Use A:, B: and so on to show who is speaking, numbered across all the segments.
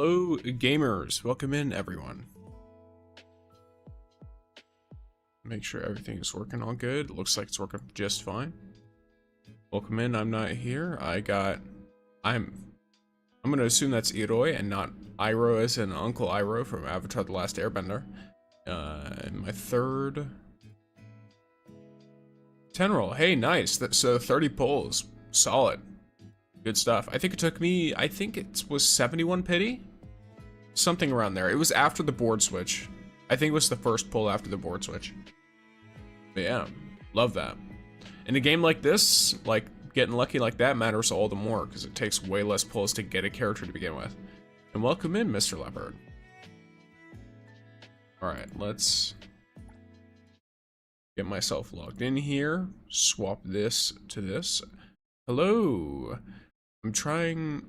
A: Hello, gamers. Welcome in, everyone. Make sure everything is working all good. Looks like it's working just fine. Welcome in. I'm not here. I'm gonna assume that's IROI and not IRO as in Uncle Iroh from Avatar: The Last Airbender. My third 10 roll. Hey, nice. So 30 pulls. Solid. Good stuff. I think it took me, it was 71 pity? Something around there. It was after the board switch. I think it was the first pull after the board switch. But yeah, love that. In a game like this, like, getting lucky like that matters all the more, because it takes way less pulls to get a character to begin with. And welcome in, Mr. Leopard. Alright, let's get myself logged in here. Swap this to this. Hello. I'm trying...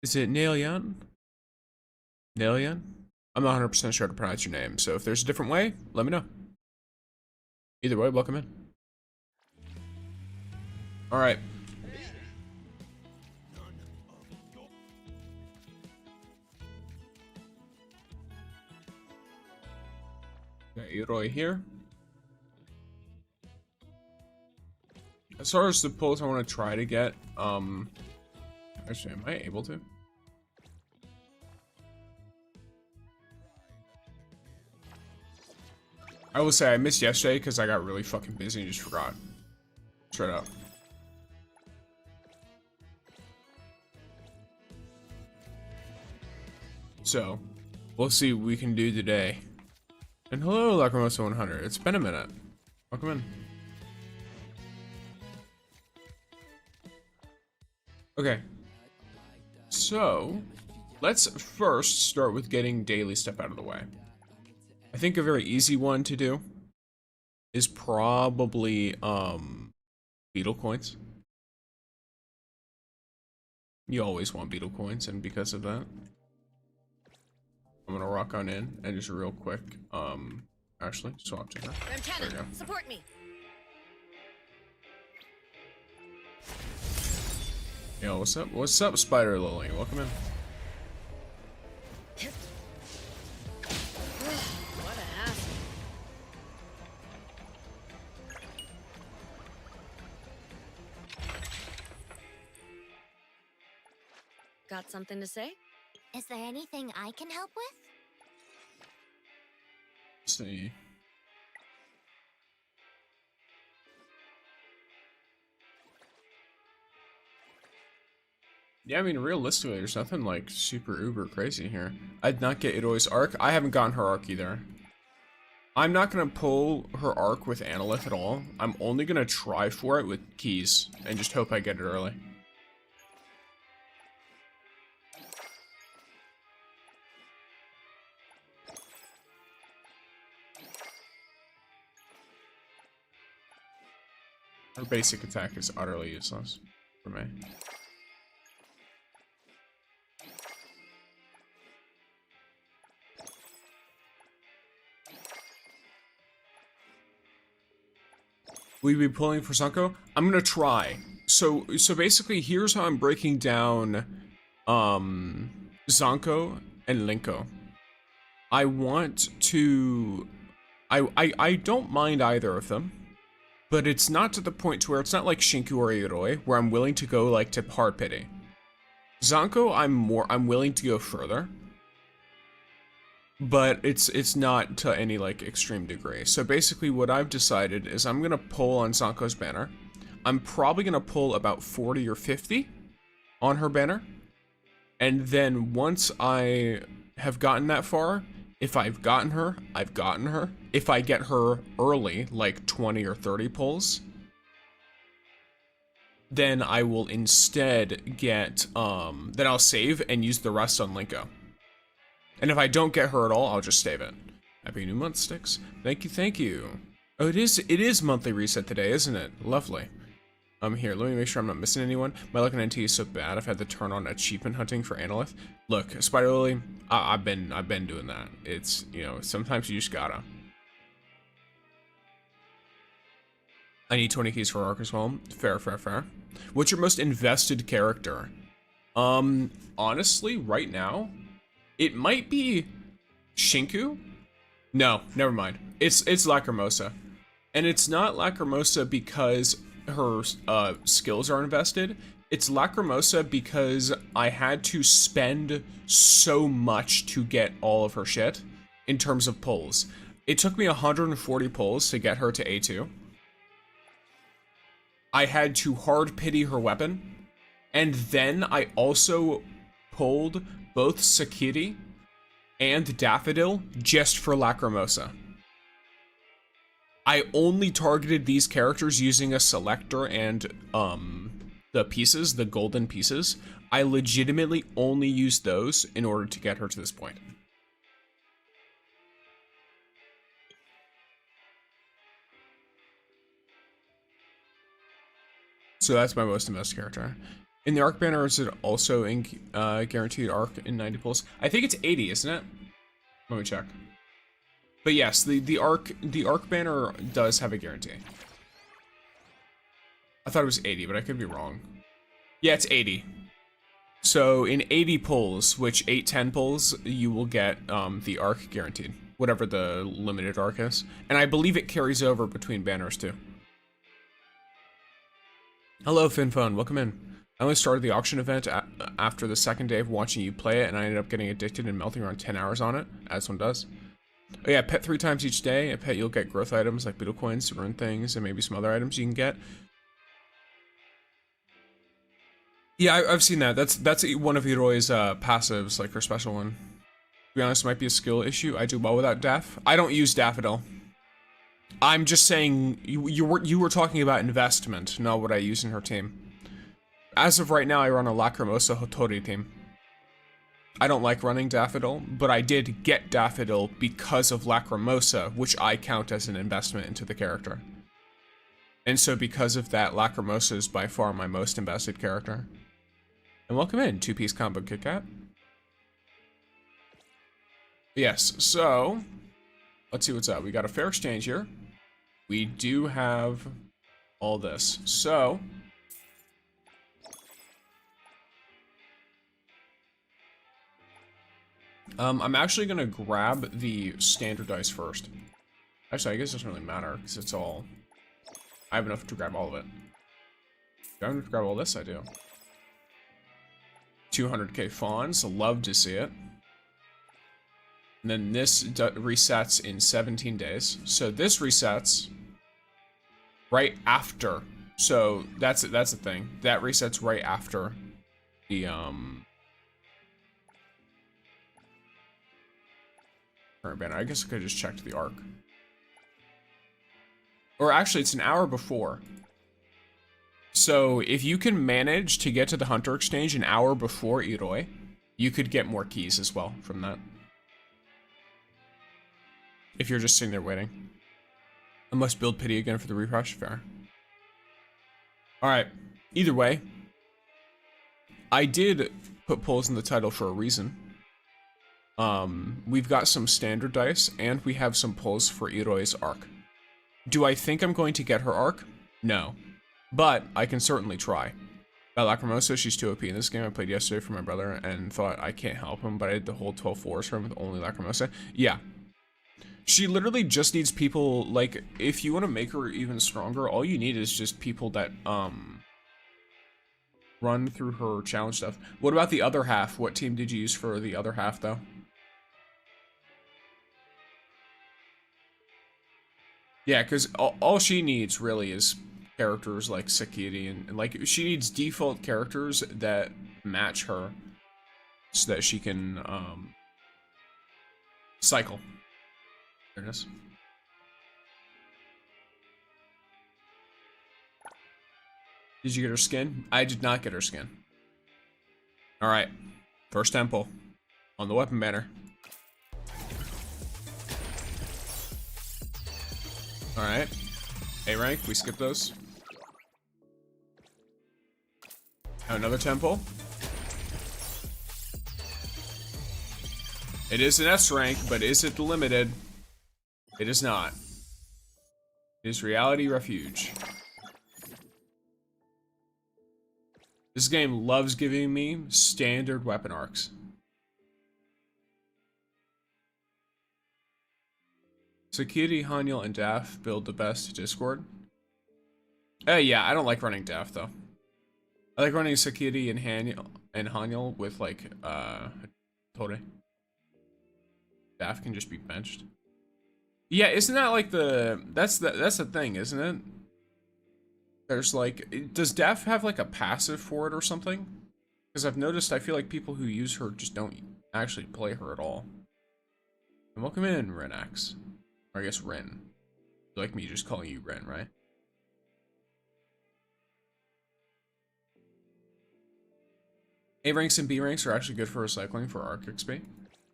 A: Is it Nailyan? Nailyan? I'm not 100% sure how to pronounce your name, so if there's a different way, let me know. Either way, welcome in. Alright. Got IROI here. As far as the pulls I want to try to get, actually, am I able to? I will say I missed yesterday because I got really fucking busy and just forgot. Straight up. So, we'll see what we can do today. And hello, Lacrimosa 100. It's been a minute. Welcome in. Okay. So, let's first start with getting daily stuff out of the way. I think a very easy one to do is probably beetle coins. You always want beetle coins, and because of that, I'm gonna rock on in and just real quick, actually swap to that. There we go.
B: Support me.
A: Yo, what's up? What's up, Spider Lily? Welcome in.
B: What a hassle. Got something to say?
C: Is there anything I can help with?
A: Let's see. Yeah, I mean, realistically, there's nothing like super uber crazy here. I'd not get IROI's arc. I haven't gotten her arc either. I'm not gonna pull her arc with Analyth at all. I'm only gonna try for it with keys and just hope I get it early. Her basic attack is utterly useless for me. Will you be pulling for Zanko? I'm gonna try. So basically, here's how I'm breaking down Zanko and Linko. I want to... I don't mind either of them, but it's not to the point to where it's not like Shinku or IROI, where I'm willing to go like to hard pity. Zanko, I'm willing to go further, but it's not to any like extreme degree. So basically what I've decided is I'm gonna pull on Zanko's banner. I'm probably gonna pull about 40 or 50 on her banner. And then once I have gotten that far, if I've gotten her, I've gotten her. If I get her early, like 20 or 30 pulls, then I will instead get, then I'll save and use the rest on Linko. And if I don't get her at all, I'll just save it. Happy New Month, Sticks. Thank you, thank you. Oh, it is monthly reset today, isn't it? Lovely. Here, let me make sure I'm not missing anyone. My luck in NT is so bad, I've had to turn on achievement hunting for Analyth. Look, Spider Lily, I've been doing that. It's, you know, sometimes you just gotta. I need 20 keys for Arc as well. Fair, fair, fair. What's your most invested character? Honestly, right now, it might be Shinku. No, never mind. It's Lacrimosa. And it's not Lacrimosa because her skills are invested. It's Lacrimosa because I had to spend so much to get all of her shit in terms of pulls. It took me 140 pulls to get her to A2. I had to hard pity her weapon. And then I also pulled both Sakiri and Daffodil just for Lacrimosa. I only targeted these characters using a selector and the pieces, the golden pieces. I legitimately only used those in order to get her to this point. So that's my most invested character. In the arc banner, is it also in guaranteed arc in 90 pulls? I think it's 80, isn't it? Let me check. But yes, the arc banner does have a guarantee. I thought it was 80, but I could be wrong. Yeah, it's 80. So in 80 pulls, which 810 pulls, you will get the arc guaranteed, whatever the limited arc is. And I believe it carries over between banners too. Hello, FinPhone, welcome in. I only started the auction event after the second day of watching you play it, and I ended up getting addicted and melting around 10 hours on it, as one does. Oh yeah, pet 3 times each day. A pet, you'll get growth items like beetle coins, rune things, and maybe some other items you can get. Yeah, I've seen that. That's one of IROI's passives, like her special one. To be honest, it might be a skill issue. I do well without Daff. I don't use Daffodil. I'm just saying you were talking about investment, not what I use in her team. As of right now, I run a Lacrimosa Hotori team. I don't like running Daffodil, but I did get Daffodil because of Lacrimosa, which I count as an investment into the character. And so because of that, Lacrimosa is by far my most invested character. And welcome in, 2-piece combo Kit Kat. Yes, so let's see what's up. We got a fair exchange here. We do have all this. So I'm actually gonna grab the standard dice first. Actually, I guess it doesn't really matter because it's all. I have enough to grab all of it. Do I have enough to grab all this? I do. 200k fons, love to see it. And then this resets in 17 days. So this resets right after. So that's the thing. That resets right after the current banner. I guess I could have just checked the arc. Or actually, it's an hour before. So if you can manage to get to the Hunter Exchange an hour before IROI, you could get more keys as well from that. If you're just sitting there waiting. I must build pity again for the refresh. Fair. Alright. Either way, I did put polls in the title for a reason. We've got some standard dice, and we have some polls for IROI's arc. Do I think I'm going to get her arc? No. But I can certainly try. About Lacrimosa, she's too OP in this game. I played yesterday for my brother and thought I can't help him, but I did the whole 12 fours for him with only Lacrimosa. Yeah. She literally just needs people, like, if you want to make her even stronger, all you need is just people that, run through her challenge stuff. What about the other half? What team did you use for the other half, though? Yeah, because all she needs, really, is characters like Sakiri, and like, she needs default characters that match her so that she can, cycle. There it is. Did you get her skin? I did not get her skin. Alright. First temple. On the weapon banner. Alright. A rank, we skip those. Now another temple. It is an S rank, but is it limited? It is not. It is Reality Refuge. This game loves giving me standard weapon arcs. Sakiri, Hanyul, and Daph build the best Discord. Yeah, I don't like running Daph though. I like running Sakiri and Hanyul with like Tore. Daph can just be benched. Yeah, isn't that like that's the thing, isn't it? There's like, does Daph have like a passive for it or something? Because I've noticed I feel like people who use her just don't actually play her at all. And welcome in, Renax. Or I guess Ren. You like me just calling you Ren, right? A ranks and B ranks are actually good for recycling for Arc XP.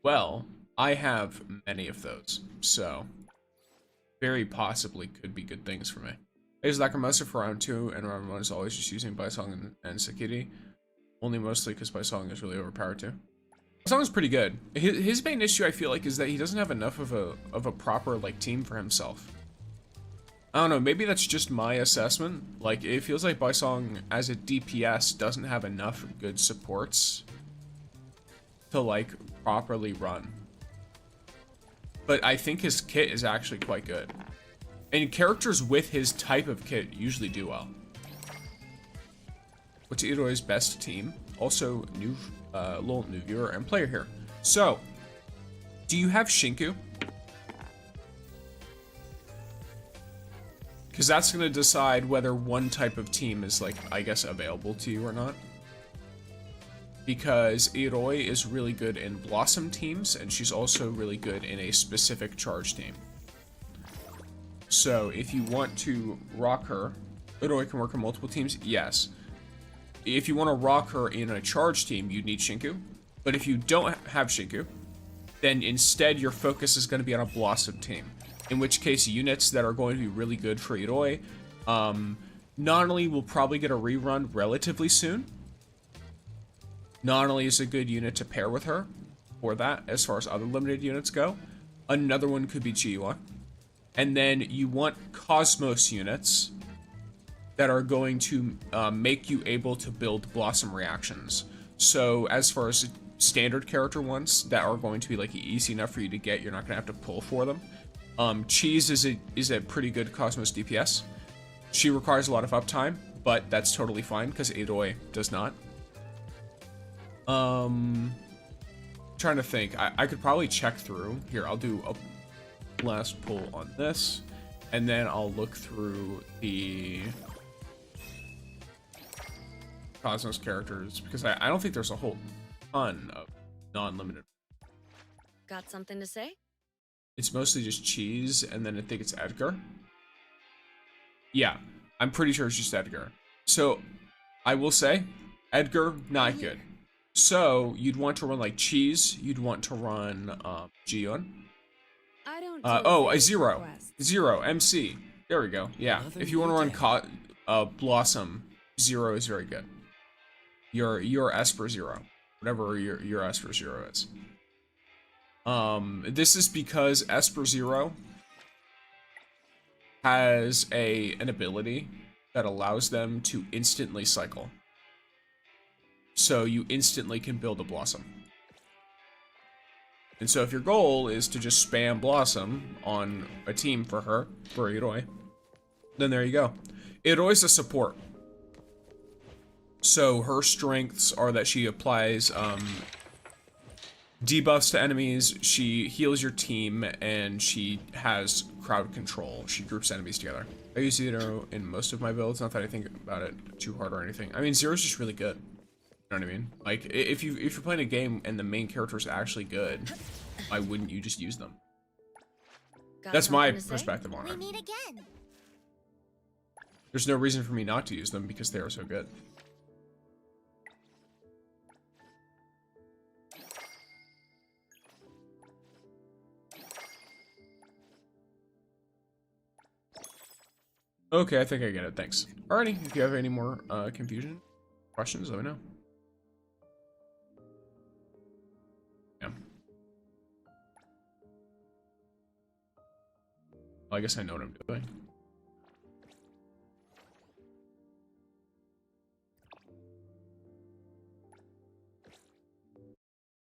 A: Well, I have many of those, so very possibly could be good things for me. I use Lacrimosa for round 2, and round 1 is always just using Baisong and Sakiri. Only mostly because Baisong is really overpowered too. Baisong is pretty good. His main issue, I feel like, is that he doesn't have enough of a proper like team for himself. I don't know, maybe that's just my assessment. Like, it feels like Baisong as a DPS doesn't have enough good supports to like properly run. But I think his kit is actually quite good. And characters with his type of kit usually do well. What's IROI's best team? Also, new viewer and player here. So, do you have Shinku? Because that's going to decide whether one type of team is, like, I guess, available to you or not. Because IROI is really good in Blossom teams, and she's also really good in a specific charge team. So, if you want to rock her, IROI can work on multiple teams, yes. If you want to rock her in a charge team, you need Shinku. But if you don't have Shinku, then instead your focus is going to be on a Blossom team. In which case, units that are going to be really good for IROI, not only will probably get a rerun relatively soon, not only is a good unit to pair with her for that, as far as other limited units go, another one could be Chiwa. And then you want Cosmos units that are going to make you able to build Blossom reactions. So as far as standard character ones that are going to be like easy enough for you to get, you're not going to have to pull for them. Cheese is a pretty good Cosmos DPS. She requires a lot of uptime, but that's totally fine because IROI does not. Trying to think. I could probably check through. Here, I'll do a last pull on this, and then I'll look through the Cosmos characters because I don't think there's a whole ton of non-limited.
B: Got something to say?
A: It's mostly just Cheese, and then I think it's Edgar. Yeah, I'm pretty sure it's just Edgar. So, I will say, Edgar, not good. So, you'd want to run like Cheese, you'd want to run Gion.
D: I don't
A: a Zero. Zero, MC. There we go. Yeah, if you want to run Blossom, Zero is very good. Your Esper Zero. Whatever your Esper Zero is. This is because Esper Zero has an ability that allows them to instantly cycle. So you instantly can build a Blossom. And so if your goal is to just spam Blossom on a team for her, for IROI, then there you go. IROI's a support. So her strengths are that she applies debuffs to enemies, she heals your team, and she has crowd control. She groups enemies together. I use Zero in most of my builds, not that I think about it too hard or anything. I mean, Zero's just really good. You know what I mean? Like, if you're playing a game and the main character is actually good, why wouldn't you just use them? That's my perspective on it.
C: We meet again.
A: There's no reason for me not to use them because they are so good. Okay, I think I get it. Thanks. Alrighty, if you have any more confusion, questions, let me know. Yeah. Well, I guess I know what I'm doing.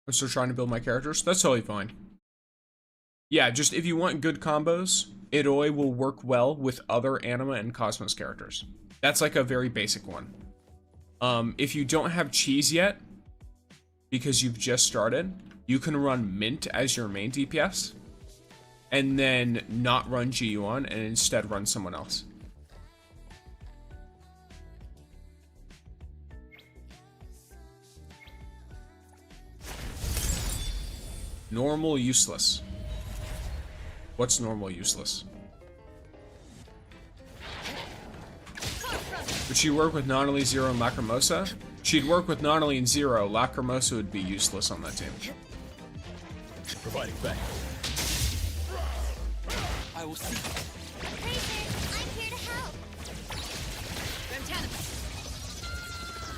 A: I'm still trying to build my characters. That's totally fine. Yeah, just if you want good combos, IROI will work well with other Anima and Cosmos characters. That's like a very basic one. If you don't have cheese yet, because you've just started, you can run Mint as your main DPS, and then not run GU1 and instead run someone else. Normal useless. What's normal useless? Would she work with Nonali, Zero, and Lacrimosa? She'd work with Nonali and Zero. Lacrimosa would be useless on that team.
D: Providing back.
E: I will see.
C: Razer, I'm here to help.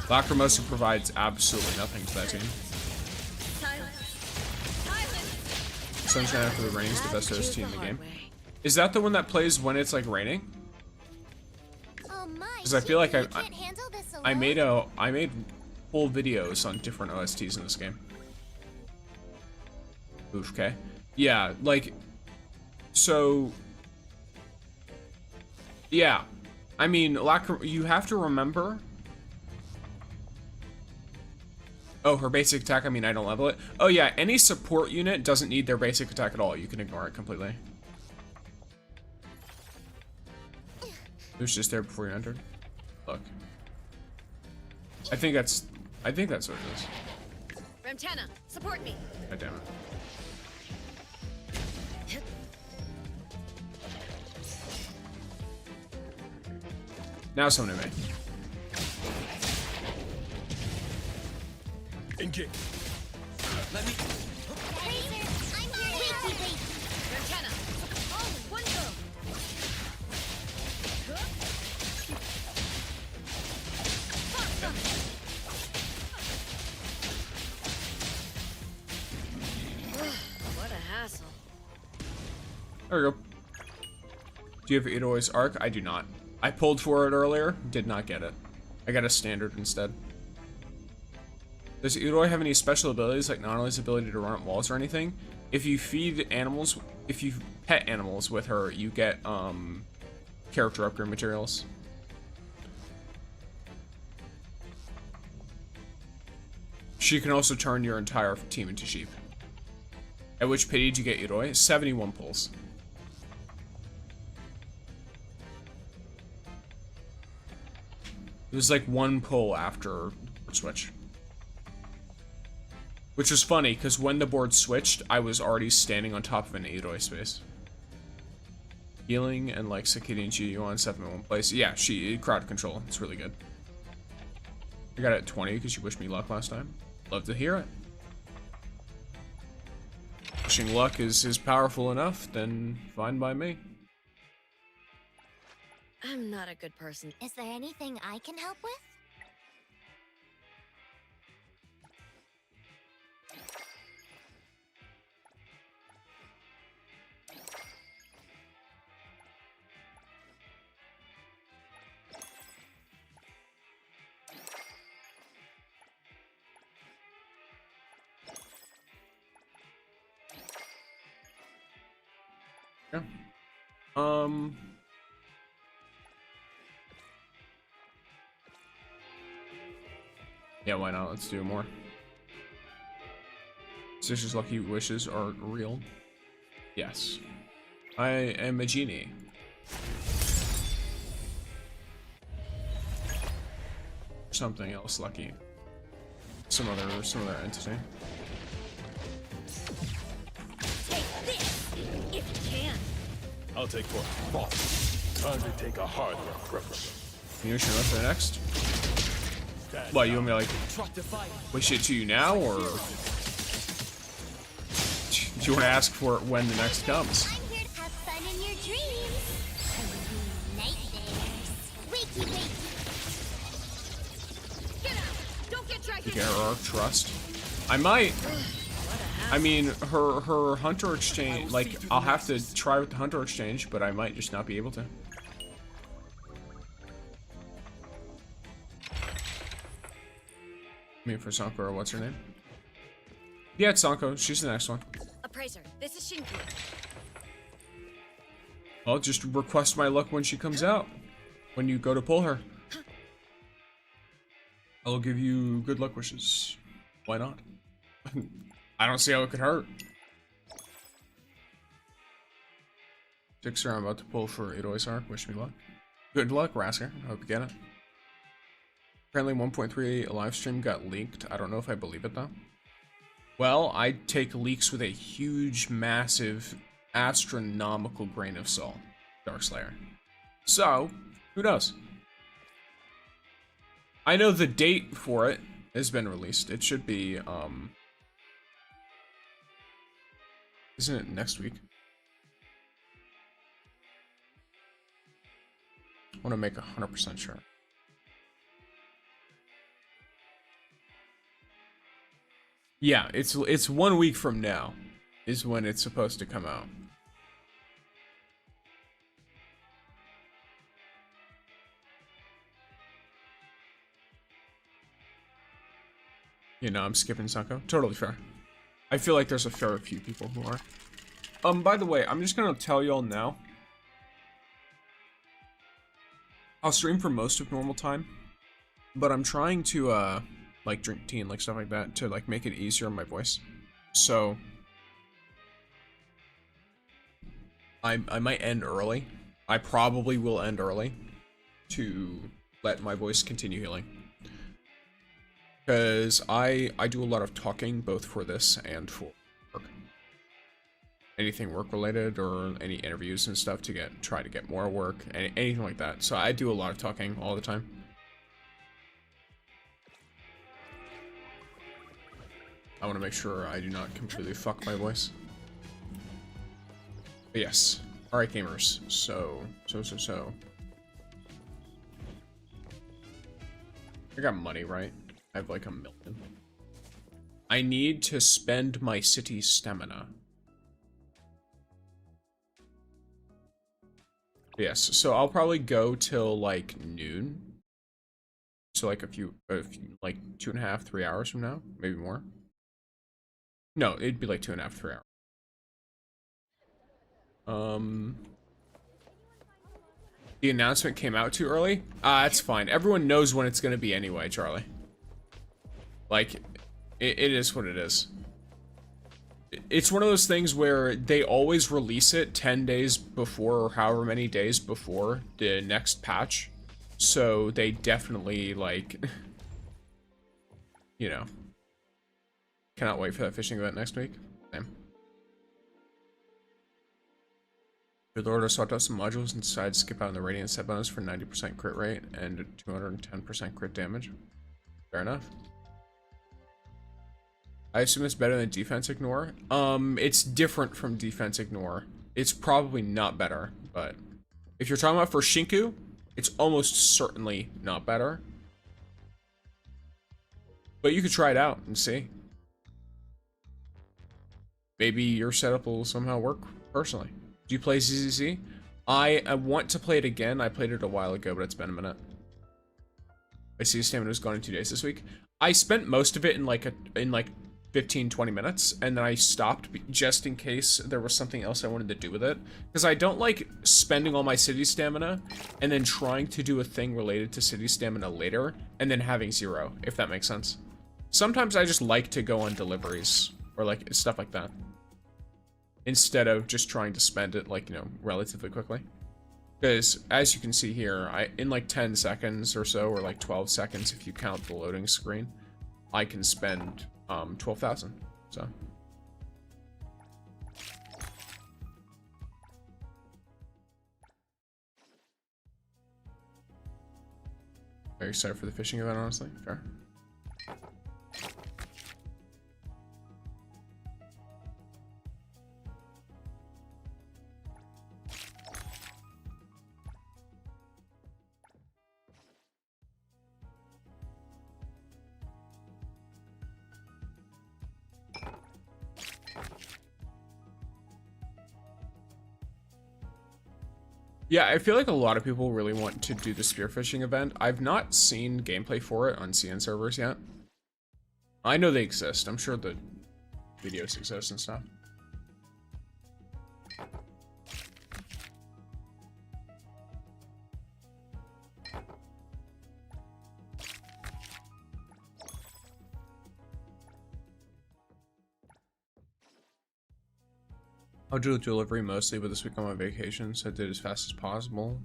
A: Lacrimosa provides absolutely nothing to that team. Sunshine After the Rain is the best OST in the game. Is that the one that plays when it's like raining?
C: Oh my.
A: Because I feel like
C: Chica, you can't handle this
A: I
C: alone.
A: made whole videos on different OSTs in this game. Oof, okay. Yeah, like, so, yeah. I mean, you have to remember. Oh, her basic attack, I mean, I don't level it. Oh yeah, any support unit doesn't need their basic attack at all. You can ignore it completely. It was just there before you entered. Look. I think that's what it is.
B: Ramtana, support me.
A: God damn it. Now someone to me.
D: Engage.
E: Let me.
C: Razer, I'm here to help. Wait.
B: Ramtana, oh, one go. What a hassle.
A: There we go. Do you have IROI's arc? I do not. I pulled for it earlier, did not get it. I got a standard instead. Does IROI have any special abilities like Nanali's ability to run up walls or anything? If you feed animals, if you pet animals with her, you get character upgrade materials. She can also turn your entire team into sheep. At which pity did you get IROI? 71 pulls. It was like one pull after switch. Which was funny, because when the board switched, I was already standing on top of an IROI space. Healing and like Sakiti and GU on 7 in one place. Yeah, she crowd control. It's really good. I got it at 20 because you wished me luck last time. Love to hear it. Wishing luck is powerful enough, then fine by me.
B: I'm not a good person.
C: Is there anything I can help with?
A: Yeah. Yeah, why not? Let's do more. Sister's lucky wishes are real. Yes. I am a genie. Something else lucky. Some other entity.
B: Take this, if you can.
D: I'll take one. Time to take a harder approach.
A: Can you show up for the next? What, you want me to like wish it to you now, or do you want to ask for it when the next comes?
C: I'm here to have fun in your dreams. Nightmares. Wakey, wakey.
B: Get out! Don't get dragged
A: You
B: in.
A: get her arc trust. I might. I mean, her hunter exchange. Like, I'll have to try with the hunter exchange, but I might just not be able to. I mean, for Sakura, what's her name? Yeah, it's Sanko. She's the next one.
B: Appraiser, this is Shinku.
A: I'll just request my luck when she comes out. When you go to pull her. I'll give you good luck wishes. Why not? I don't see how it could hurt. Fixer, I'm about to pull for IROI's arc. Wish me luck. Good luck, Rasker. I hope you get it. Apparently 1.3 live stream got leaked. I don't know if I believe it though. Well, I take leaks with a huge, massive, astronomical grain of salt, Darkslayer. So, who knows? I know the date for it has been released. It should be, isn't it next week? I want to make 100% sure. Yeah, it's 1 week from now is when it's supposed to come out. You know, I'm skipping Sanko. Totally fair. I feel like there's a fair few people who are. By the way, I'm just gonna tell y'all now. I'll stream for most of normal time, but I'm trying to like drink tea and like stuff like that to like make it easier on my voice. So I might end early. I probably will end early to let my voice continue healing. Because I do a lot of talking both for this and for work. Anything work related or any interviews and stuff to try to get more work, anything like that. So I do a lot of talking all the time. I want to make sure I do not completely fuck my voice. But yes. Alright, gamers. So. I got money, right? I have like 1 million. I need to spend my city stamina. Yes, so I'll probably go till like noon. So like a few like 2.5, 3 hours from now, maybe more. No, it'd be like 2.5, 3 hours. The announcement came out too early? That's fine. Everyone knows when it's gonna be anyway, Charlie. Like, it is what it is. It's one of those things where they always release it 10 days before or however many days before the next patch. So they definitely, like, you know. Cannot wait for that fishing event next week. Same. Good lord, I swapped out some modules and decided to skip out on the radiant set bonus for 90% crit rate and 210% crit damage. Fair enough. I assume it's better than defense ignore. It's different from defense ignore. It's probably not better, but if you're talking about for Shinku, it's almost certainly not better. But you could try it out and see. Maybe your setup will somehow work personally. Do you play ZZZ? I want to play it again. I played it a while ago, but it's been a minute. I see stamina was gone in 2 days this week. I spent most of it in like 15-20 minutes, and then I stopped just in case there was something else I wanted to do with it. Because I don't like spending all my city stamina and then trying to do a thing related to city stamina later and then having 0, if that makes sense. Sometimes I just like to go on deliveries or like stuff like that, instead of just trying to spend it like, you know, relatively quickly. Because as you can see here, in like 10 seconds or so, or like 12 seconds if you count the loading screen, I can spend 12,000. So very excited for the fishing event, honestly. Fair. Yeah, I feel like a lot of people really want to do the spearfishing event. I've not seen gameplay for it on CN servers yet. I know they exist. I'm sure that video success and stuff. I'll do delivery mostly, but this week I'm on vacation, so I did as fast as possible.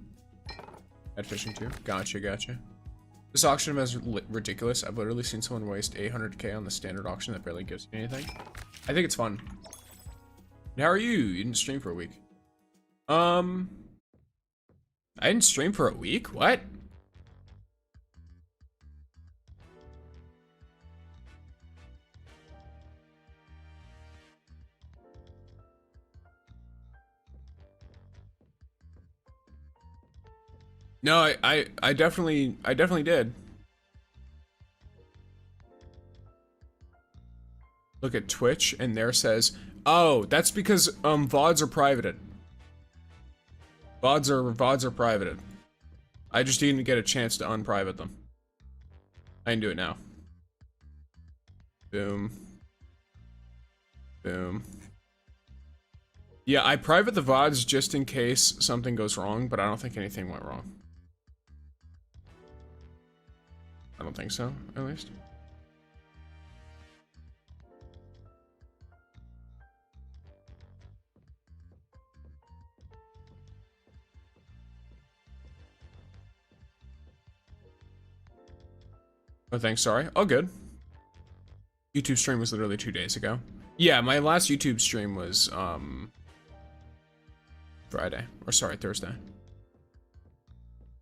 A: At fishing too. Gotcha, gotcha. This auction is ridiculous. I've literally seen someone waste 800k on the standard auction that barely gives me anything. I think it's fun. How are you? You didn't stream for a week. I didn't stream for a week? What? No, I definitely did. Look at Twitch and there says, oh, that's because VODs are privated. VODs are privated. I just didn't get a chance to unprivate them. I can do it now. Boom. Boom. Yeah, I private the VODs just in case something goes wrong, but I don't think anything went wrong. I don't think so, at least. Oh, thanks, sorry. Oh, good. YouTube stream was literally 2 days ago. Yeah, my last YouTube stream was, Friday. Or sorry, Thursday.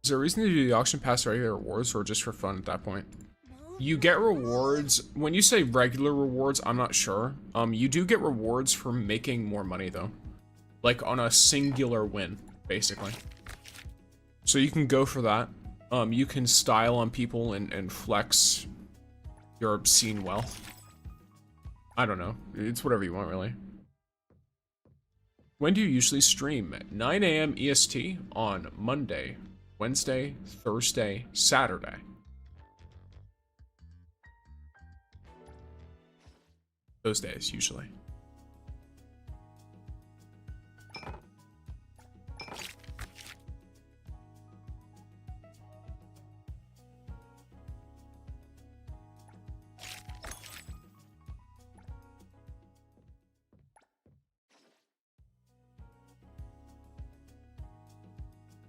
A: Is there a reason to do the auction past regular rewards or just for fun at that point? You get rewards. When you say regular rewards, I'm not sure. You do get rewards for making more money though. Like on a singular win, basically. So you can go for that. You can style on people and flex your obscene wealth. I don't know. It's whatever you want, really. When do you usually stream? At 9 AM EST on Monday, Wednesday, Thursday, Saturday. Those days, usually.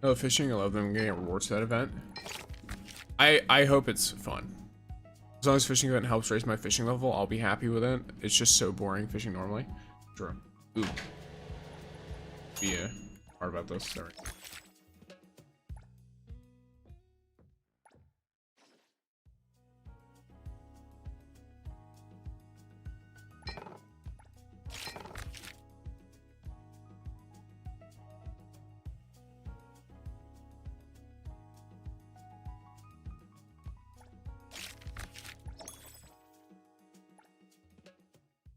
A: Oh, fishing, I love them getting rewards for that event. I hope it's fun. As long as fishing event helps raise my fishing level, I'll be happy with it. It's just so boring fishing normally. Sure. Ooh. Yeah. Hard about this, sorry.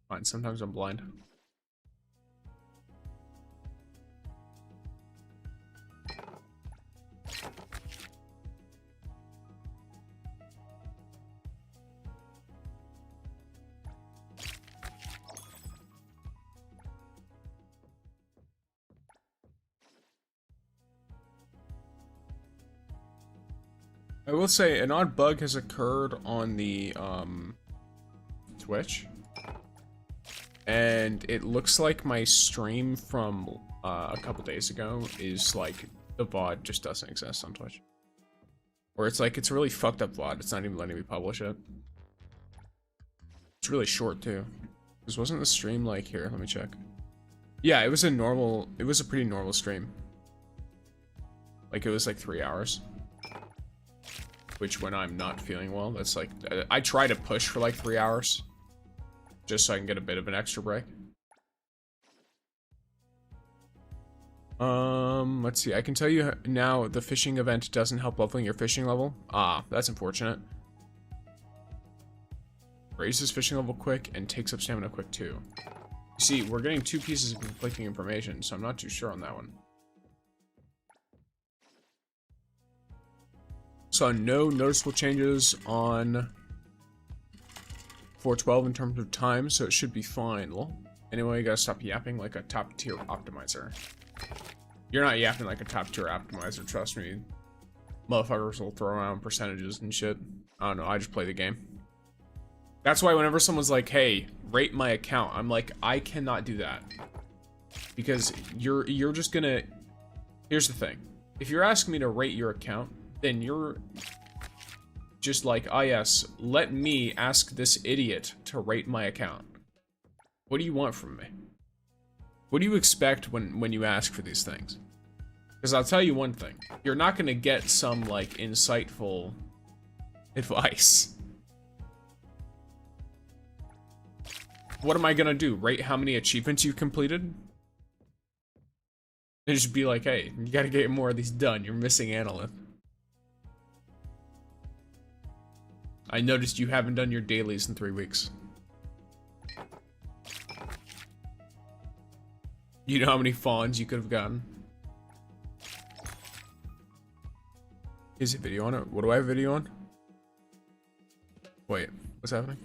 A: Fine, sometimes I'm blind. I will say an odd bug has occurred on the Twitch. And it looks like my stream from a couple days ago is like the VOD just doesn't exist on Twitch. Or it's like it's a really fucked up VOD. It's not even letting me publish it. It's really short too. This wasn't the stream like here. Let me check. Yeah, it was a normal. It was a pretty normal stream. Like it was like 3 hours. Which when I'm not feeling well, that's like I try to push for like 3 hours. Just so I can get a bit of an extra break. Let's see. I can tell you now the fishing event doesn't help leveling your fishing level. Ah, that's unfortunate. Raises fishing level quick and takes up stamina quick too. You see, we're getting 2 pieces of conflicting information, so I'm not too sure on that one. So no noticeable changes on 412 in terms of time, so it should be fine. Lol. Anyway, you gotta stop yapping like a top tier optimizer. You're not yapping like a top tier optimizer, trust me. Motherfuckers will throw around percentages and shit. I don't know, I just play the game. That's why whenever someone's like, hey, rate my account, I'm like, I cannot do that. Because you're just gonna... Here's the thing. If you're asking me to rate your account, then you're just like, ah yes, let me ask this idiot to rate my account. What do you want from me? What do you expect when you ask for these things? Because I'll tell you one thing. You're not gonna get some, like, insightful advice. What am I gonna do? Rate how many achievements you've completed? And just be like, hey, you gotta get more of these done. You're missing Analyth. I noticed you haven't done your dailies in 3 weeks. You know how many fawns you could have gotten? Is a video on it? What do I have a video on? Wait, what's happening?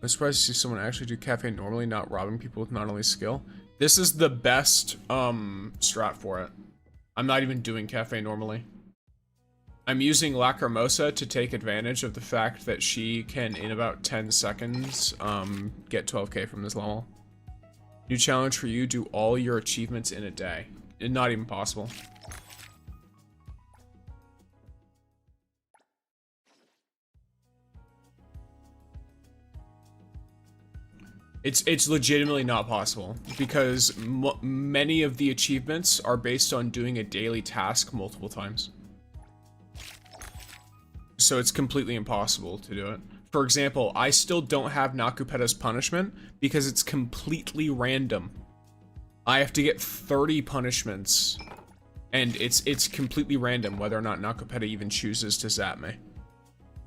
A: I'm surprised to see someone actually do cafe normally, not robbing people with not only skill. This is the best strat for it. I'm not even doing cafe normally. I'm using Lacrimosa to take advantage of the fact that she can, in about 10 seconds, get 12k from this level. New challenge for you, do all your achievements in a day. Not even possible. It's legitimately not possible because many of the achievements are based on doing a daily task multiple times. So it's completely impossible to do it. For example, I still don't have Nakupeta's punishment because it's completely random. I have to get 30 punishments and it's completely random whether or not Nakupeta even chooses to zap me.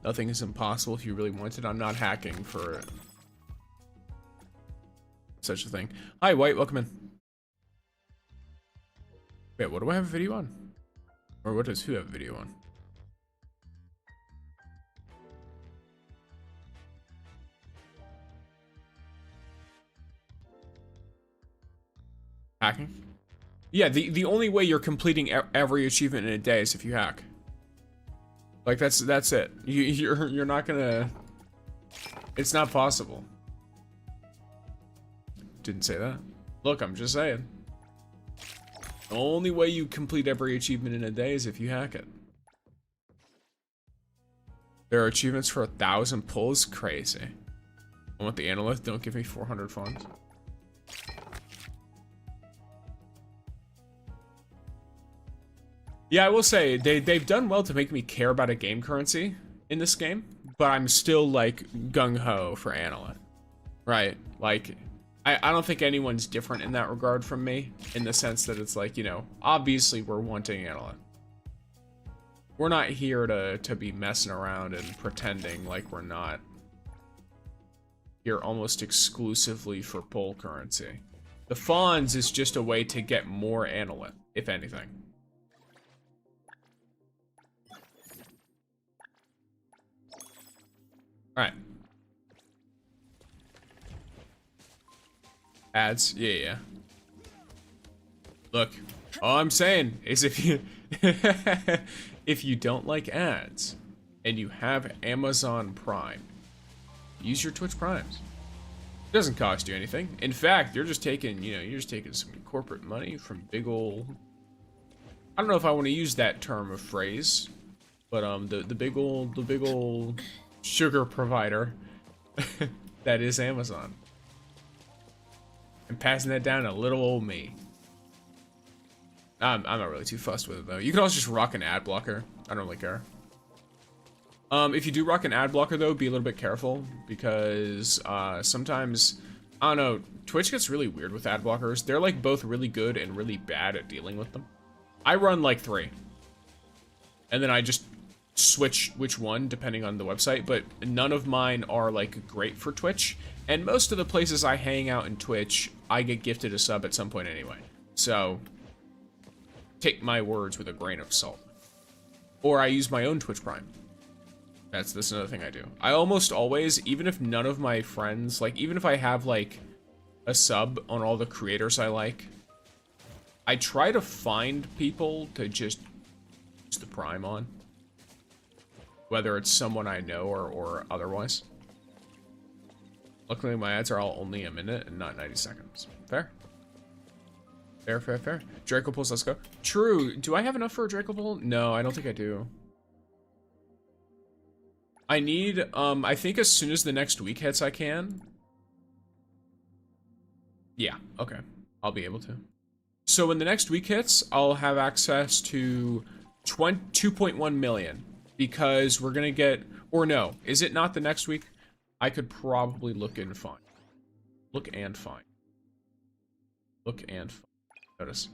A: Nothing is impossible if you really want it. I'm not hacking for such a thing. Hi, White, welcome in. Wait, what do I have a video on? Or what does who have a video on? Hacking? Yeah, the only way you're completing every achievement in a day is if you hack. Like that's it. You're not gonna. It's not possible. Didn't say that. Look, I'm just saying. The only way you complete every achievement in a day is if you hack it. There are achievements for 1,000 pulls. Crazy. I want the Analyst. Don't give me 400 funds. Yeah, I will say they've done well to make me care about a game currency in this game, but I'm still like gung-ho for Analyst. Right? Like, I don't think anyone's different in that regard from me, in the sense that it's like, you know, obviously we're wanting Analyst. We're not here to be messing around and pretending like we're not here almost exclusively for pull currency. The fons is just a way to get more Analyst, if anything. Alright. Ads? Yeah. Look, all I'm saying is if you if you don't like ads and you have Amazon Prime, use your Twitch Primes. It doesn't cost you anything. In fact, you're just taking, you know, you're just taking some corporate money from big ol', I don't know if I want to use that term of phrase, but the big ol' sugar provider that is Amazon. And passing that down to little old me. I'm not really too fussed with it though. You can also just rock an ad blocker. I don't really care. If you do rock an ad blocker though, be a little bit careful because sometimes, I don't know, Twitch gets really weird with ad blockers. They're like both really good and really bad at dealing with them. I run like 3. And then I just switch which one depending on the website, but none of mine are like great for Twitch. And most of the places I hang out in Twitch, I get gifted a sub at some point anyway. So, take my words with a grain of salt. Or I use my own Twitch Prime. That's another thing I do. I almost always, even if none of my friends, like, even if I have, like, a sub on all the creators I like, I try to find people to just use the Prime on. Whether it's someone I know or otherwise. Luckily, my ads are all only a minute and not 90 seconds. Fair? Fair, fair, fair. Draco pulls, let's go. True. Do I have enough for a Draco pull? No, I don't think I do. I need, I think as soon as the next week hits, I can. Yeah, okay. I'll be able to. So when the next week hits, I'll have access to 2.1 million. Because we're gonna get, or no, is it not the next week? I could probably look and find. Look and find. Look and find. Notice.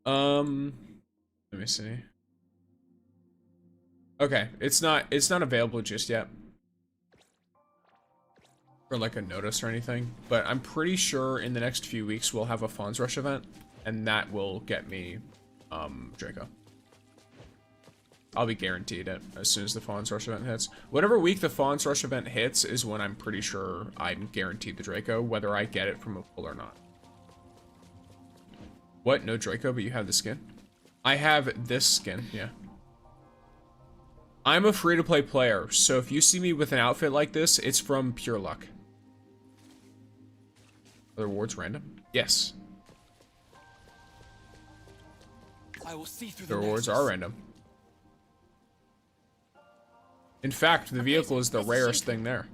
A: Let me see. Okay, it's not available just yet. For like a notice or anything, but I'm pretty sure in the next few weeks we'll have a Fons Rush event, and that will get me Draco. I'll be guaranteed it as soon as the Fons Rush event hits. Whatever week the Fons Rush event hits is when I'm pretty sure I'm guaranteed the Draco, whether I get it from a pull or not. What? No Draco, but you have the skin? I have this skin, yeah. I'm a free-to-play player, so if you see me with an outfit like this, it's from pure luck. Are the rewards random? Yes.
E: I will see through
A: The
E: the
A: rewards
E: nexus.
A: are random. In fact, the vehicle is the rarest thing there.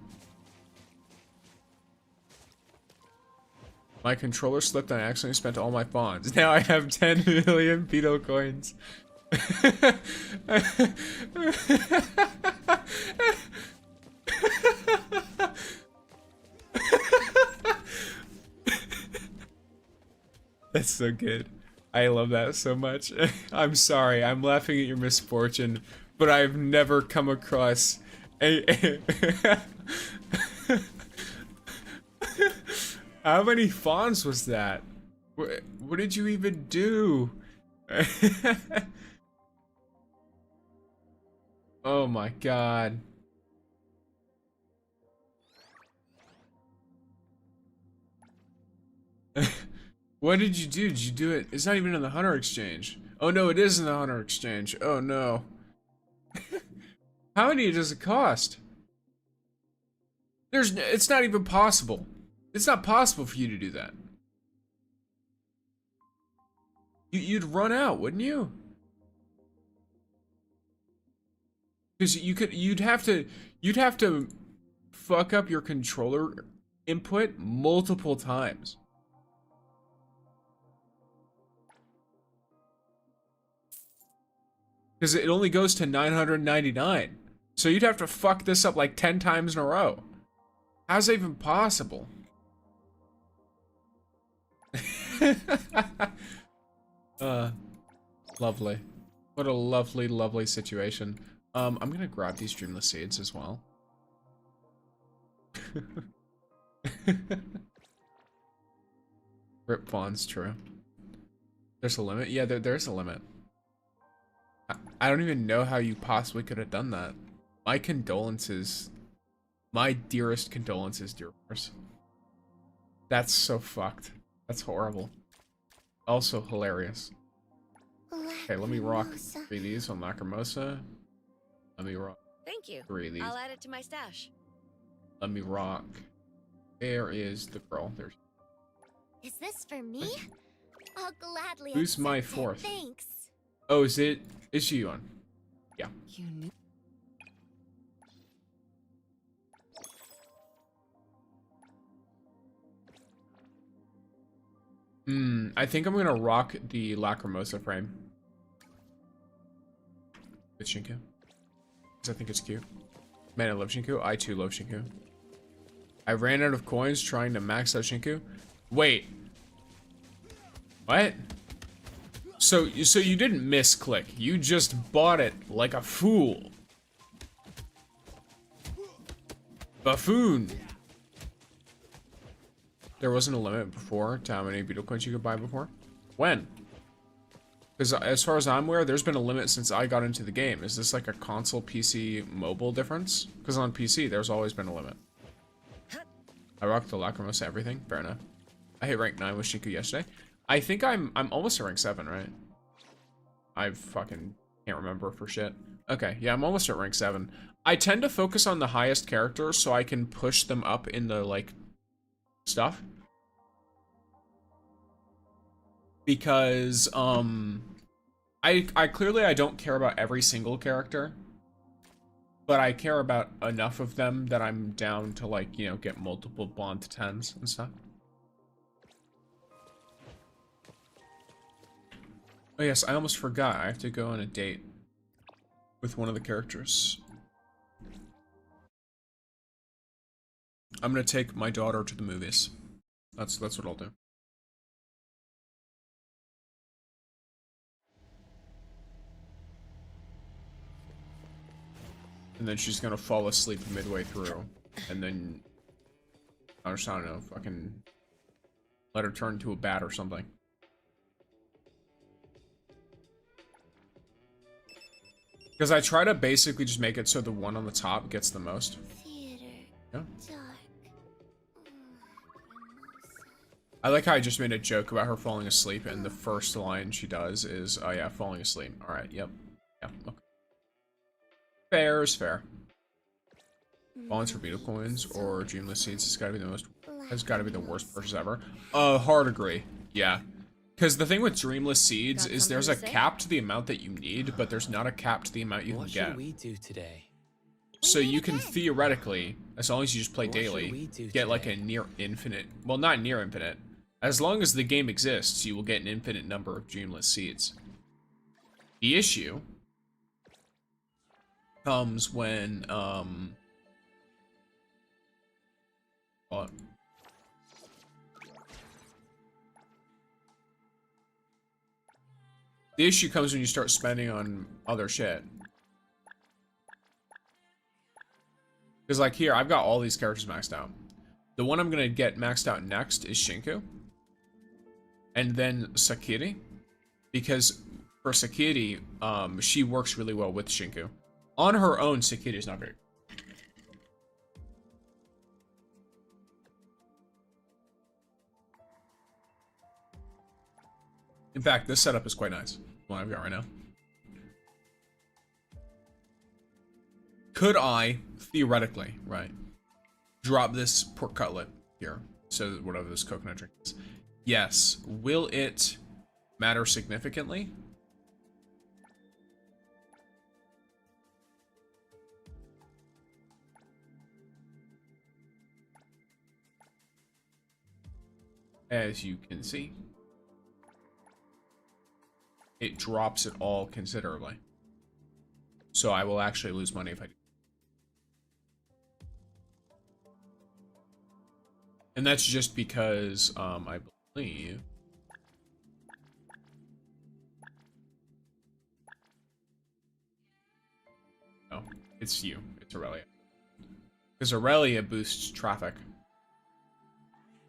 A: My controller slipped and I accidentally spent all my fons. Now I have 10 million Beetle coins. That's so good. I love that so much. I'm sorry, I'm laughing at your misfortune, but I've never come across a How many fawns was that? What did you even do? Oh my god. What did you do? Did you do it? It's not even in the Hunter Exchange. Oh no, it is in the Hunter Exchange. Oh no. How many does it cost? It's not even possible. It's not possible for you to do that. You'd run out, wouldn't you? Because you'd have to fuck up your controller input multiple times. Because it only goes to 999. So you'd have to fuck this up like 10 times in a row. How's that even possible? Lovely. What a lovely, lovely situation. I'm gonna grab these Dreamless Seeds as well. Rip Fawn's true. There's a limit? Yeah, there's a limit. I don't even know how you possibly could have done that. My condolences. My dearest condolences, dear horse. That's so fucked. That's horrible. Also hilarious. Okay, let me rock 3 of these on Lacrimosa. Let me rock
B: Thank you.
A: 3 of these.
B: I'll add it to my stash.
A: Let me rock. There is the girl. There's.
C: Is this for me? I'll gladly
A: Who's my
C: accept it,
A: 4th?
C: Thanks.
A: Oh, is it? Is she on? Yeah.
B: You knew.
A: I think I'm gonna rock the Lacrimosa frame. With Shinku. Because I think it's cute. Man, I love Shinku. I too love Shinku. I ran out of coins trying to max out Shinku. Wait. What? So you didn't misclick. You just bought it like a fool. Buffoon. There wasn't a limit before to how many beetle coins you could buy before? When? Because as far as I'm aware, there's been a limit since I got into the game. Is this like a console, PC, mobile difference? Because on PC, there's always been a limit. I rocked the Lacrimosa everything. Fair enough. I hit rank 9 with Shinku yesterday. I think I'm almost at rank 7, right? I fucking can't remember for shit. Okay, yeah, I'm almost at rank 7. I tend to focus on the highest characters so I can push them up in the, like, stuff. Because, I clearly I don't care about every single character. But I care about enough of them that I'm down to, like, you know, get multiple bond to 10s and stuff. Oh yes, I almost forgot. I have to go on a date with one of the characters. I'm gonna take my daughter to the movies. That's what I'll do. And then she's gonna fall asleep midway through. And then I don't know, fucking let her turn into a bat or something. Because I try to basically just make it so the one on the top gets the most.
C: Theater.
A: Yeah.
C: Dark.
A: I like how I just made a joke about her falling asleep, and the first line she does is, oh yeah, falling asleep. Alright, yep. Yeah, okay. Fair is fair. Bonds for beetle coins or dreamless seeds has gotta be the worst purchase ever. Hard agree. Yeah. Because the thing with dreamless seeds is there's a cap to the amount that you need, but there's not a cap to the amount you can get.
E: What should we do today?
A: So you can theoretically, as long as you just play daily, get like a near infinite, well, not near infinite. As long as the game exists, you will get an infinite number of dreamless seeds. The issue comes when, what? The issue comes when you start spending on other shit. Because like here, I've got all these characters maxed out. The one I'm gonna get maxed out next is Shinku. And then Sakiri. Because for Sakiri, she works really well with Shinku. On her own, Sakiri is not great. In fact, this setup is quite nice. What I've got right now. Could I, theoretically, right, drop this pork cutlet here? So whatever this coconut drink is. Yes. Will it matter significantly? As you can see, it drops it all considerably. So I will actually lose money if I do. And that's just because, I believe... No, it's you. It's Aurelia. Because Aurelia boosts traffic.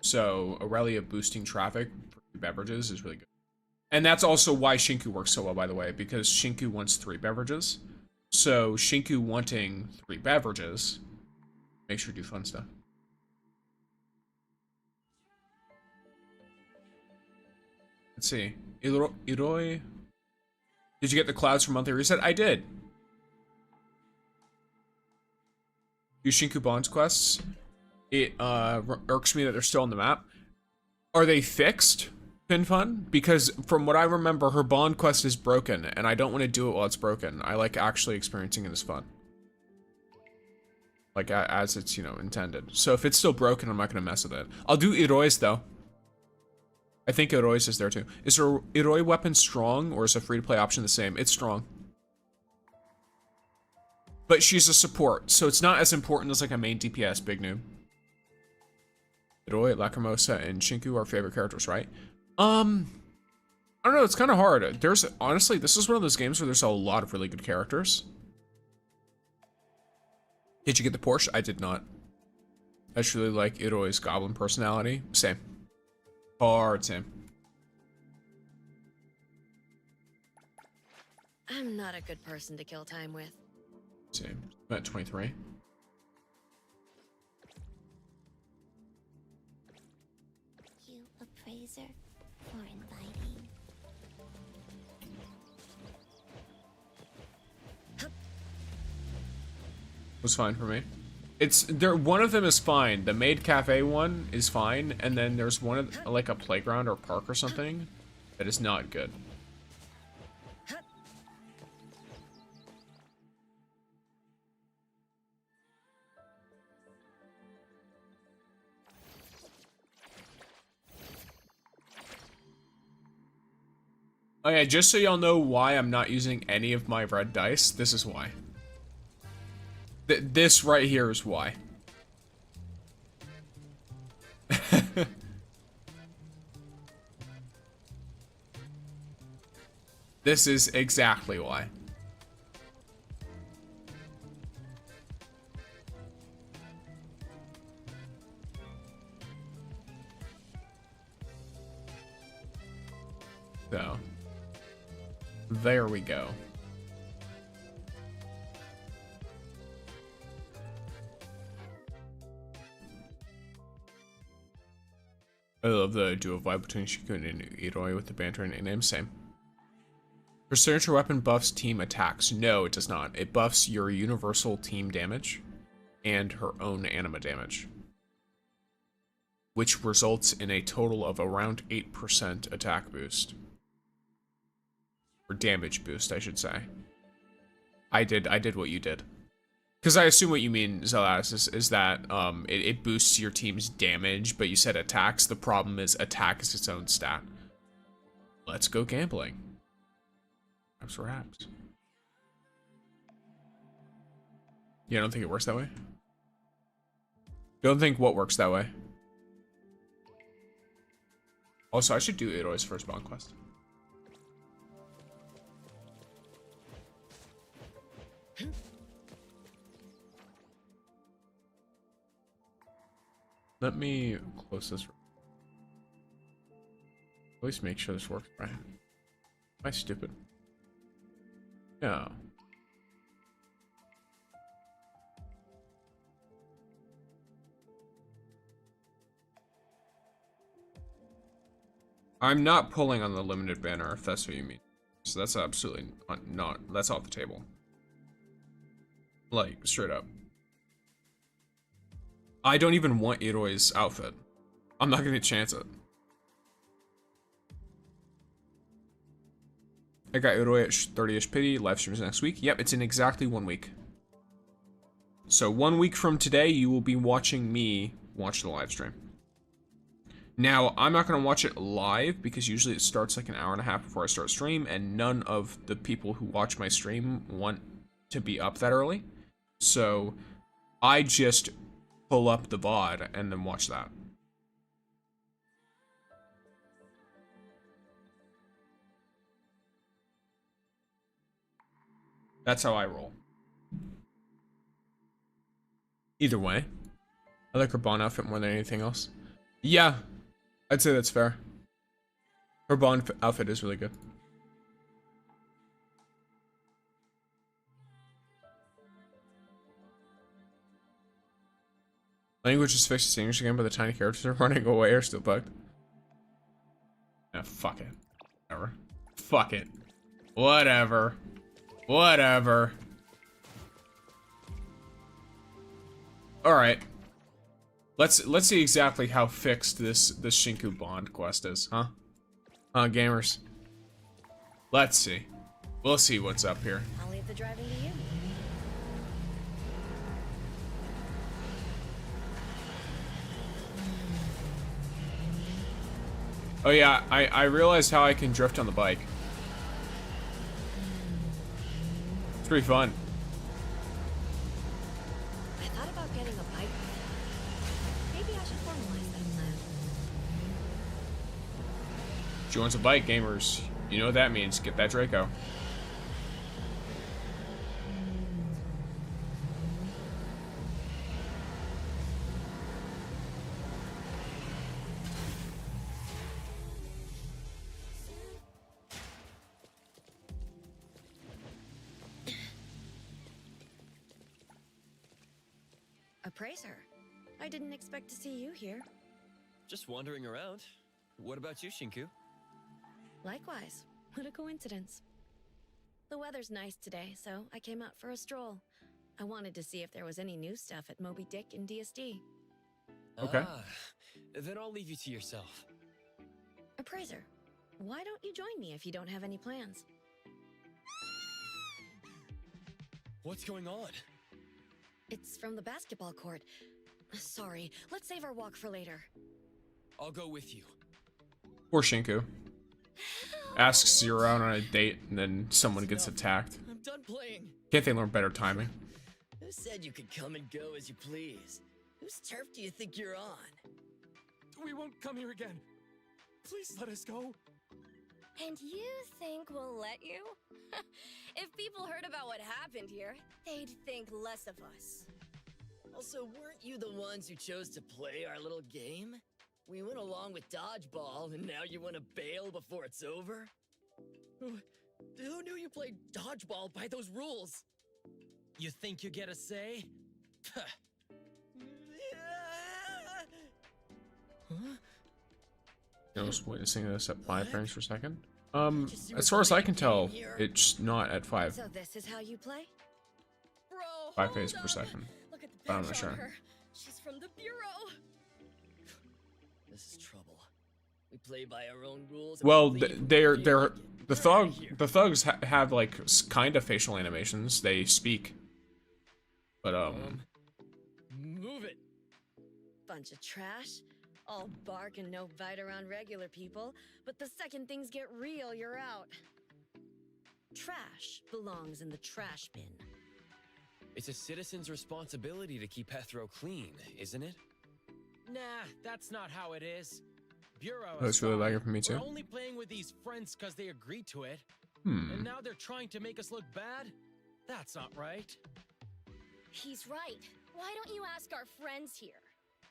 A: So Aurelia boosting traffic for beverages is really good. And that's also why Shinku works so well, by the way, because Shinku wants 3 beverages. So Shinku wanting 3 beverages makes her do fun stuff. Let's see. IROI. Did you get the clouds for monthly reset? I did. Do Shinku Bonds quests. It irks me that they're still on the map. Are they fixed? Fun? Because from what I remember, her bond quest is broken, and I don't want to do it while it's broken. I like actually experiencing it as fun. Like, as it's, you know, intended. So if it's still broken, I'm not going to mess with it. I'll do IROI's, though. I think IROI's is there, too. Is her IROI weapon strong, or is a free-to-play option the same? It's strong. But she's a support, so it's not as important as, like, a main DPS, big noob. IROI, Lacrimosa, and Shinku are favorite characters, right? I don't know, it's kind of hard. There's, honestly, this is one of those games where there's a lot of really good characters. Did you get the Porsche? I did not. I just really like IROI's goblin personality. Same. Hard same.
B: I'm not a good person to kill time with.
A: Same. About 23.
C: You appraiser for inviting.
A: Was fine for me. It's there. One of them is fine. The maid cafe one is fine, and then there's one of like a playground or park or something that is not good. Oh yeah, just so y'all know why I'm not using any of my red dice, this is why. This right here is why. This is exactly why. So, there we go. I love the duo vibe between Shikun and IROI with the banter and nicknames. Same. Her signature weapon buffs team attacks. No, it does not. It buffs your universal team damage and her own anima damage, which results in a total of around 8% attack boost. Or damage boost, I should say. I did what you did. Because I assume what you mean, Zelas, is that it boosts your team's damage, but you said attacks. The problem is attack is its own stat. Let's go gambling. Perhaps. You don't think it works that way? You don't think what works that way? Also, I should do IROI's first bond quest. Let me close this. At least make sure this works right. Am I stupid? No. I'm not pulling on the limited banner, if that's what you mean. So that's absolutely not, that's off the table. Like, straight up. I don't even want IROI's outfit. I'm not gonna chance it. I got IROI at 30ish pity, live streams next week. Yep, it's in exactly 1 week. So 1 week from today, you will be watching me watch the live stream. Now, I'm not gonna watch it live because usually it starts like an hour and a half before I start stream, and none of the people who watch my stream want to be up that early. So I just pull up the VOD and then watch that. That's how I roll. Either way, I like her Bond outfit more than anything else. Yeah, I'd say that's fair. Her Bond outfit is really good. Language is fixed to English again, but the tiny characters are running away or still bugged. Yeah, fuck it. Whatever. Fuck it. Whatever. Whatever. Alright. Let's see exactly how fixed this Shinku Bond quest is, huh? Gamers. Let's see. We'll see what's up here.
B: I'll leave the driving to you.
A: Oh yeah, I realized how I can drift on the bike. It's pretty fun.
B: I thought about getting a bike. Maybe I should formalize that plan.
A: She wants a bike, gamers. You know what that means. Get that Draco.
F: Appraiser. I didn't expect to see you here.
G: Just wandering around. What about you, Shinku?
F: Likewise. What a coincidence. The weather's nice today, so I came out for a stroll. I wanted to see if there was any new stuff at Moby Dick and DSD.
A: Okay.
G: Ah, then I'll leave you to yourself.
F: Appraiser, why don't you join me if you don't have any plans?
G: What's going on?
F: It's from the basketball court. Sorry, let's save our walk for later.
G: I'll go with you.
A: Poor Shinku. Asks Zero out on a date, and then someone gets attacked.
E: I'm done playing.
A: Can't they learn better timing?
E: Who said you could come and go as you please? Whose turf do you think you're on? We won't come here again. Please let us go.
B: And you think we'll let you? If people heard about what happened here, they'd think less of us.
E: Also, weren't you the ones who chose to play our little game? We went along with dodgeball, and now you want to bail before it's over? Who knew you played dodgeball by those rules?
H: You think you get a say?
E: Huh?
A: I was witnessing this at 5 frames per second. As far as I can tell, it's not at 5
F: So this is how you play?
B: Bro,
A: frames
B: hold
A: per
B: up.
A: second.
B: Look at the
A: But I'm
B: badge
A: not
B: on
A: sure.
B: her. She's from the bureau.
E: This is trouble. We play by our own rules.
A: Well,
E: and we leave
A: they're
E: when we feel like it.
A: the
E: We're outta here.
A: thugs have like kind of facial animations. They speak, but
E: Move it.
F: Bunch of trash. All bark and no bite around regular people, but the second things get real, you're out. Trash belongs in the trash bin.
G: It's a citizen's responsibility to keep Hethro clean, isn't it?
H: Nah, that's not how it is. Bureau
A: Oh, it's really
H: fine.
A: lagging for me too.
H: We're only playing with these friends because they agreed to it.
A: Hmm.
H: And now they're trying to make us look bad? That's not right.
B: He's right. Why don't you ask our friends here?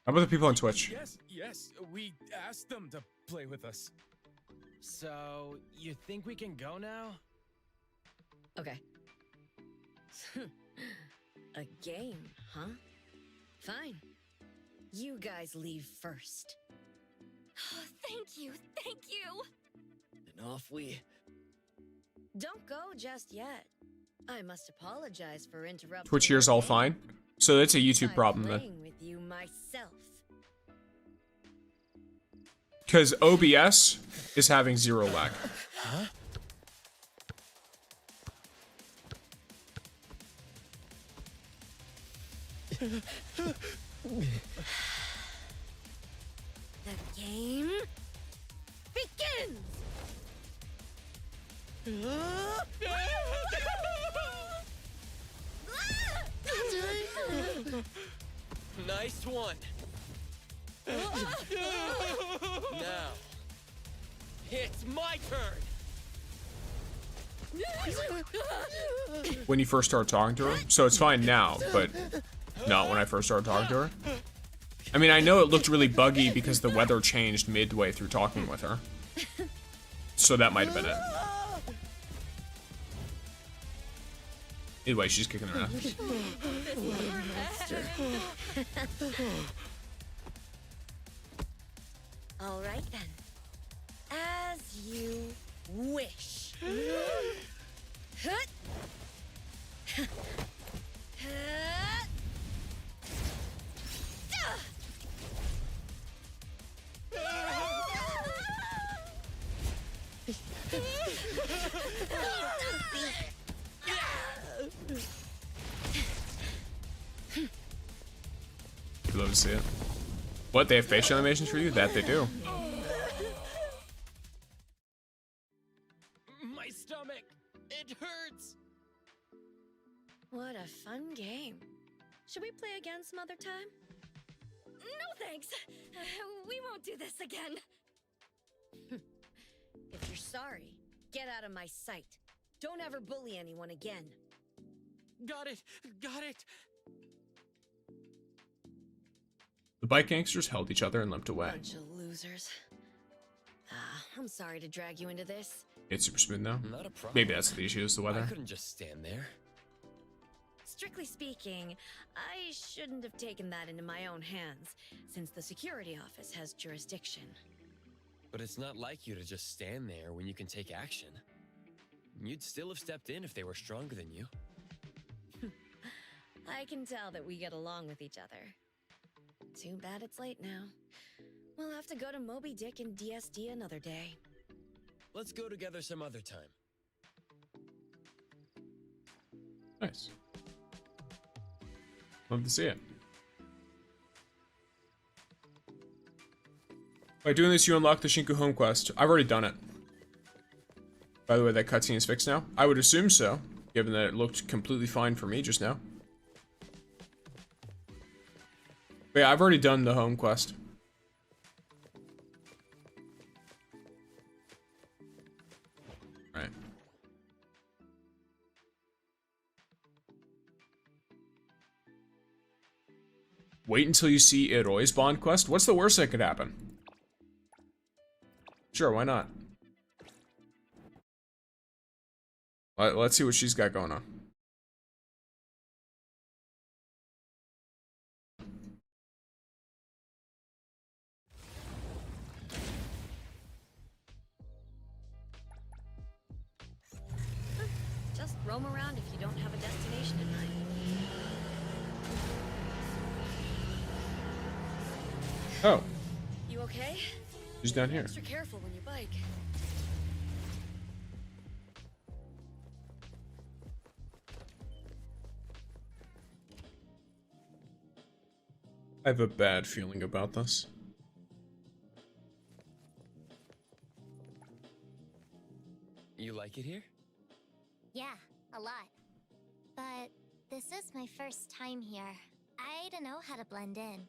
A: How about the people on Twitch?
D: Yes, we asked them to play with us.
H: So, you think we can go now?
F: Okay. A game, huh? Fine. You guys leave first.
B: Oh, thank you, thank you.
E: And off we.
F: Don't go just yet. I must apologize for interrupting.
A: Twitch here's
F: your
A: all
F: game.
A: fine. So that's a YouTube
F: I'm
A: problem then,
F: playing with you myself.
A: because OBS is having 0 lag.
F: The game begins.
G: Nice one. Now, it's my turn.
A: When you first start talking to her, so it's fine now, but not when I first started talking to her. I mean, I know it looked really buggy because the weather changed midway through talking with her. So that might have been it. Anyway, she's kicking her ass.
F: All right then. As you wish. Hut. Hut.
A: You'd love to see it. What, they have facial animations for you? That they do.
H: My stomach! It hurts!
F: What a fun game. Should we play again some other time?
B: No thanks. We won't do this again.
F: If you're sorry, get out of my sight. Don't ever bully anyone again.
H: Got it! Got it!
A: The bike gangsters held each other and limped away.
F: Bunch of losers. I'm sorry to drag you into this.
A: It's super smooth now.
G: Not a problem.
A: Maybe that's the issue, is the
G: I
A: weather.
G: couldn't just stand there.
F: strictly speaking, I shouldn't have taken that into my own hands, since the security office has jurisdiction.
G: But it's not like you to just stand there when you can take action. You'd still have stepped in if they were stronger than you.
F: I can tell that we get along with each other. Too bad it's late now. We'll have to go to Moby Dick and DSD another day.
G: Let's go together some other time.
A: Nice. Love to see it. By doing this, you unlock the Shinku home quest. I've already done it. By the way, that cutscene is fixed now? I would assume so, given that it looked completely fine for me just now. But yeah, I've already done the home quest. Right. Wait until you see IROI's bond quest? What's the worst that could happen? Sure, why not? Let's see what she's got going on.
F: Just roam around if you don't have a destination in mind.
A: Oh,
F: You okay?
A: she's down here.
F: Extra careful when you bike.
A: I have a bad feeling about this.
G: You like it here?
C: Yeah, a lot. But this is my first time here. I don't know how to blend in.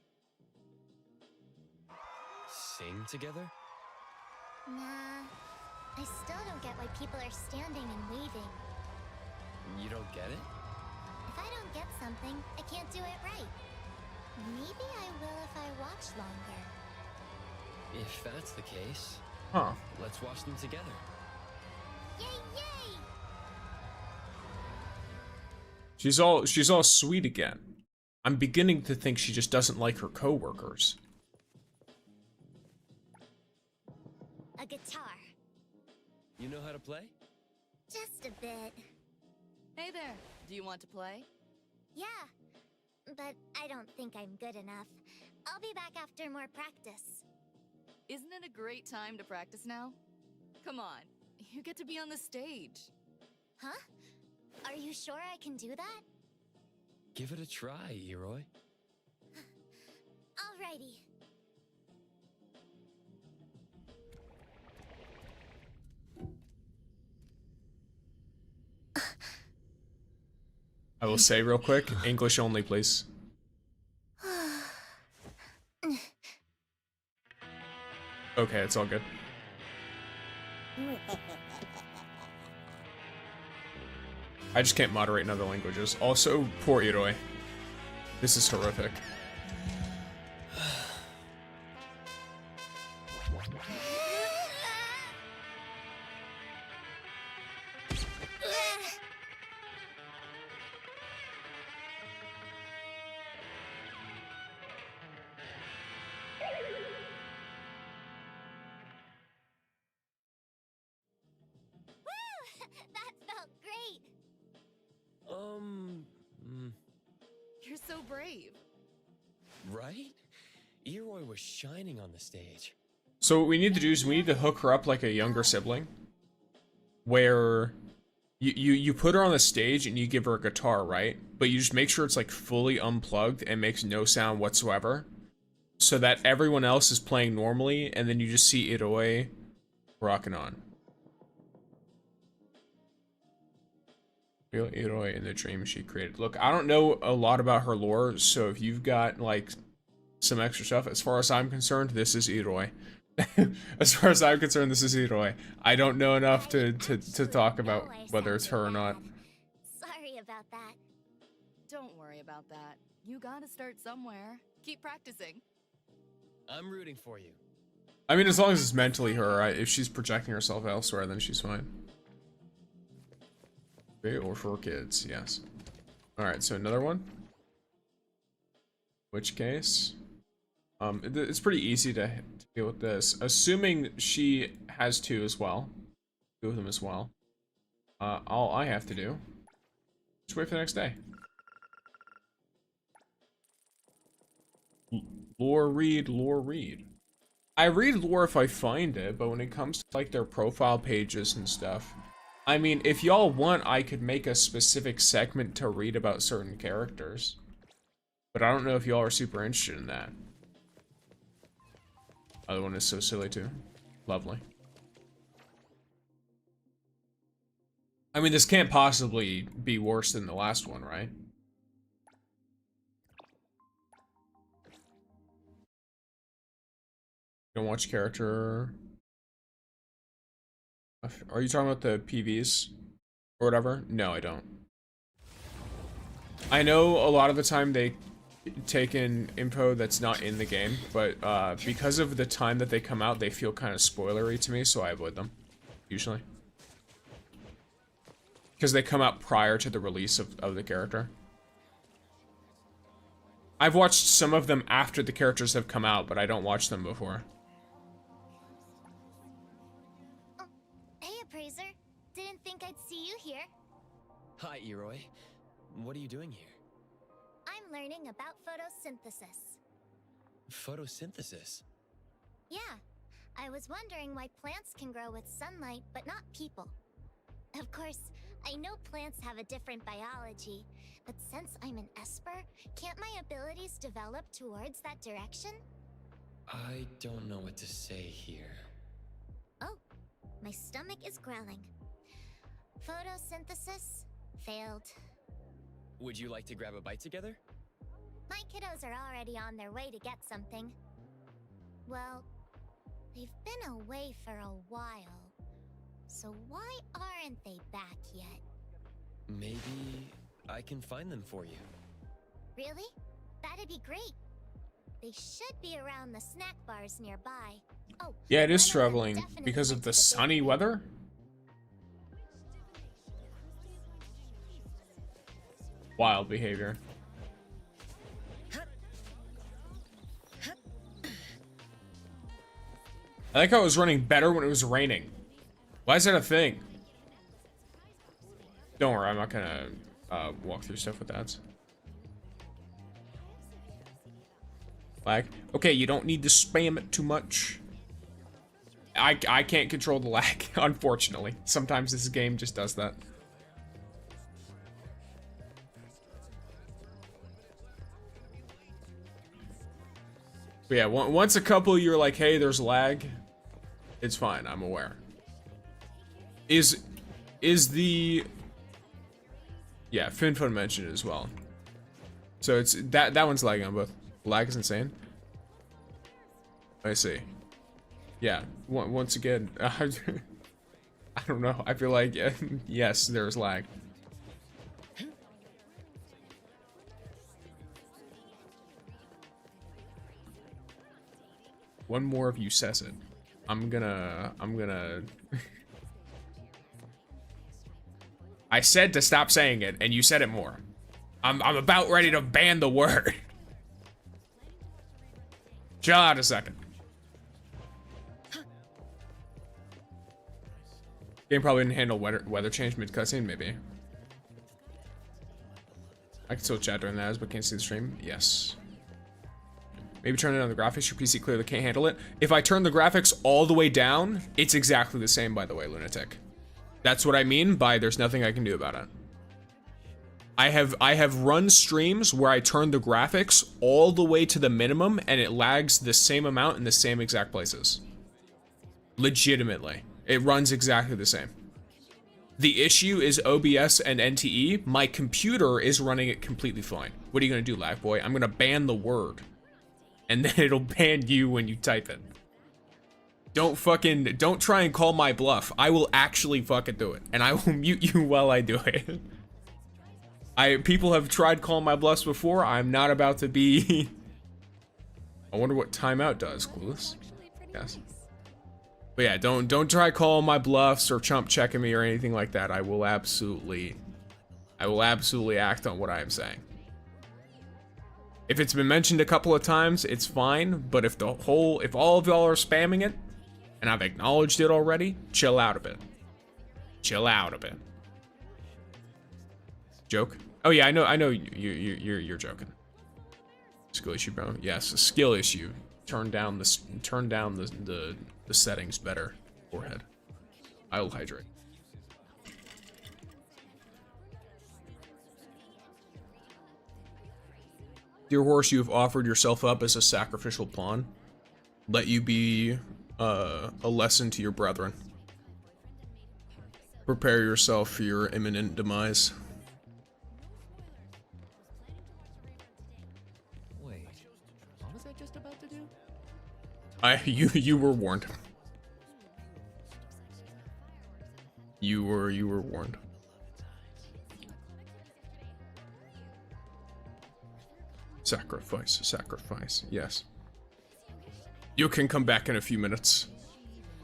G: Sing together?
C: Nah, I still don't get why people are standing and waving.
G: You don't get it?
C: If I don't get something, I can't do it right. Maybe I will if I watch longer.
G: If that's the case,
A: Huh.
G: let's watch them together.
C: Yay, yay!
A: She's all sweet again. I'm beginning to think she just doesn't like her coworkers.
C: A guitar.
G: You know how to play?
C: Just a bit.
B: Hey there, do you want to play?
C: Yeah, but I don't think I'm good enough. I'll be back after more practice.
B: Isn't it a great time to practice now? Come on, you get to be on the stage.
C: Huh? Are you sure I can do that?
G: Give it a try, IROI.
C: Alrighty.
A: I will say real quick, English only, please. Okay, it's all good. I just can't moderate in other languages. Also, poor IROI. This is horrific.
C: That felt great.
B: You're so brave.
G: Right? IROI was shining on the stage.
A: So what we need to do is we need to hook her up like a younger sibling. Where you put her on the stage and you give her a guitar, right? But you just make sure it's like fully unplugged and makes no sound whatsoever. So that everyone else is playing normally and then you just see IROI rocking on. Real IROI in the dream she created. Look, I don't know a lot about her lore, so if you've got like some extra stuff, as far as I'm concerned, this is IROI. As far as I'm concerned, this is IROI. I don't know enough to talk about whether it's her or not.
C: Sorry about that.
B: Don't worry about that. You gotta start somewhere. Keep practicing.
G: I'm rooting for you.
A: I mean, as long as it's mentally her, right? If she's projecting herself elsewhere, then she's fine. Okay, or for kids, yes. Alright, so another one. Which case? It's pretty easy to deal with this. Assuming she has two as well. Two of them as well. All I have to do is wait for the next day. Lore read, lore read. I read lore if I find it, but when it comes to like their profile pages and stuff, I mean, if y'all want, I could make a specific segment to read about certain characters. But I don't know if y'all are super interested in that. Other one is so silly too. Lovely. I mean, this can't possibly be worse than the last one, right? Don't watch character. Are you talking about the PVs or whatever? No, I don't. I know a lot of the time they take in info that's not in the game, but because of the time that they come out, they feel kind of spoilery to me, so I avoid them, usually. Because they come out prior to the release of the character. I've watched some of them after the characters have come out, but I don't watch them before.
C: Oh, hey, Appraiser. Didn't think I'd see you here.
G: Hi, IROI. What are you doing here?
C: I'm learning about photosynthesis.
G: Photosynthesis?
C: Yeah, I was wondering why plants can grow with sunlight, but not people. Of course, I know plants have a different biology, but since I'm an Esper, can't my abilities develop towards that direction?
G: I don't know what to say here.
C: Oh, my stomach is growling. Photosynthesis failed.
G: Would you like to grab a bite together?
C: My kiddos are already on their way to get something. Well, they've been away for a while. So why aren't they back yet?
G: Maybe I can find them for you.
C: Really? That'd be great. They should be around the snack bars nearby. Oh,
A: Yeah, it is
C: one of them
A: traveling
C: definitely
A: because of
C: went
A: the
C: to
A: sunny
C: bakery.
A: weather. Wild behavior. I like how it was running better when it was raining. Why is that a thing? Don't worry, I'm not gonna walk through stuff with ads. Lag. Okay, you don't need to spam it too much. I can't control the lag, unfortunately. Sometimes this game just does that. But yeah, once a couple you're like, hey, there's lag, it's fine, I'm aware. Is the... Yeah, FinFun mentioned it as well. So it's, that one's lagging on both. Lag is insane. I see. Yeah, once again, I don't know, I feel like, yes, there's lag. One more of you says it. I'm gonna I said to stop saying it, and you said it more. I'm about ready to ban the word. Chill out a second. Game probably didn't handle weather change mid cutscene, maybe. I can still chat during that, but can't see the stream. Yes. Maybe turn it on the graphics. Your PC clearly can't handle it. If I turn the graphics all the way down, it's exactly the same, by the way, Lunatic. That's what I mean by there's nothing I can do about it. I have run streams where I turn the graphics all the way to the minimum and it lags the same amount in the same exact places. Legitimately. It runs exactly the same. The issue is OBS and NTE. My computer is running it completely fine. What are you gonna do, lag boy? I'm gonna ban the word. And then it'll ban you when you type it. Don't try and call my bluff. I will actually fucking do it. And I will mute you while I do it. People have tried calling my bluffs before. I'm not about to be... I wonder what timeout does, Clueless. Yes. But yeah, don't try calling my bluffs or chump checking me or anything like that. I will absolutely I will absolutely act on what I am saying. If it's been mentioned a couple of times, it's fine, but if all of y'all are spamming it, and I've acknowledged it already, chill out a bit. Chill out a bit. Joke? Oh yeah, I know you're joking. Skill issue, bro. Yes, a skill issue. Turn down the settings better. Forehead. I will hydrate. Dear horse, you have offered yourself up as a sacrificial pawn. Let you be a lesson to your brethren. Prepare yourself for your imminent demise.
I: Wait, what was I just about to do?
A: You were warned. You were warned. Sacrifice, yes. You can come back in a few minutes.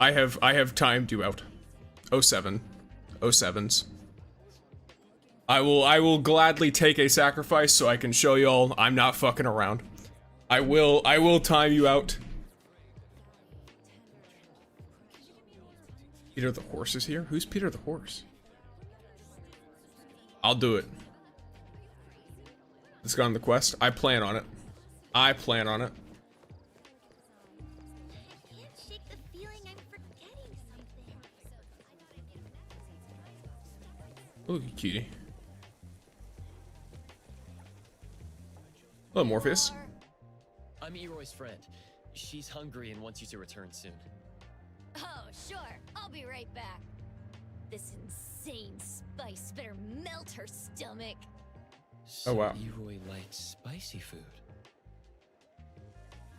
A: I have timed you out. 07. 07s. I will gladly take a sacrifice so I can show y'all I'm not fucking around. I will time you out. Peter the Horse is here? Who's Peter the Horse? I'll do it. Let's go on the quest. I plan on it. I plan on it.
C: I can't shake the feeling I'm forgetting something.
A: Ooh, cutie. Hello, Morpheus.
G: I'm Eroy's friend. She's hungry and wants you to return soon.
B: Oh, sure. I'll be right back. This insane spice better melt her stomach.
G: So
A: Oh, wow.
G: Eroy likes spicy food.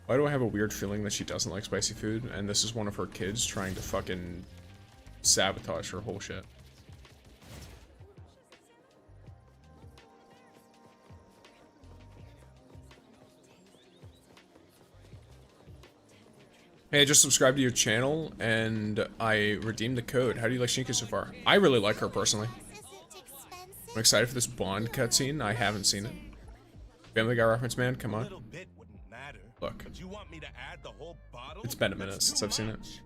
A: Why do I have a weird feeling that she doesn't like spicy food, and this is one of her kids trying to fucking sabotage her whole shit? Hey, I just subscribed to your channel, and I redeemed the code. How do you like Shinka so far? I really like her, personally. I'm excited for this Bond cutscene. I haven't seen it. Family Guy reference, man. Come on. Look. It's been a minute since I've seen it.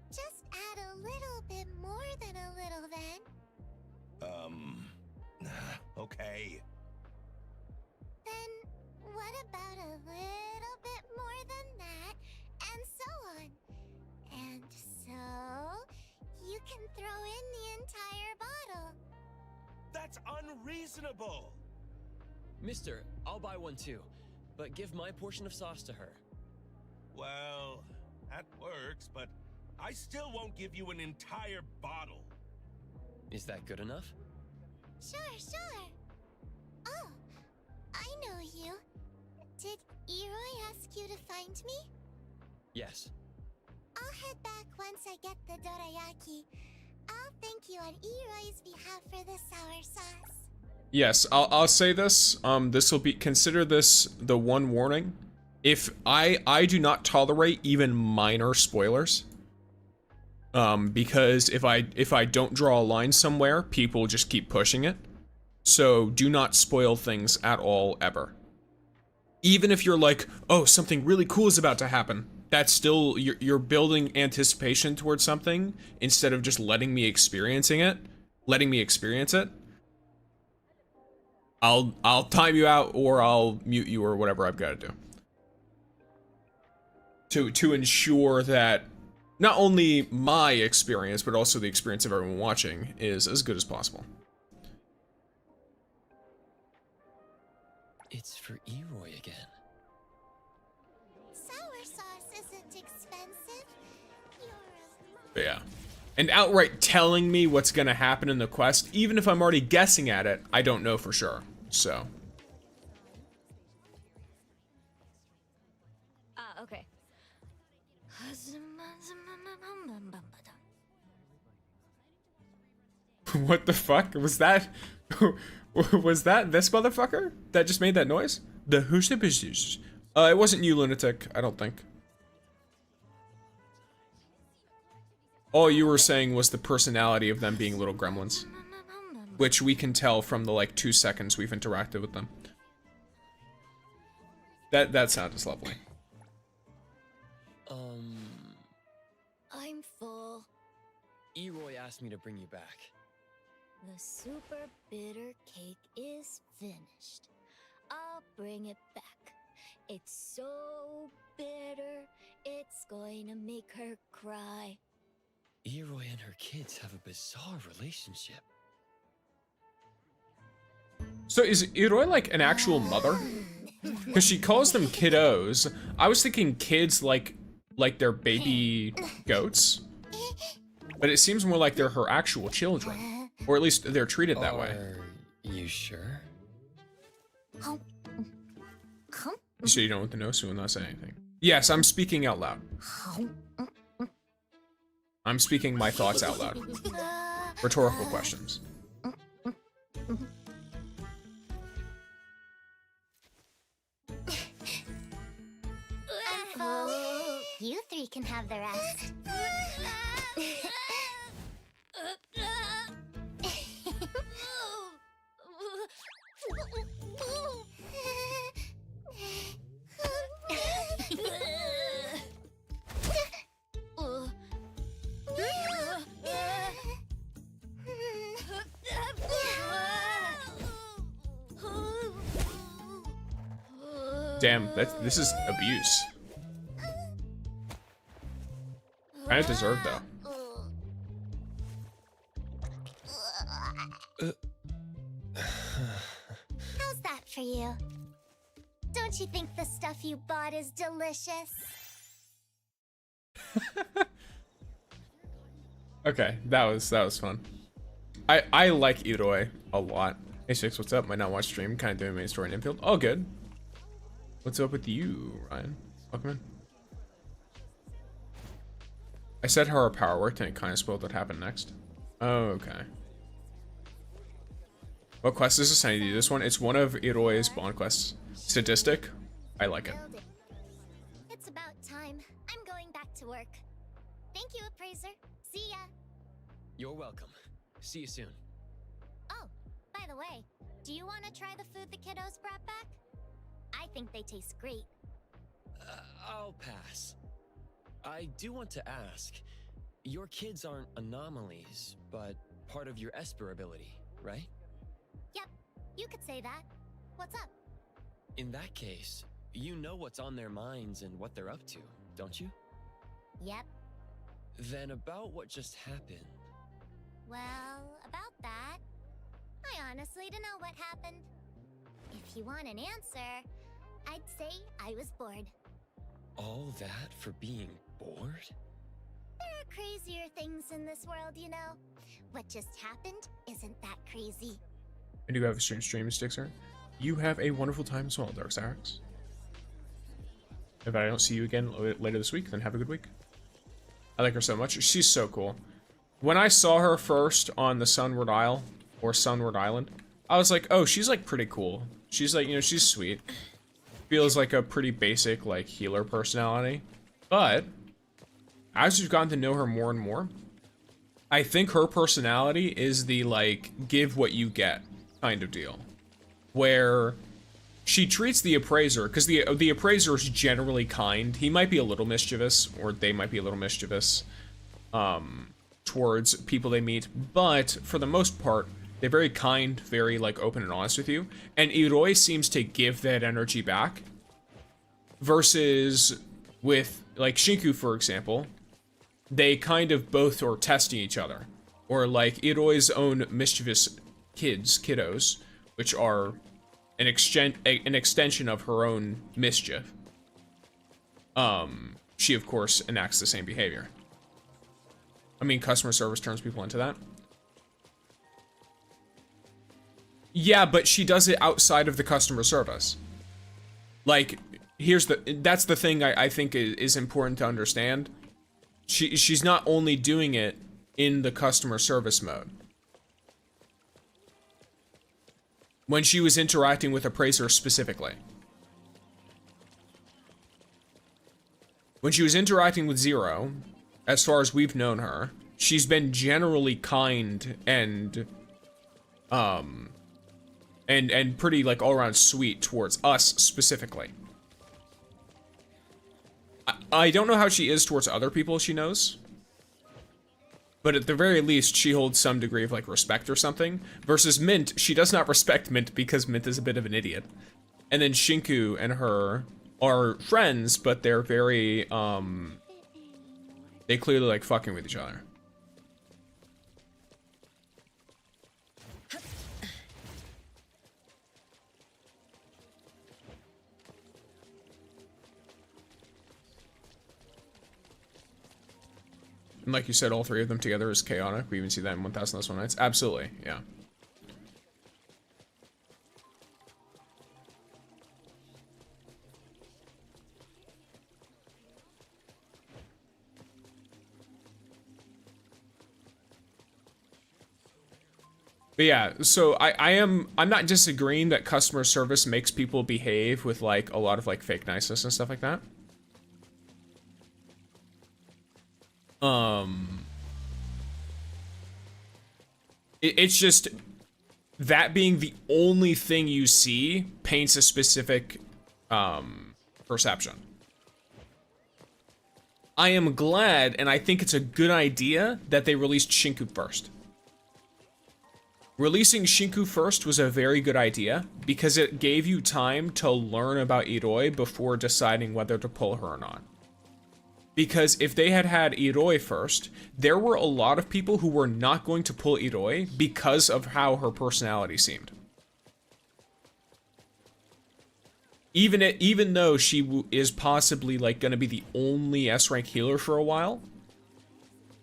C: Just add a little bit more than a little then.
D: Okay.
C: Then what about a little bit more than that, and so on? And so you can throw in the entire bottle.
D: That's unreasonable.
G: Mister, I'll buy one too, but give my portion of sauce to her.
D: Well, that works, but I still won't give you an entire bottle.
G: Is that good enough?
C: Sure. Oh, I know you. Did Iroi ask you to find me?
G: Yes.
C: I'll head back once I get the dorayaki. I'll thank you on Iroi's behalf for the sour sauce.
A: Yes, I'll say this. This will be, consider this the one warning. If I do not tolerate even minor spoilers. Because if I don't draw a line somewhere, people just keep pushing it. So do not spoil things at all, ever. Even if you're like, oh, something really cool is about to happen. That's still, you're building anticipation towards something instead of just letting me experience it. I'll time you out, or I'll mute you, or whatever I've got to do. To ensure that not only my experience, but also the experience of everyone watching is as good as possible.
G: It's for Eroi again.
C: Sour sauce isn't expensive.
A: But yeah. And outright telling me what's gonna happen in the quest, even if I'm already guessing at it, I don't know for sure. So.
B: Okay.
A: What the fuck? Was that... was that this motherfucker that just made that noise? The who's it wasn't you, lunatic, I don't think. All you were saying was the personality of them being little gremlins. which we can tell from the like 2 seconds we've interacted with them. That sound is lovely.
B: I'm full.
G: IROI asked me to bring you back.
B: The super bitter cake is finished. I'll bring it back. It's so bitter, it's going to make her cry.
G: IROI and her kids have a bizarre relationship.
A: So is IROI like an actual mother? Because she calls them kiddos. I was thinking kids like they're baby goats. But it seems more like they're her actual children. Or at least they're treated that way.
G: Are you sure?
A: So you don't want to know, so we'll not say anything. Yes, I'm speaking out loud. I'm speaking my thoughts out loud. Rhetorical questions.
C: You three can have the rest.
A: Damn, this is abuse. Kinda deserved though.
C: How's that for you? Don't you think the stuff you bought is delicious?
A: Okay, that was fun. I like IROI a lot. Hey Six, what's up? Might not watch stream, kinda doing main story in Enfield. All good. What's up with you, Ryan? Welcome in. I said how our power worked and it kind of spoiled what happened next. Oh, okay. What quest is this? I need to do this one. It's one of IROI's bond quests. Sadistic. I like it.
C: It's about time. I'm going back to work. Thank you, Appraiser. See ya.
G: You're welcome. See you soon.
C: Oh, by the way, do you want to try the food the kiddos brought back? I think they taste great.
G: I'll pass. I do want to ask, your kids aren't anomalies, but part of your Esper ability, right?
C: Yep, you could say that. What's up?
G: In that case, you know what's on their minds and what they're up to, don't you?
C: Yep.
G: Then about what just happened.
C: Well, about that, I honestly don't know what happened. If you want an answer, I'd say I was bored.
G: All that for being bored?
C: There are crazier things in this world, you know. What just happened isn't that crazy.
A: I do have a stream, Stixer. You have a wonderful time as well, Dark Cyrex. If I don't see you again later this week, then have a good week. I like her so much. She's so cool. When I saw her first on the Sunward Isle, or Sunward Island, I was like, oh, she's like pretty cool. She's like, you know, she's sweet. Feels like a pretty basic, like, healer personality. But as we've gotten to know her more and more, I think her personality is the, like, give what you get kind of deal. Where she treats the appraiser, because the appraiser is generally kind. He might be a little mischievous, or they might be a little mischievous towards people they meet. But for the most part, they're very kind, very, like, open and honest with you. And IROI seems to give that energy back. Versus with, like, Shinku, for example, they kind of both are testing each other. Or, like, IROI's own mischievous kiddos, which are an extension of her own mischief. She, of course, enacts the same behavior. I mean, customer service turns people into that. Yeah, but she does it outside of the customer service. Like, that's the thing I think is important to understand. She's not only doing it in the customer service mode. When she was interacting with Appraiser specifically. When she was interacting with Zero, as far as we've known her, she's been generally kind and And pretty like all around sweet towards us specifically. I don't know how she is towards other people she knows, but at the very least she holds some degree of like respect or something. Versus Mint, she does not respect Mint because Mint is a bit of an idiot. And then Shinku and her are friends, but they're very they clearly like fucking with each other. And like you said, all three of them together is chaotic. We even see that in 1000 Last One Nights. Absolutely, yeah. But yeah, so I'm not disagreeing that customer service makes people behave with like a lot of like fake niceness and stuff like that. It's just that being the only thing you see paints a specific perception. I am glad, and I think it's a good idea that they released Shinku first. Releasing Shinku first was a very good idea because it gave you time to learn about IROI before deciding whether to pull her or not. Because if they had had IROI first, there were a lot of people who were not going to pull IROI because of how her personality seemed. Even though she is possibly like going to be the only S-rank healer for a while,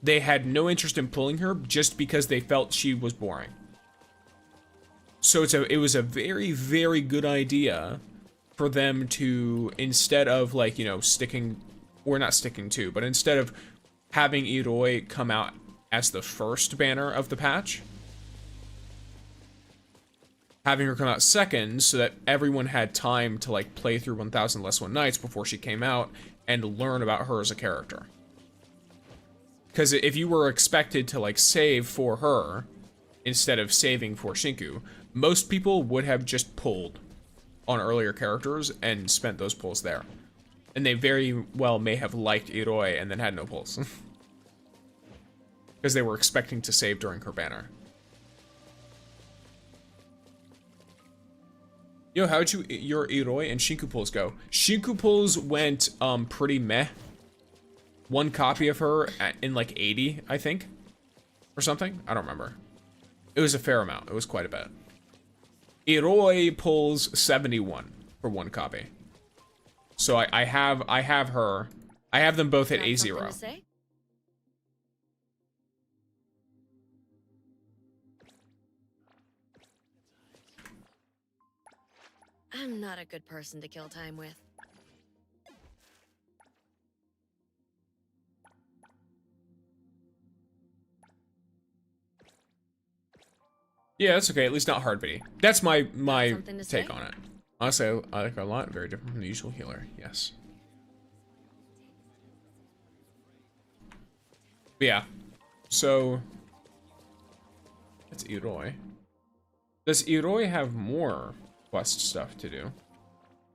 A: they had no interest in pulling her just because they felt she was boring. So it was a very, very good idea for them to, instead of like, you know, but instead of having IROI come out as the first banner of the patch, having her come out second so that everyone had time to like play through 1000 Less One Nights before she came out and learn about her as a character. Because if you were expected to like save for her instead of saving for Shinku, most people would have just pulled on earlier characters and spent those pulls there. And they very well may have liked IROI and then had no pulls. Because they were expecting to save during her banner. Yo, how'd your IROI and Shinku pulls go? Shinku pulls went pretty meh. One copy of her in like 80, I think. Or something? I don't remember. It was a fair amount. It was quite a bit. IROI pulls 71 for one copy. So I have her. I have them both at A0.
F: I'm not a good person to kill time with.
A: Yeah, that's okay. At least not hard bitty. That's my take
F: say?
A: on it. Honestly, I like her a lot. Very different from the usual healer. Yes. But yeah. So that's IROI. Does IROI have more quest stuff to do?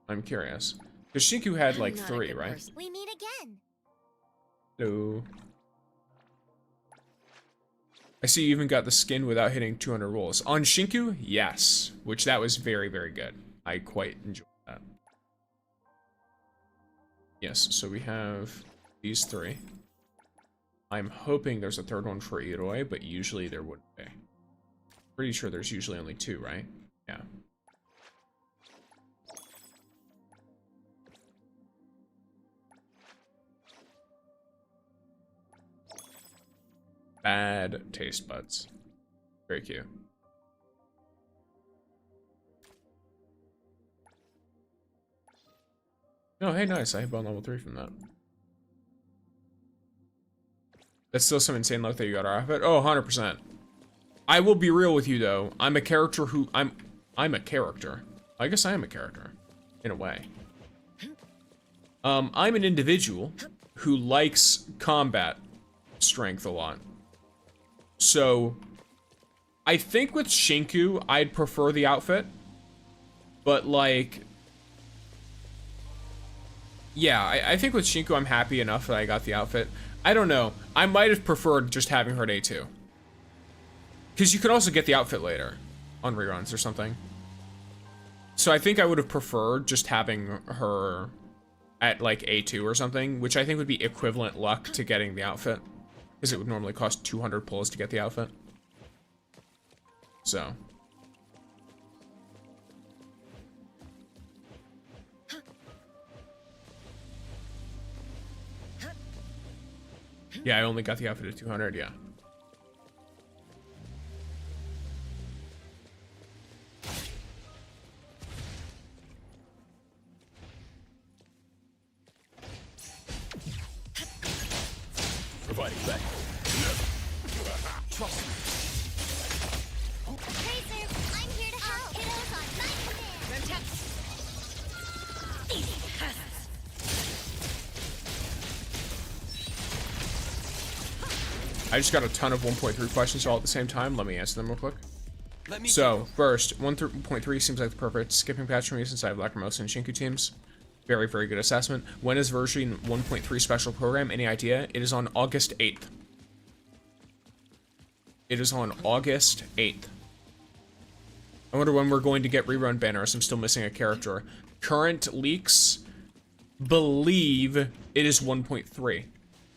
A: I'm curious. Because Shinku had like 3, right?
C: We meet again.
A: Hello. I see you even got the skin without hitting 200 rolls. On Shinku, yes. Which that was very, very good. I quite enjoyed that. Yes, so we have these 3. I'm hoping there's a third one for IROI, but usually there wouldn't be. Pretty sure there's usually only 2, right? Yeah. Bad taste buds. Very cute. Oh, hey, nice. I hit on level 3 from that. That's still some insane luck that you got off it. Oh, 100%. I will be real with you, though. I'm a character who... I'm a character. I guess I am a character. In a way. I'm an individual who likes combat strength a lot. So, I think with Shinku, I'd prefer the outfit. But, like... Yeah, I think with Shinku, I'm happy enough that I got the outfit. I don't know. I might have preferred just having her at A2. Because you could also get the outfit later. On reruns or something. So I think I would have preferred just having her at, like, A2 or something. Which I think would be equivalent luck to getting the outfit. Because it would normally cost 200 pulls to get the outfit. So... Yeah, I only got the outfit at 200, yeah.
D: Providing back.
C: Tracer, I'm here to help. Kiddos on my command.
A: I just got a ton of 1.3 questions all at the same time. Let me answer them real quick. So, first, 1.3 seems like the perfect skipping patch for me since I have Lacrimosa and Shinku teams. Very, very good assessment. When is version 1.3 special program? Any idea? It is on August 8th. It is on August 8th. I wonder when we're going to get rerun banners. I'm still missing a character. Current leaks believe it is 1.3.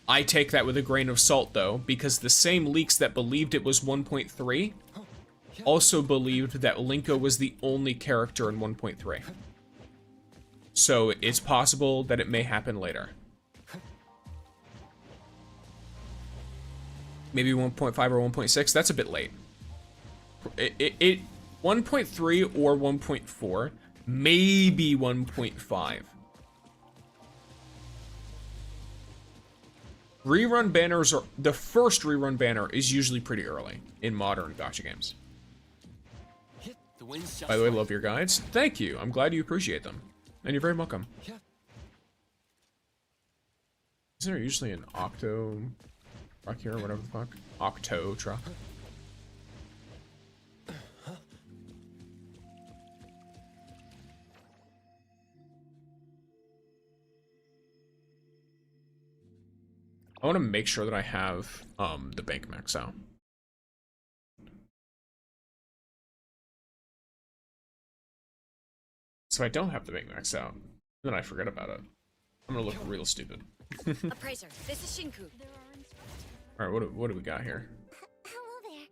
A: I take that with a grain of salt, though, because the same leaks that believed it was 1.3 also believed that Linko was the only character in 1.3. So it's possible that it may happen later. Maybe 1.5 or 1.6. That's a bit late. 1.3 or 1.4, maybe 1.5. Rerun banners are... The first rerun banner is usually pretty early in modern gacha games. By the way, love your guides. Thank you. I'm glad you appreciate them. And you're very welcome. Isn't there usually an Octo truck here or whatever the fuck? Octo truck. I want to make sure that I have the bank max out. So if I don't have the bank max out, then I forget about it. I'm gonna look real stupid.
F: Appraiser, this is Shinku.
A: All right, what do we got here?
C: Hello there.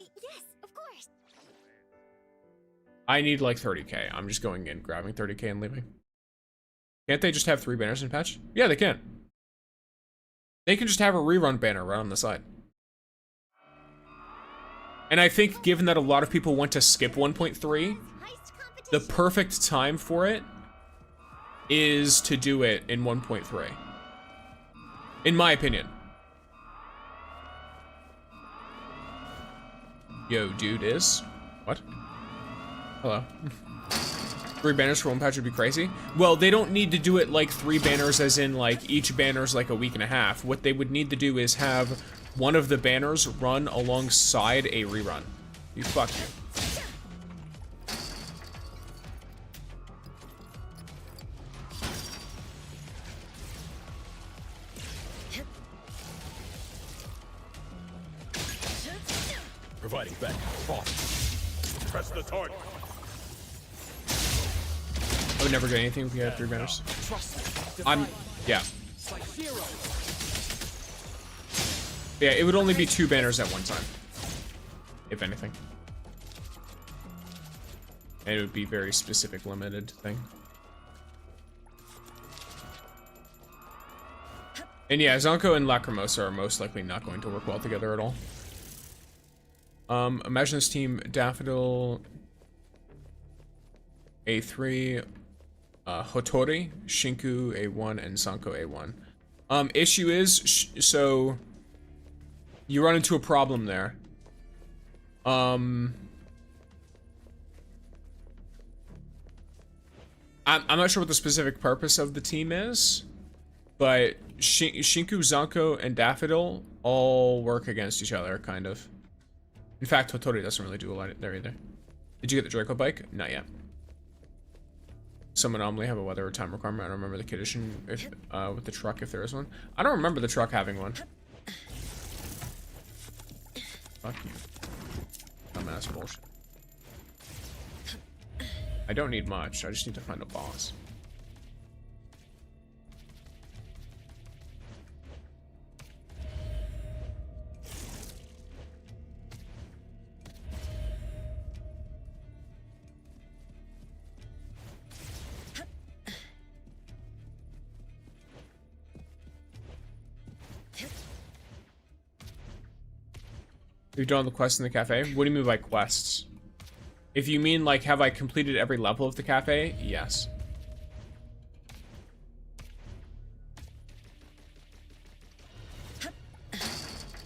C: Yes, of course.
A: I need like 30k. I'm just going in, grabbing 30k and leaving. Can't they just have 3 banners in patch? Yeah, they can. They can just have a rerun banner right on the side. And I think given that a lot of people want to skip 1.3, the perfect time for it is to do it in 1.3. In my opinion. Yo, dude is... What? Hello. 3 banners for one patch would be crazy. Well, they don't need to do it like 3 banners as in like each banner's like a week and a half. What they would need to do is have one of the banners run alongside a rerun. You fuck you.
D: Providing back. Press the target.
A: I would never get anything if we had 3 banners. Yeah. Yeah, it would only be 2 banners at one time. If anything. And it would be very specific, limited thing. And yeah, Zonko and Lacrimosa are most likely not going to work well together at all. Imagine this team, Daffodil, A3, Hotori, Shinku A1, and Sanko A1. Issue is, so you run into a problem there. I'm not sure what the specific purpose of the team is, but Shinku, Zanko, and Daffodil all work against each other, kind of. In fact, Totori doesn't really do a lot there either. Did you get the Draco bike? Not yet. Some anomaly have a weather or time requirement. I don't remember the condition if with the truck if there is one. I don't remember the truck having one. Fuck you. Dumbass bullshit. I don't need much. I just need to find a boss. You've done the quests in the cafe? What do you mean by quests? If you mean like, have I completed every level of the cafe? Yes.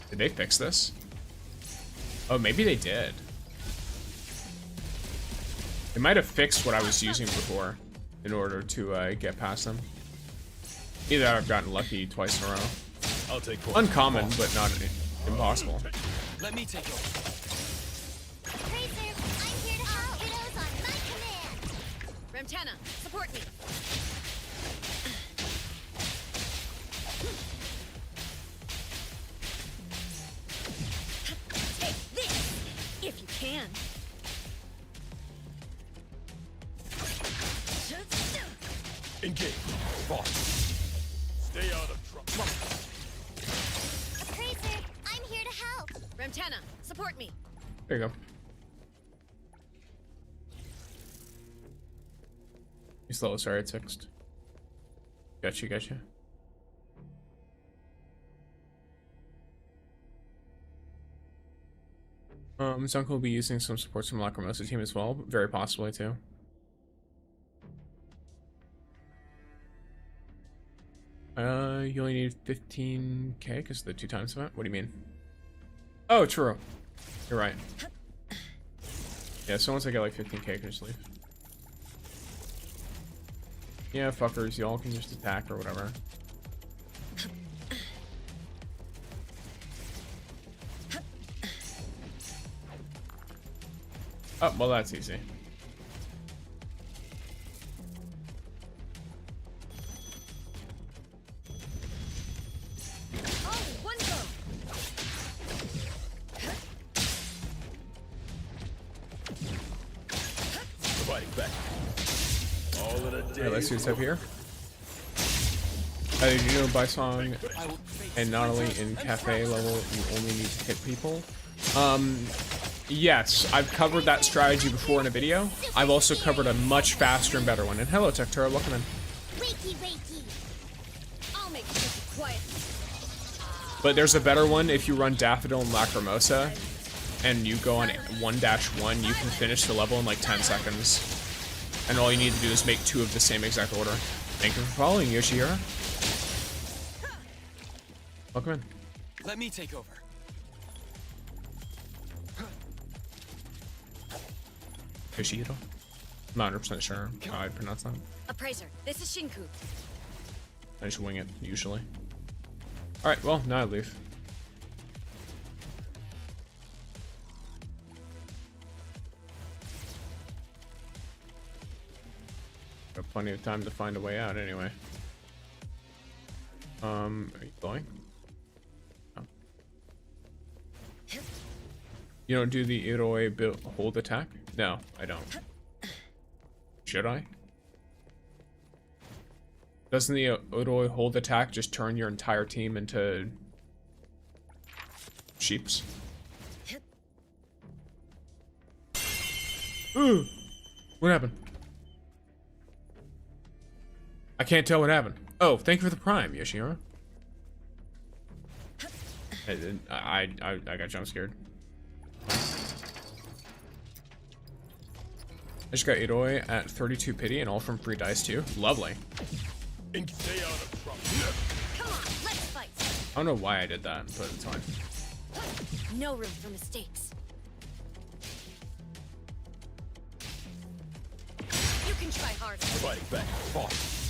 A: Did they fix this? Oh, maybe they did. They might have fixed what I was using before in order to get past them. Either I've gotten lucky twice in a row.
D: I'll take
A: Uncommon, but not impossible.
G: Let me take over.
C: Tracer, I'm here to help. Widows on my command.
F: Ramtana, support me. Take this, if you can.
D: Engage. Boss. Stay out of trouble.
C: Tracer, I'm here to help.
F: Ramtana, support me.
A: There you go. You slow, sorry, it's fixed. Gotcha, gotcha. Zunko will be using some supports from Lacrimosa team as well, very possibly too. You only need 15k because of the 2 times event? What do you mean? Oh, true. You're right. Yeah, so once I get like 15k, I can just leave. Yeah, fuckers, y'all can just attack or whatever. Oh, well, that's easy. Alright, let's see what's up here. You know, by song, and not only in cafe level, you only need to hit people. Yes, I've covered that strategy before in a video. I've also covered a much faster and better one. And hello, Tektura, welcome in.
C: Wakey, wakey.
F: I'll make you quiet.
A: But there's a better one if you run Daffodil and Lacrimosa, and you go on 1-1, you can finish the level in like 10 seconds. And all you need to do is make 2 of the same exact order. Thank you for following, Yoshihira. Welcome in.
G: Let me take over.
A: Yoshihiro? I'm not 100% sure how I pronounce that.
F: Appraiser, this is Shinku.
A: I just wing it, usually. Alright, well, now I leave. Got plenty of time to find a way out anyway. Are you going? Oh. You don't do the IROI hold attack? No, I don't. Should I? Doesn't the IROI hold attack just turn your entire team into sheeps? Ooh! What happened? I can't tell what happened. Oh, thank you for the prime, Yoshihiro. I got jump scared. I just got IROI at 32 pity and all from free dice too. Lovely.
D: Stay out of trouble.
F: Come on, let's fight.
A: I don't know why I did that, but it's fine.
F: No room for mistakes. You can try harder.
D: Fight back, boss.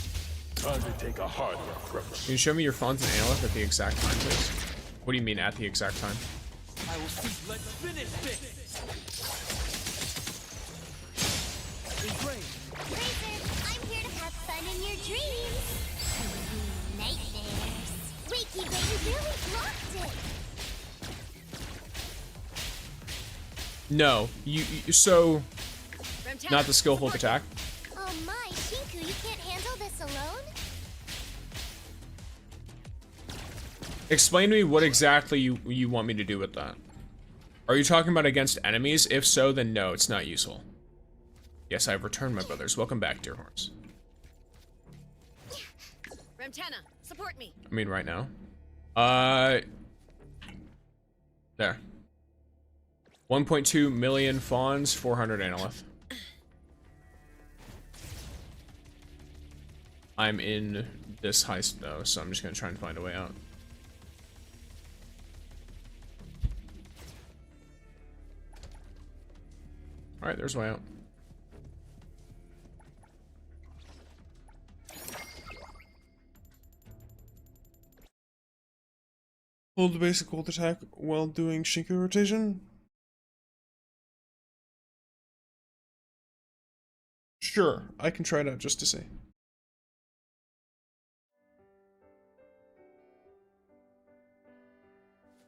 D: Time to take a harder approach.
A: Can you show me your fons and analyst at the exact time, please? What do you mean at the exact time?
H: I will see. Let's finish this. Great.
C: Razor, I'm here to have fun in your dreams. Nightmares. Wakey Baby really blocked it.
A: No, so
F: Remtana,
A: not the skill hold attack.
C: Oh my, Shinku, you can't handle this alone?
A: Explain to me what exactly you want me to do with that. Are you talking about against enemies? If so, then no, it's not useful. Yes, I have returned, my brothers. Welcome back, dear horns.
F: Remtana, support me.
A: I mean, right now. There. 1.2 million fawns, 400 analyth. I'm in this heist though, so I'm just gonna try and find a way out. Alright, there's a way out. Hold the basic ult attack while doing Shinku rotation. Sure, I can try it out just to see.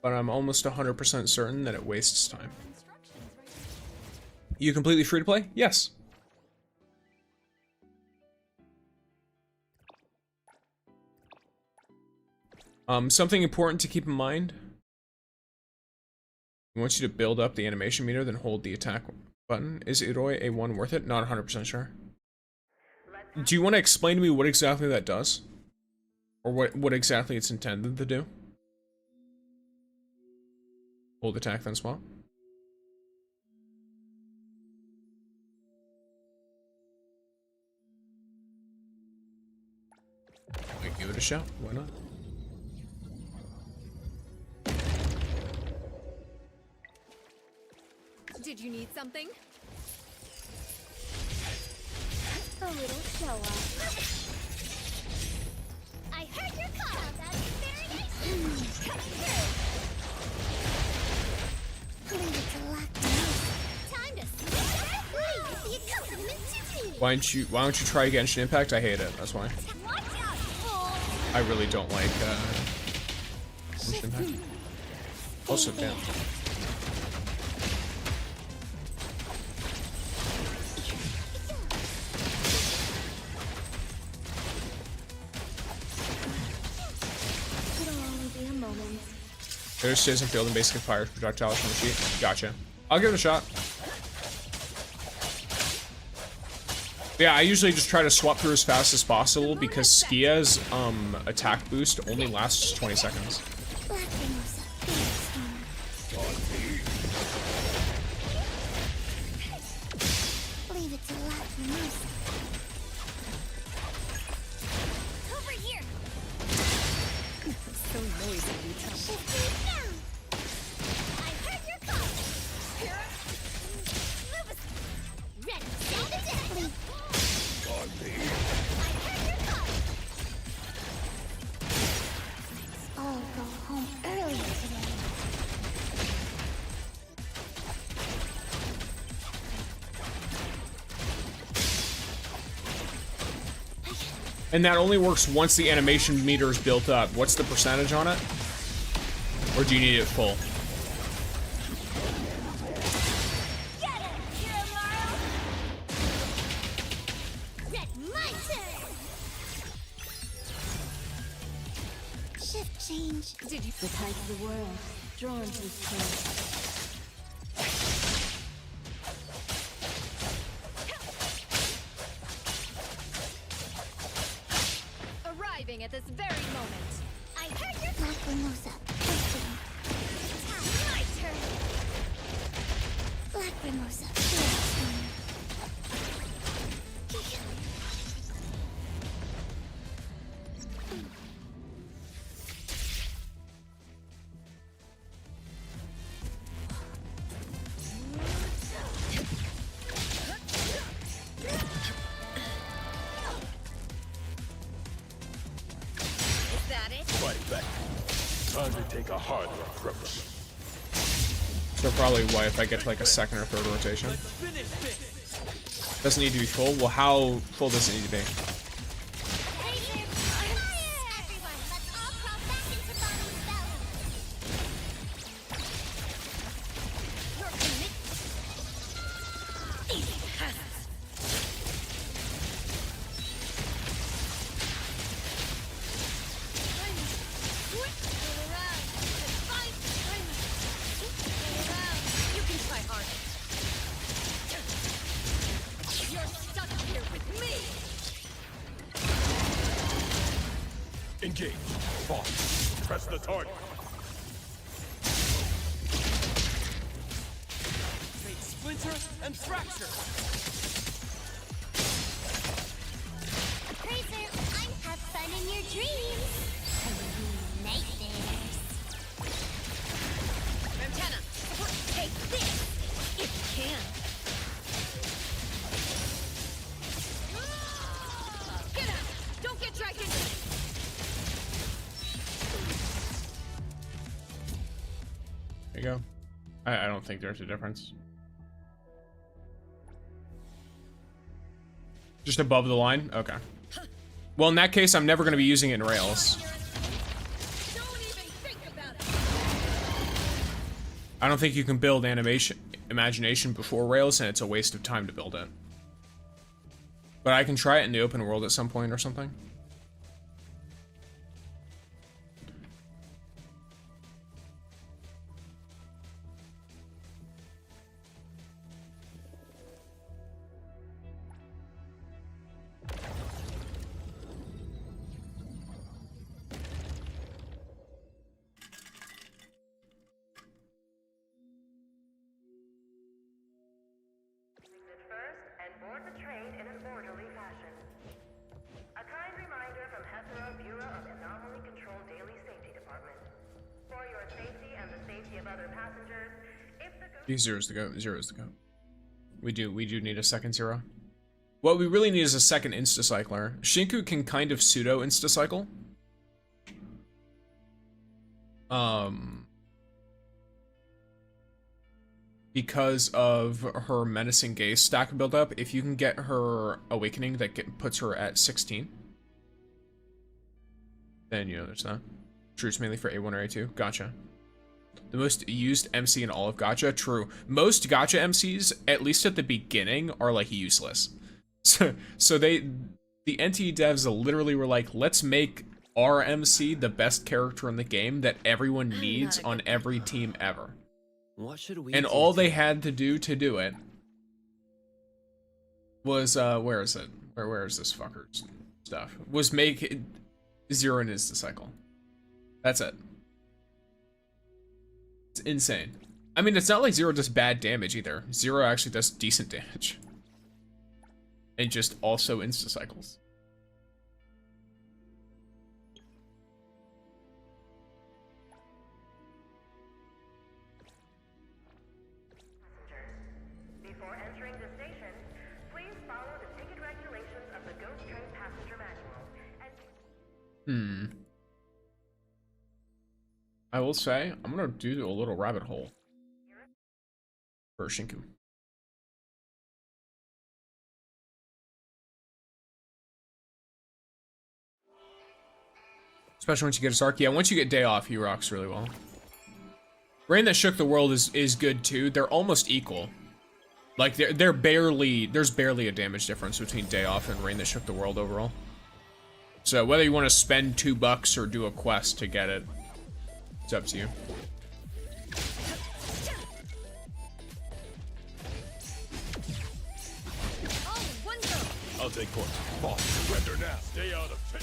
A: But I'm almost 100% certain that it wastes time. You completely free to play? Yes. Something important to keep in mind. I want you to build up the animation meter, then hold the attack button. Is IROI A1 worth it? Not 100% sure. Do you want to explain to me what exactly that does? Or what exactly it's intended to do? Hold attack, then swap. I give it a shot. Why not?
F: Did you need something?
C: A little show off. I heard your call. That's very nice. Coming through. Leave it to lock down. Time to switch up. Please, the accompaniment to me.
A: Why don't you try Genshin Impact? I hate it. That's why.
C: Watch out, fool.
A: I really don't like Genshin Impact. Also, damn.
C: It'll only be a moment.
A: There's Citizen Field and basically fires projectiles from the sheet. Gotcha. I'll give it a shot. Yeah, I usually just try to swap through as fast as possible because Skia's attack boost only lasts 20 seconds.
C: Leave it to Lacrimosa. Over here.
F: So noisy, you tell me.
C: Down. I heard your call. Here. Move us. Ready. Set it. I heard your call. I'll go home early today.
A: And that only works once the animation meter is built up. What's the percentage on it? Or do you need it full?
C: Get it, Kirimaru! Red, my turn! Shift change.
F: Did you?
B: The tide of the world, drawn to its place.
F: Arriving at this very moment.
C: I heard your Lacrimosa. My turn. Lacrimosa.
F: Is that it?
D: Fight back. Time to take a harder approach.
A: So probably why if I get to like a second or third rotation. Doesn't need to be full. Well, how full does it need to be?
C: Everyone, let's all crawl back into Bonnie's belly.
F: You can try harder. You're stuck here with me.
D: Engage. Fons. Press the target.
H: Make splinter and fracture.
C: Appraiser, have fun in your dreams. Nightmares.
F: Antenna, take this if you can. Get out! Don't get dragged into it.
A: There you go. I don't think there's a difference. Just above the line? Okay. Well, in that case, I'm never going to be using it in Rails.
F: Don't even think about it.
A: I don't think you can build imagination before Rails, and it's a waste of time to build it. But I can try it in the open world at some point or something.
J: First and board the train in an orderly fashion. A kind reminder from F2P Bureau of Anomaly Control Daily Safety Department. For your safety and the safety of other passengers, if the
A: These zeros to go. Zeros to go. We do need a second zero. What we really need is a second insta-cycler. Shinku can kind of pseudo insta-cycle. Because of her menacing gaze stack buildup, if you can get her awakening that puts her at 16, then you know there's that. Truce mainly for A1 or A2. Gotcha. The most used MC in all of gacha. True. Most gacha MCs, at least at the beginning, are like useless. So the NT devs literally were like, let's make our MC the best character in the game that everyone needs on every team ever.
G: What should we
A: And
G: do
A: all they
G: to-
A: had to do it was, where is it? Where is this fucker's stuff? Was make it zero in his cycle. That's it. It's insane. I mean, it's not like zero does bad damage either. Zero actually does decent damage. And just also insta-cycles.
J: Before entering the station, please follow the ticket regulations of the Ghost Train Passenger Manual.
A: I will say, I'm gonna do a little rabbit hole for Shinku. Especially once you get his arc. Yeah, once you get Day Off, he rocks really well. Rain That Shook the World is good too. They're almost equal. Like there's barely a damage difference between Day Off and Rain That Shook the World overall. So whether you want to spend $2 or do a quest to get it, it's up to you.
D: I'll take point. Boss, surrender now. Stay out of pit.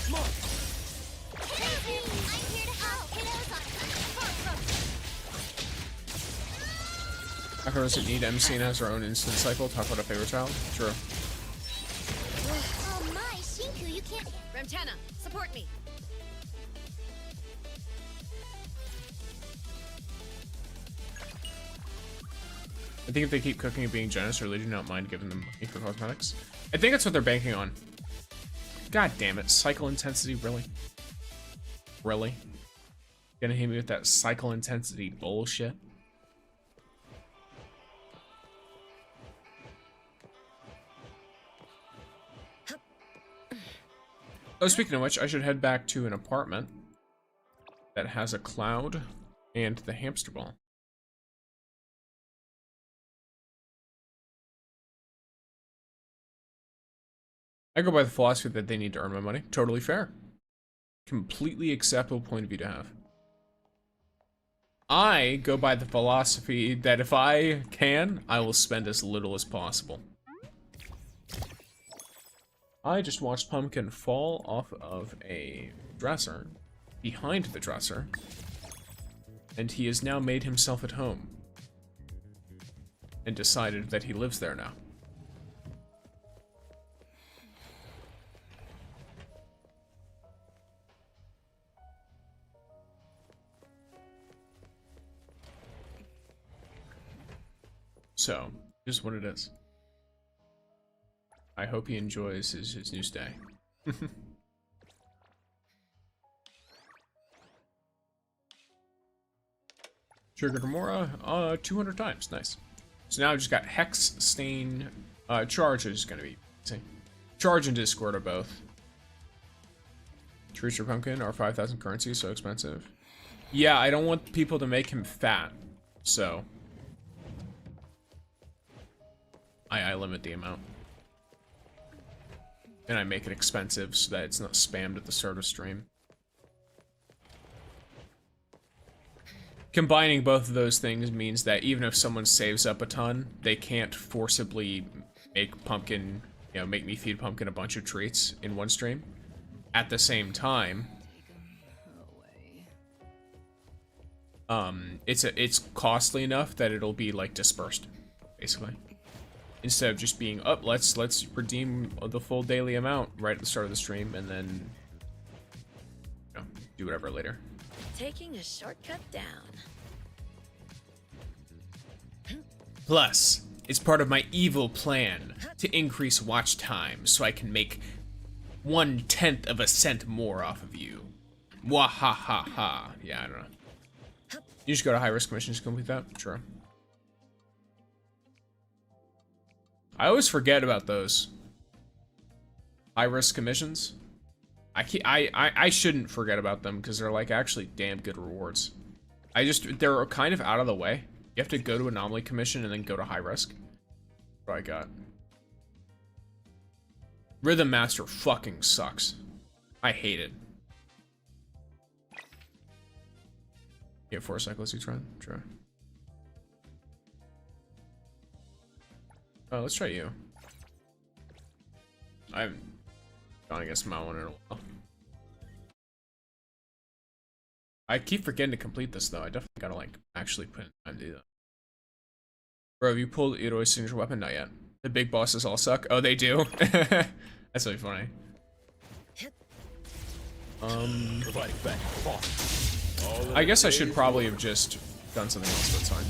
D: Come on.
C: I'm here to help. Kiddos on
A: Hacker doesn't need MC and has her own instant cycle. Talk about a favorite child. True.
C: Oh my, Shinku, you can't.
F: Ramtana, support me.
A: I think if they keep cooking and being generous, or they do not mind giving them money for cosmetics. I think that's what they're banking on. God damn it. Cycle intensity, really? Really? Gonna hit me with that cycle intensity bullshit. Oh, speaking of which, I should head back to an apartment that has a cloud and the hamster ball. I go by the philosophy that they need to earn my money. Totally fair. Completely acceptable point of view to have. I go by the philosophy that if I can, I will spend as little as possible. I just watched Pumpkin fall off of a dresser, behind the dresser, and he has now made himself at home, and decided that he lives there now. So, just what it is. I hope he enjoys his new stay. Triggered Remora 200 times. Nice. So now I've just got Hex, Stain, Charge is gonna be easy. Charge and Discord are both. Treats your Pumpkin are 5,000 currency, so expensive. Yeah, I don't want people to make him fat, so I limit the amount. And I make it expensive so that it's not spammed at the start of stream. Combining both of those things means that even if someone saves up a ton, they can't forcibly make Pumpkin, you know, make me feed Pumpkin a bunch of treats in one stream. At the same time, it's costly enough that it'll be like dispersed, basically. Instead of just being up, let's redeem the full daily amount right at the start of the stream and then, you know, do whatever later.
F: Taking a shortcut down.
A: Plus, it's part of my evil plan to increase watch time so I can make 1/10 of a cent more off of you. Wahahaha. Yeah, I don't know. You just go to high risk missions to complete that? Sure. I always forget about those high risk commissions. I shouldn't forget about them because they're like actually damn good rewards. They're kind of out of the way. You have to go to anomaly commission and then go to high risk. That's what I got. Rhythm Master fucking sucks. I hate it. Get 4 cycles each run? Sure. Oh, let's try you. I haven't gone against my one in a while. I keep forgetting to complete this though. I definitely gotta like actually put in time to do that. Bro, have you pulled IROI's signature weapon? Not yet. The big bosses all suck. Oh, they do? That's really funny. I guess I should probably have just done something else, but it's fine.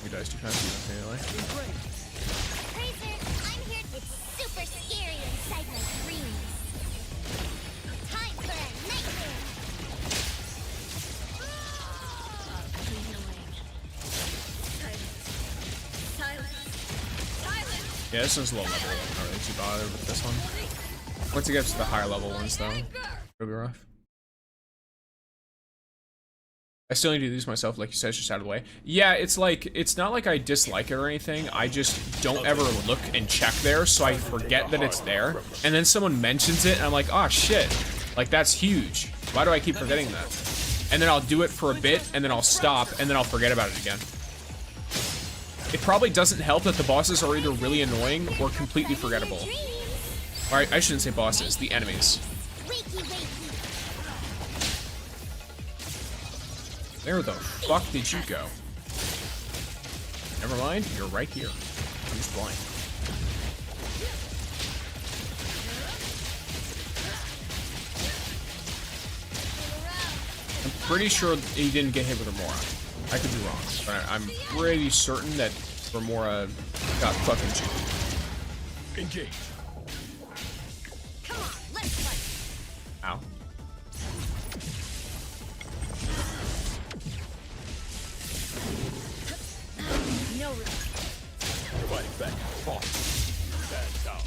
A: You dies too fast, you don't pay
C: Fraser, I'm here. It's super scary inside my dreams. Time for a nightmare.
A: Yeah, this one's low level. I'm not really too bothered with this one. Once it gets to the higher level ones, though, it'll be rough. I still need to do these myself, like you said, it's just out of the way. Yeah, it's like, it's not like I dislike it or anything. I just don't ever look and check there, so I forget that it's there. And then someone mentions it, and I'm like, oh shit, like that's huge. Why do I keep forgetting that? And then I'll do it for a bit, and then I'll stop, and then I'll forget about it again. It probably doesn't help that the bosses are either really annoying or completely forgettable. Alright, I shouldn't say bosses, the enemies. Where the fuck did you go? Never mind, you're right here. I'm just blind. I'm pretty sure he didn't get hit with Remora. I could be wrong, but I'm pretty certain that Remora got fucking cheated.
D: Engage.
K: back. Stand down.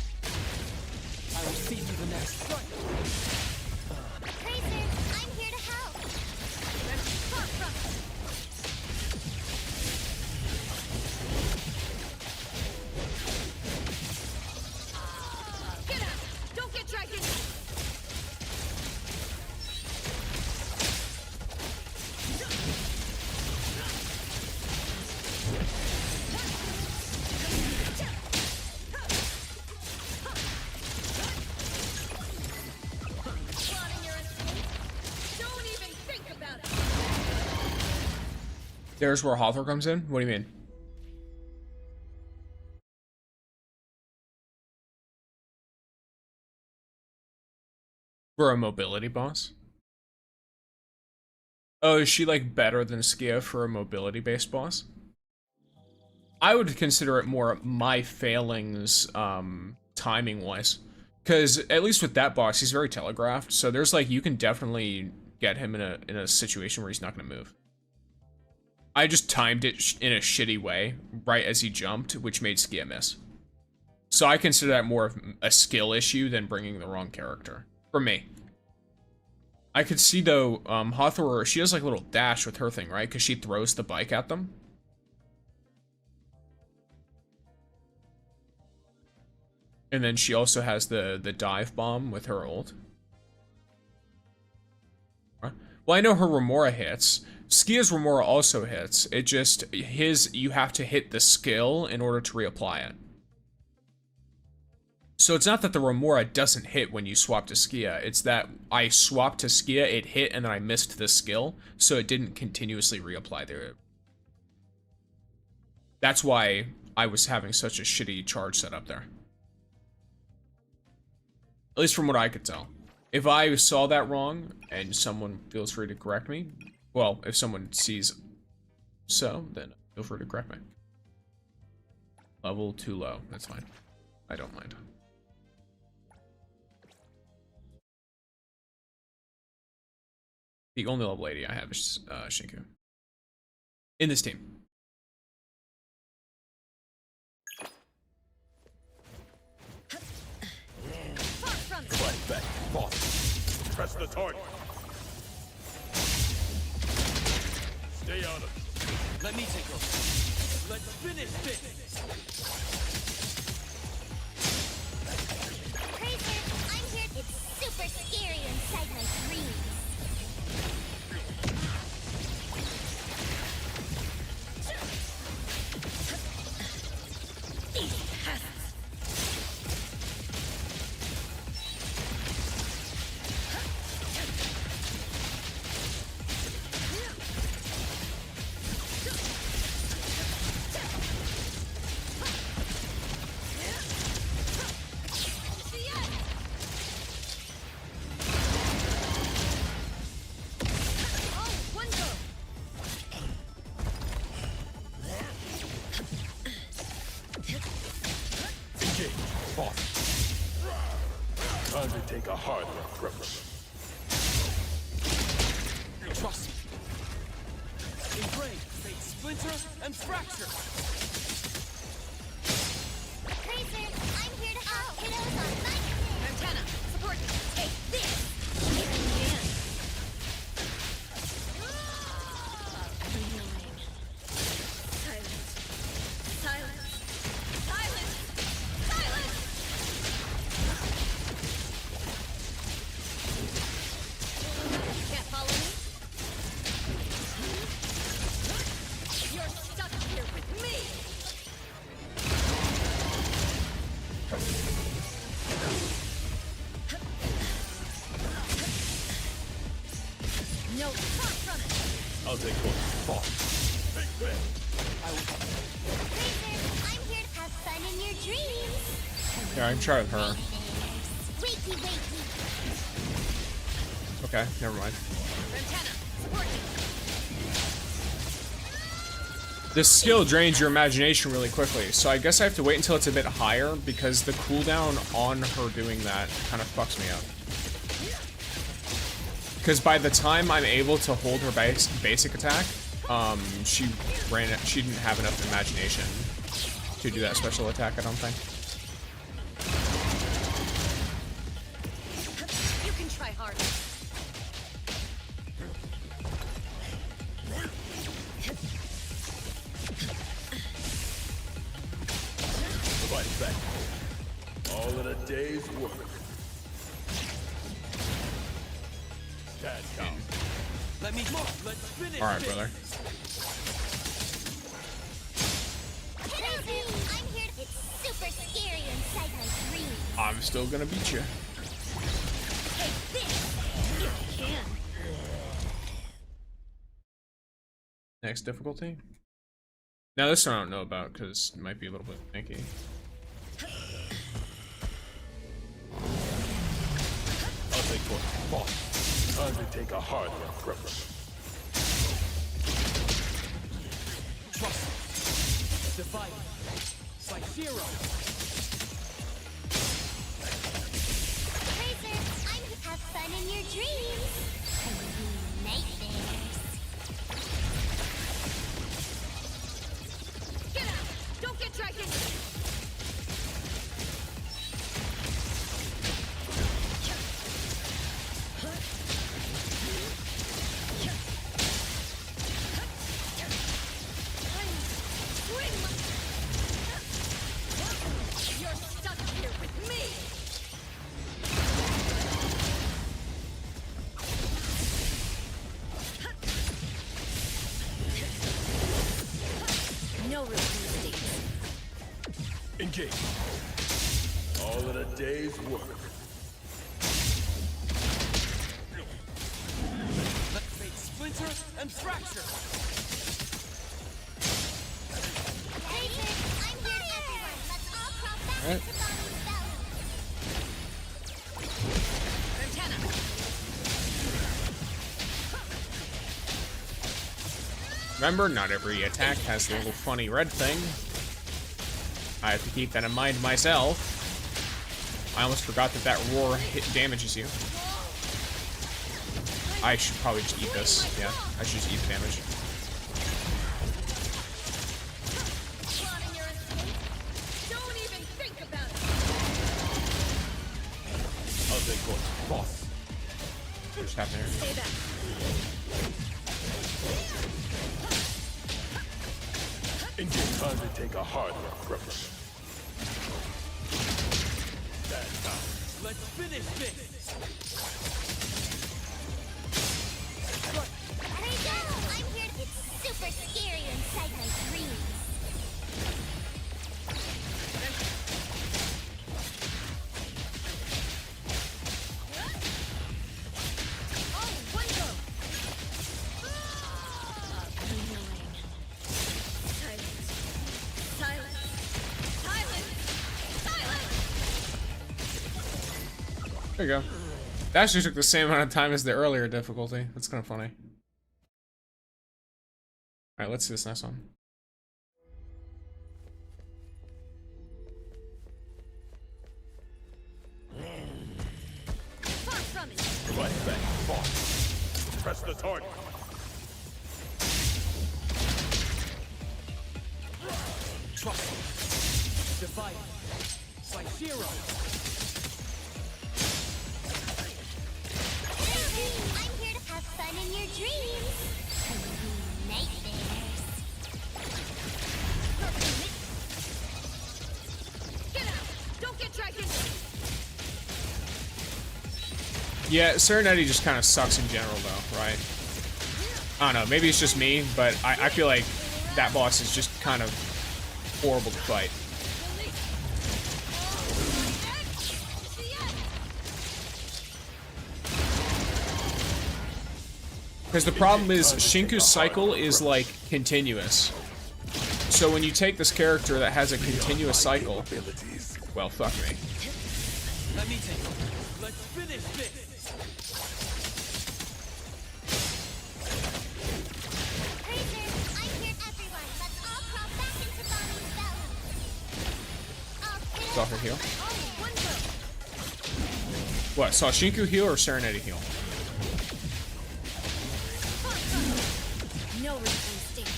H: I will see you the next strike.
C: Tracer, I'm here to help. Far from it.
F: Get out! Don't get dragged in! Plotting your escape? Don't even think about it!
A: There's where Hawthorne comes in? What do you mean? For a mobility boss? Oh, is she like better than Skia for a mobility-based boss? I would consider it more my failings, timing-wise. Because at least with that boss, he's very telegraphed. So there's like, you can definitely get him in a situation where he's not going to move. I just timed it in a shitty way, right as he jumped, which made Skia miss. So I consider that more of a skill issue than bringing the wrong character. For me. I could see, though, Hathor, she has like a little dash with her thing, right? Because she throws the bike at them. And then she also has the dive bomb with her ult. Well, I know her Remora hits. Skia's Remora also hits. It just, you have to hit the skill in order to reapply it. So it's not that the Remora doesn't hit when you swap to Skia. It's that I swapped to Skia, it hit, and then I missed the skill, so it didn't continuously reapply there. That's why I was having such a shitty charge set up there. At least from what I could tell. If I saw that wrong, and someone feels free to correct me, well, if someone sees so, then feel free to correct me. Level too low, that's fine. I don't mind. The only level 80 I have is Shinku. In this team.
K: Fight back. Press the target. Stay on him.
H: Let me take over. Let's finish this.
C: Tracer, I'm here. It's super scary inside my dreams.
K: Time to take a harder approach.
H: Trust me. Engrave, fate, splinter, and fracture.
C: Tracer, I'm here to help. Kiddos on my
F: Antenna, support me. Take this. Annoying. Silence. Silence. Silence. Silence. Can't follow me? You're stuck here with me! No, far from it!
K: I'll take one. Take that.
C: Tracer, I'm here to have fun in your dreams.
A: Yeah, I can try with her.
C: Wakey, wakey.
A: Okay, never mind.
F: Antenna, support me!
A: This skill drains your imagination really quickly, so I guess I have to wait until it's a bit higher, because the cooldown on her doing that kind of fucks me up. Because by the time I'm able to hold her basic attack, she didn't have enough imagination to do that special attack, I don't think.
F: You can try harder.
K: Fight back. All in a day's work. Cat count.
H: Let me go. Let's finish.
A: All right, brother.
C: I'm here. It's super scary inside my dreams.
A: I'm still gonna beat you.
C: Take this.
F: You can.
A: Next difficulty. Now this one I don't know about because it might be a little bit janky.
K: I'll take one. Fall. Time to take a harder approach.
H: Trust. Divide. Like zero.
C: Razor, I'm here to have fun in your dreams. And nightmares.
F: Get out! Don't get dragged into this! You're stuck here with me! No real mistakes.
K: Engage. All in a day's work.
H: Let's make splinter and fracture.
C: Razor, I'm here to everyone. Let's all crawl back
A: All right.
C: into Bonnie's belly.
F: Antenna!
A: Remember, not every attack has the little funny red thing. I have to keep that in mind myself. I almost forgot that that roar hit damages you. I should probably just eat this. Yeah, I should just eat the damage.
F: Plotting your escape? Don't even think about it!
K: I'll take one. Fall.
A: What's happening here?
F: Stay back.
K: Engage. Time to take a harder approach. That time.
H: Let's finish this.
C: Razor, I'm here to... It's super scary inside my dreams.
F: Oh, one go! Annoying. Silence. Silence. Silence. Silence!
A: There you go. That actually took the same amount of time as the earlier difficulty. That's kind of funny. Alright, let's see this next one.
F: Far from it!
K: Fight back. Fall. Press the target.
H: Trust. Divide. Like zero.
C: Razor, I'm here to have fun in your dreams. And nightmares.
F: Get out! Don't get dragged into this!
A: Yeah, Serenity just kind of sucks in general, though, right? I don't know, maybe it's just me, but I feel like that boss is just kind of horrible to fight. Because the problem is, Shinku's cycle is, like, continuous. So when you take this character that has a continuous cycle, well, fuck me.
H: Let me take it. Let's finish this.
C: Razor, I'm here everyone. Let's all crawl back into Bonnie's belly. I'll finish.
A: Saw her heal.
F: Oh, one go!
A: What, saw Shinku heal or Serenity heal?
F: No real mistakes.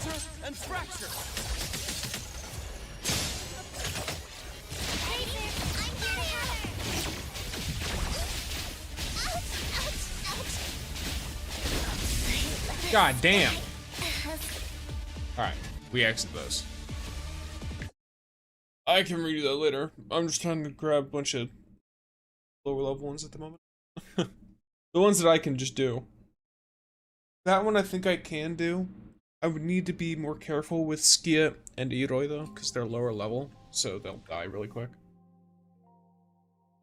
D: Puncture and fracture.
C: I'm here to help. Ouch, ouch, ouch.
A: God damn. Alright, we exit those. I can redo that later. I'm just trying to grab a bunch of lower level ones at the moment. The ones that I can just do. That one I think I can do. I would need to be more careful with Skia and IROI though, because they're lower level, so they'll die really quick.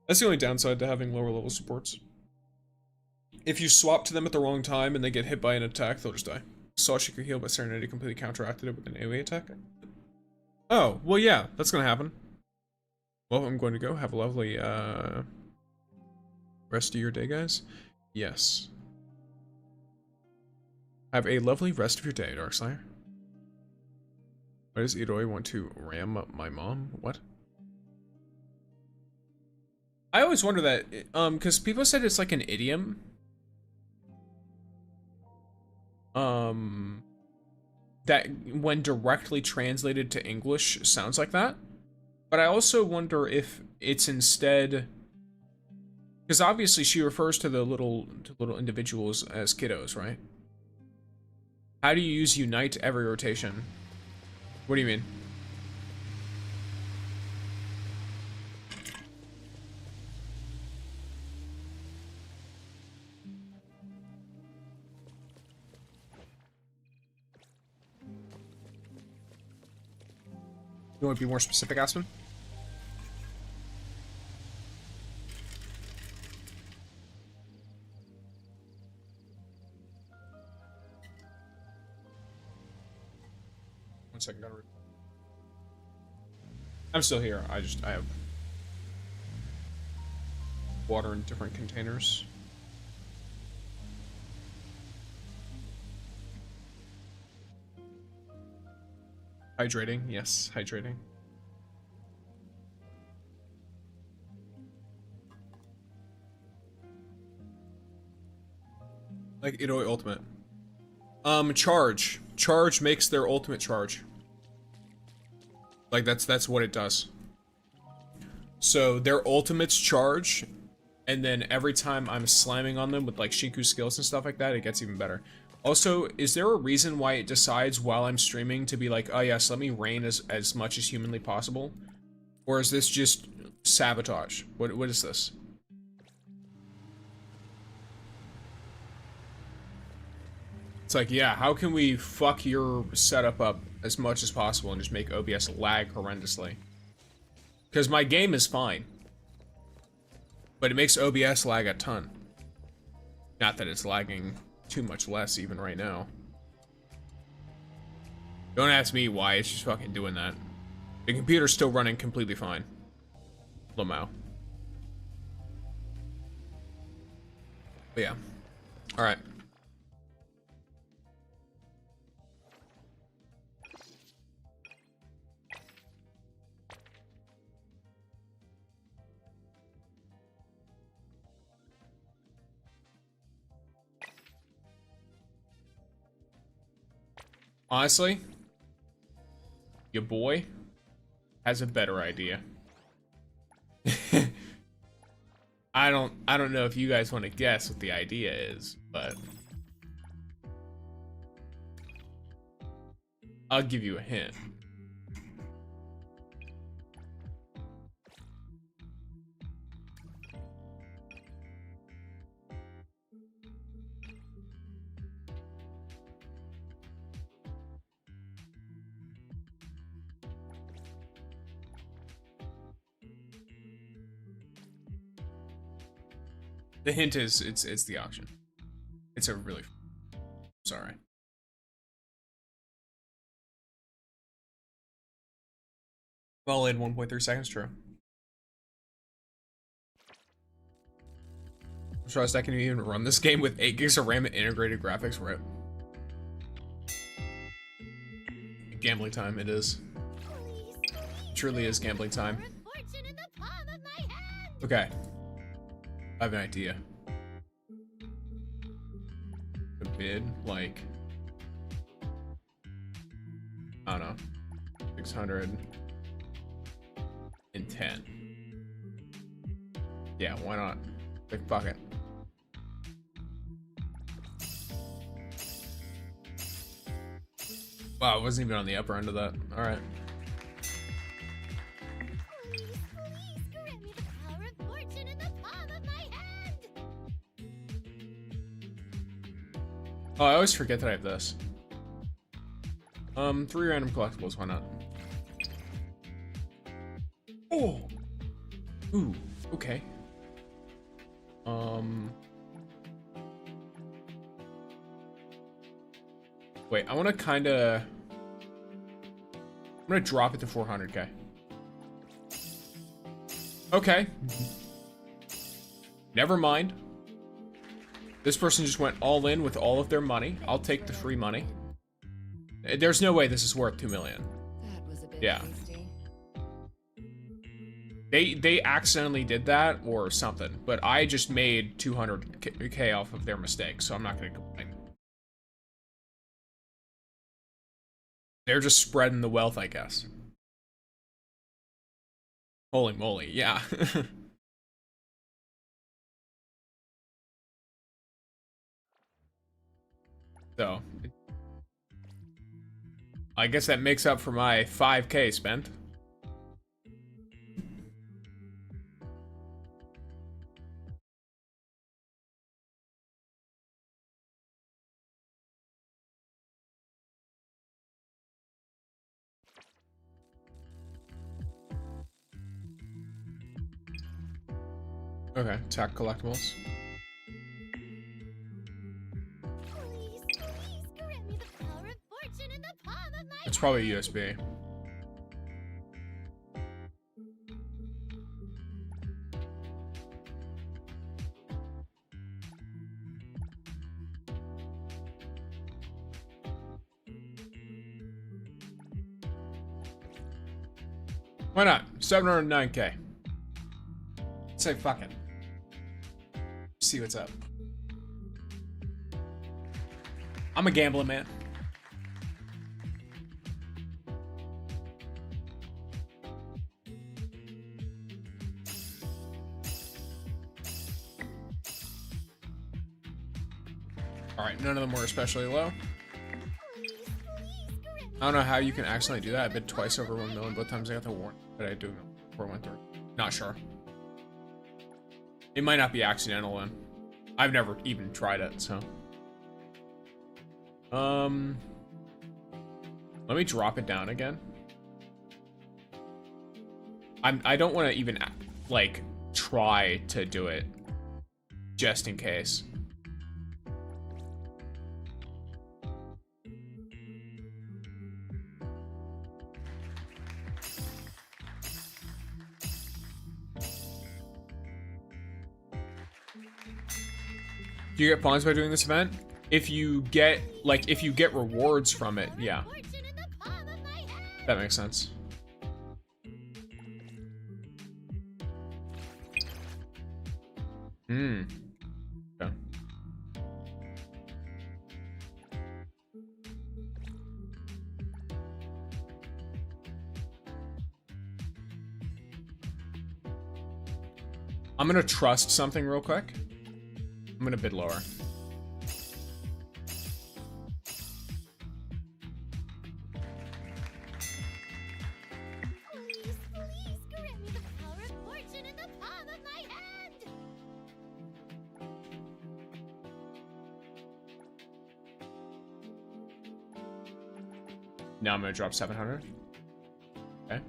A: That's the only downside to having lower level supports. If you swap to them at the wrong time and they get hit by an attack, they'll just die. Sasha could heal, but Serenity completely counteracted it with an AoE attack. Oh, well yeah, that's gonna happen. Well, I'm going to go. Have a lovely, rest of your day, guys. Yes. Have a lovely rest of your day, Darkslayer. Why does IROI want to ram up my mom? What? I always wonder that, because people said it's like an idiom. That when directly translated to English sounds like that. But I also wonder if it's instead, because obviously she refers to the little individuals as kiddos, right? How do you use unite every rotation? What do you mean? You want to be more specific, Aspen? One second, gotta read. I'm still here. I have water in different containers. Hydrating, yes, hydrating. Like IROI ultimate. Charge. Charge makes their ultimate charge. Like that's what it does. So their ultimates charge, and then every time I'm slamming on them with like Shinku skills and stuff like that, it gets even better. Also, is there a reason why it decides while I'm streaming to be like, oh yes, let me rain as much as humanly possible? Or is this just sabotage? What is this? It's like, yeah, how can we fuck your setup up as much as possible and just make OBS lag horrendously? Because my game is fine. But it makes OBS lag a ton. Not that it's lagging too much less even right now. Don't ask me why, it's just fucking doing that. The computer's still running completely fine. Lamau. But yeah. Alright. Honestly, your boy has a better idea. I don't know if you guys want to guess what the idea is, but I'll give you a hint. The hint is it's the auction. It's a really sorry. Well, in 1.3 seconds, true. I'm surprised I can even run this game with 8 gigs of RAM and integrated graphics. Rip. Gambling time, it is. It truly is gambling time. Okay. I have an idea. A bid, like I don't know. 610. Yeah, why not? Like, fuck it. Wow, it wasn't even on the upper end of that. Alright.
C: Please, please grant me the power of fortune in the palm of my hand!
A: Oh, I always forget that I have this. 3 random collectibles, why not? Oh! Ooh, okay. Wait, I want to kind of... I'm going to drop it to 400k. Okay. Never mind. This person just went all in with all of their money. I'll take the free money. There's no way this is worth 2 million.
F: That was a bit
A: Yeah.
F: hasty.
A: They accidentally did that or something, but I just made 200k off of their mistake, so I'm not going to complain. They're just spreading the wealth, I guess. Holy moly, yeah. So, I guess that makes up for my 5k spent. Okay, attack collectibles.
C: Please, please grant me the power of fortune in the palm of my
A: It's probably USB. Why not? 709k. Say fuck it. See what's up. I'm a gambling man. Alright, none of them were especially low. I don't know how you can accidentally do that. I bid twice over 1 million, both times I got the warrant, but I do know before it went through. Not sure. It might not be accidental then. I've never even tried it, so. Let me drop it down again. I don't want to even like try to do it just in case. Do you get points by doing this event? If you get, like, if you get rewards from it, yeah. That makes sense. Hmm. Okay. I'm gonna trust something real quick. I'm gonna bid lower.
C: Please, please grant me the power of fortune in the palm of my hand!
A: Now I'm gonna drop 700. Okay.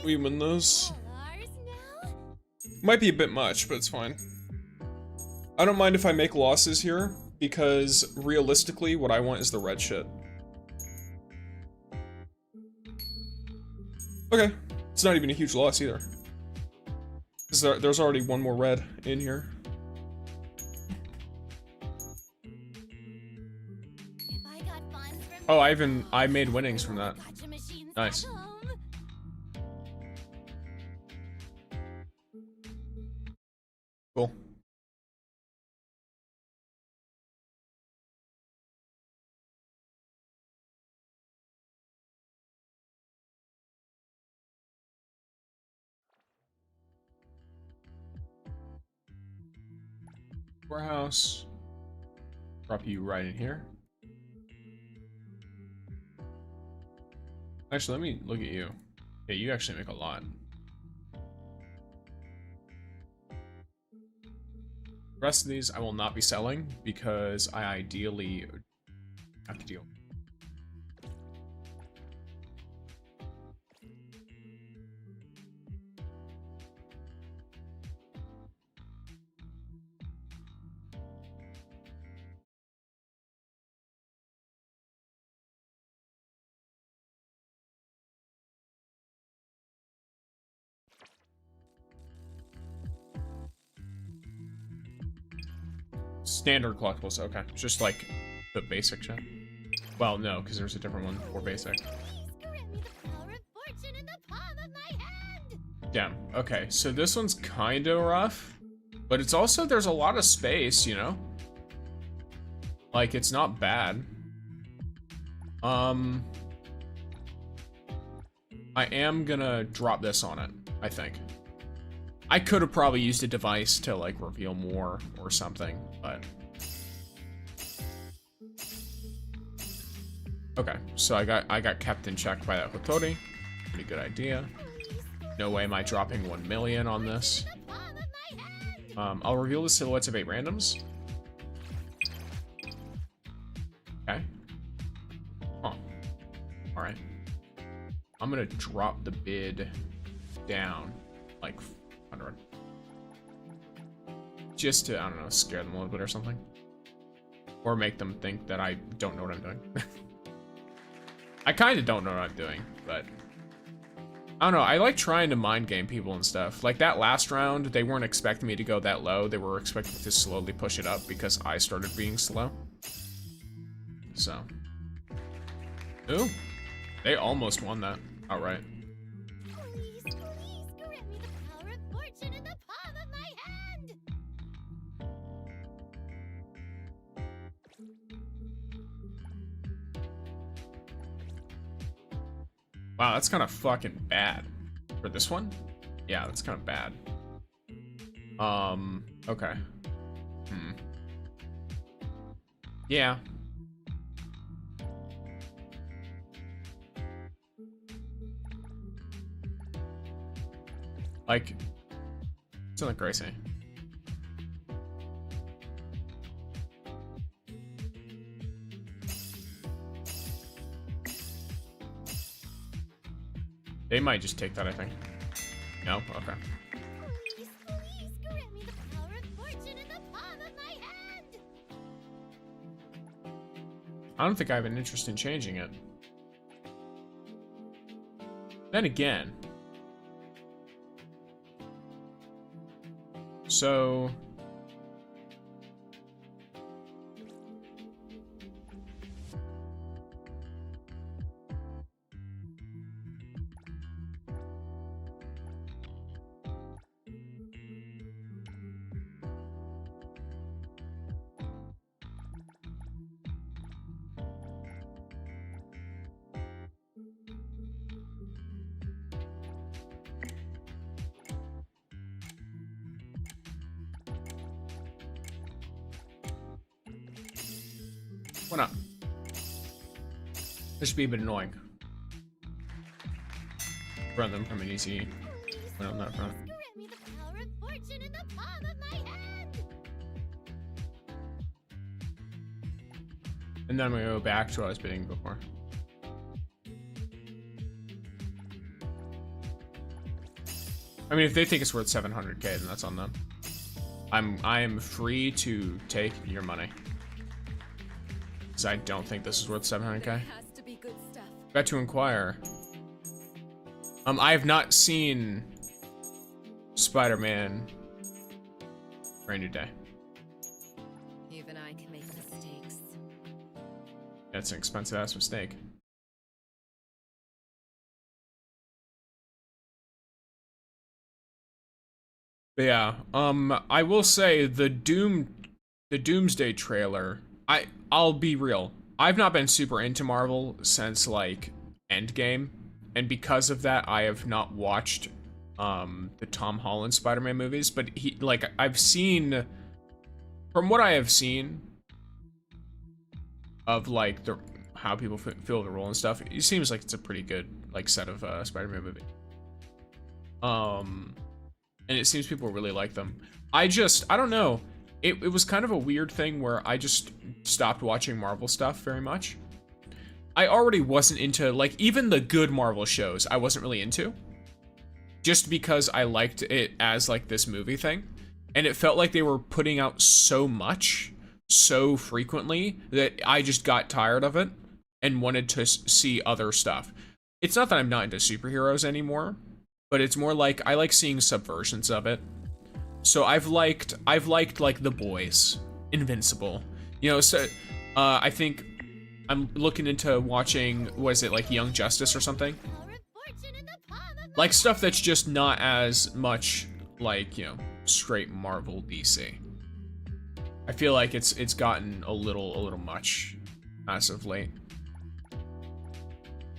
A: We win those.
C: Ours now?
A: Might be a bit much, but it's fine. I don't mind if I make losses here, because realistically, what I want is the red shit. Okay, it's not even a huge loss either. There's already one more red in here.
C: If I got funds from
A: Oh, I made winnings from that.
C: gacha machines
A: Nice.
C: back home.
A: Cool. Warehouse. Drop you right in here. Actually, let me look at you. Yeah, you actually make a lot. The rest of these I will not be selling because I ideally have to deal. Standard collectibles, okay. Just like the basic shit. Well, no, because there's a different one for basic. Damn, okay, so this one's kinda rough, but it's also, there's a lot of space, you know? Like, it's not bad. I am gonna drop this on it, I think. I could have probably used a device to like reveal more or something, but okay. So I got kept in check by that Hotori. Pretty good idea. No way am I dropping 1 million on this. I'll reveal the silhouettes of 8 randoms. Okay. Huh. All right. I'm gonna drop the bid down like 100. Just to, I don't know, scare them a little bit or something. Or make them think that I don't know what I'm doing. I kind of don't know what I'm doing, but I don't know. I like trying to mind game people and stuff. Like that last round, they weren't expecting me to go that low. They were expecting to slowly push it up because I started being slow. So. Ooh. They almost won that outright. Wow, that's kind of fucking bad. For this one? Yeah, that's kind of bad. Okay. Yeah. Like, it's not crazy. They might just take that, I think. No? Okay.
C: Please, please grant me the power of fortune in the palm of my hand!
A: I don't think I have an interest in changing it. Then again. So... why not? This should be a bit annoying. Run them from an easy. Went on that front.
C: Grant me the power of fortune in the palm of my hand!
A: And then we go back to what I was bidding before. I mean, if they think it's worth 700k, then that's on them. I am free to take your money. Because I don't think this is worth 700k. Got to inquire. I have not seen Spider-Man Brand New Day.
F: Even I can make mistakes.
A: That's an expensive ass mistake. But yeah, I will say the Doomsday trailer, I'll be real. I've not been super into Marvel since like Endgame, and because of that, I have not watched the Tom Holland Spider-Man movies, but I've seen, from what I have seen of like how people feel the role and stuff, it seems like it's a pretty good like set of Spider-Man movie. And it seems people really like them. I don't know. It was kind of a weird thing where I just stopped watching Marvel stuff very much. I already wasn't into, like, even the good Marvel shows I wasn't really into. Just because I liked it as, like, this movie thing. And it felt like they were putting out so much, so frequently, that I just got tired of it and wanted to see other stuff. It's not that I'm not into superheroes anymore, but it's more like I like seeing subversions of it. So I've liked like The Boys, Invincible. You know, so I think I'm looking into watching, what is it, like Young Justice or something? Like stuff that's just not as much like, you know, straight Marvel DC. I feel like it's gotten a little much as of late.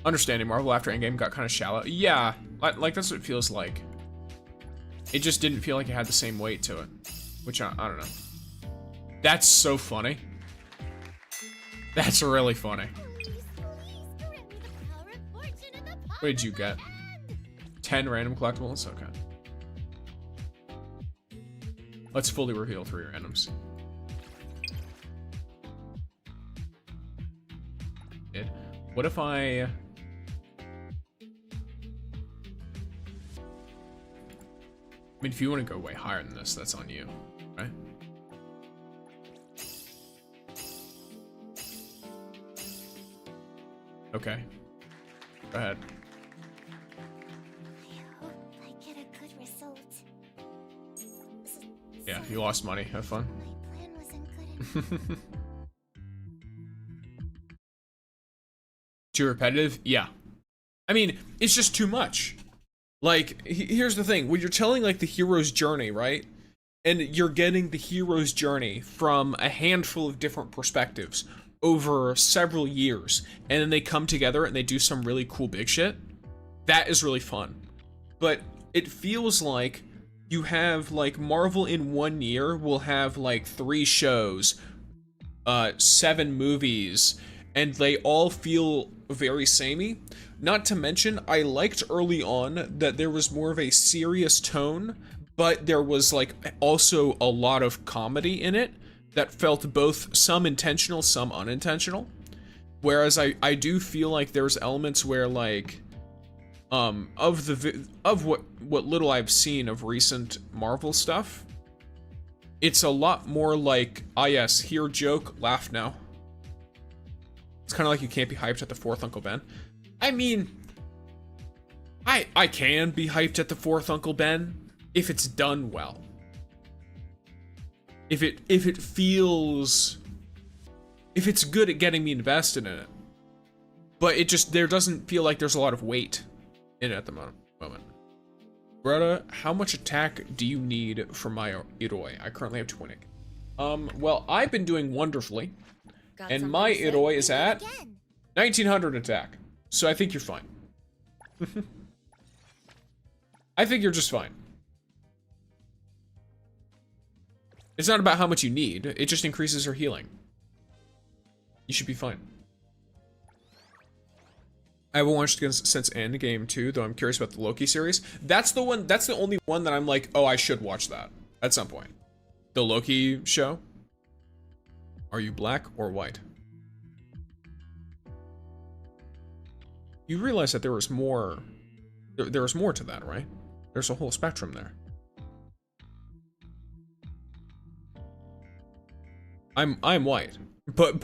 A: Understanding Marvel after Endgame got kind of shallow. Yeah, like that's what it feels like. It just didn't feel like it had the same weight to it, which I don't know. That's so funny. That's really funny. What did you get? 10 random collectibles? Okay. Let's fully reveal 3 randoms. What if I mean, if you want to go way higher than this, that's on you, right? Okay. Go ahead.
C: I hope I get a good result.
A: Yeah, you lost money. Have fun.
C: My plan wasn't good enough.
A: Too repetitive? Yeah. I mean, it's just too much. Like, here's the thing. When you're telling, like, the hero's journey, right? And you're getting the hero's journey from a handful of different perspectives over several years, and then they come together and they do some really cool big shit, that is really fun. But it feels like you have, like, Marvel in 1 year will have, like, 3 shows, 7 movies, and they all feel very samey. Not to mention, I liked early on that there was more of a serious tone, but there was like also a lot of comedy in it that felt both some intentional, some unintentional. Whereas I do feel like there's elements where like of what little I've seen of recent Marvel stuff, it's a lot more like, ah yes, here joke, laugh now. It's kind of like you can't be hyped at the 4th Uncle Ben. I mean, I can be hyped at the 4th Uncle Ben if it's done well. If it feels, if it's good at getting me invested in it. But it just, there doesn't feel like there's a lot of weight in it at the moment. Greta, how much attack do you need for my IROI? I currently have 20. Well, I've been doing wonderfully. And my IROI is at 1900 attack. So I think you're fine. I think you're just fine. It's not about how much you need. It just increases her healing. You should be fine. I haven't watched since Endgame 2, though I'm curious about the Loki series. That's the one, that's the only one that I'm like, oh, I should watch that at some point. The Loki show. Are you black or white? You realize that there was more, there was more to that, right? There's a whole spectrum there. I'm white, but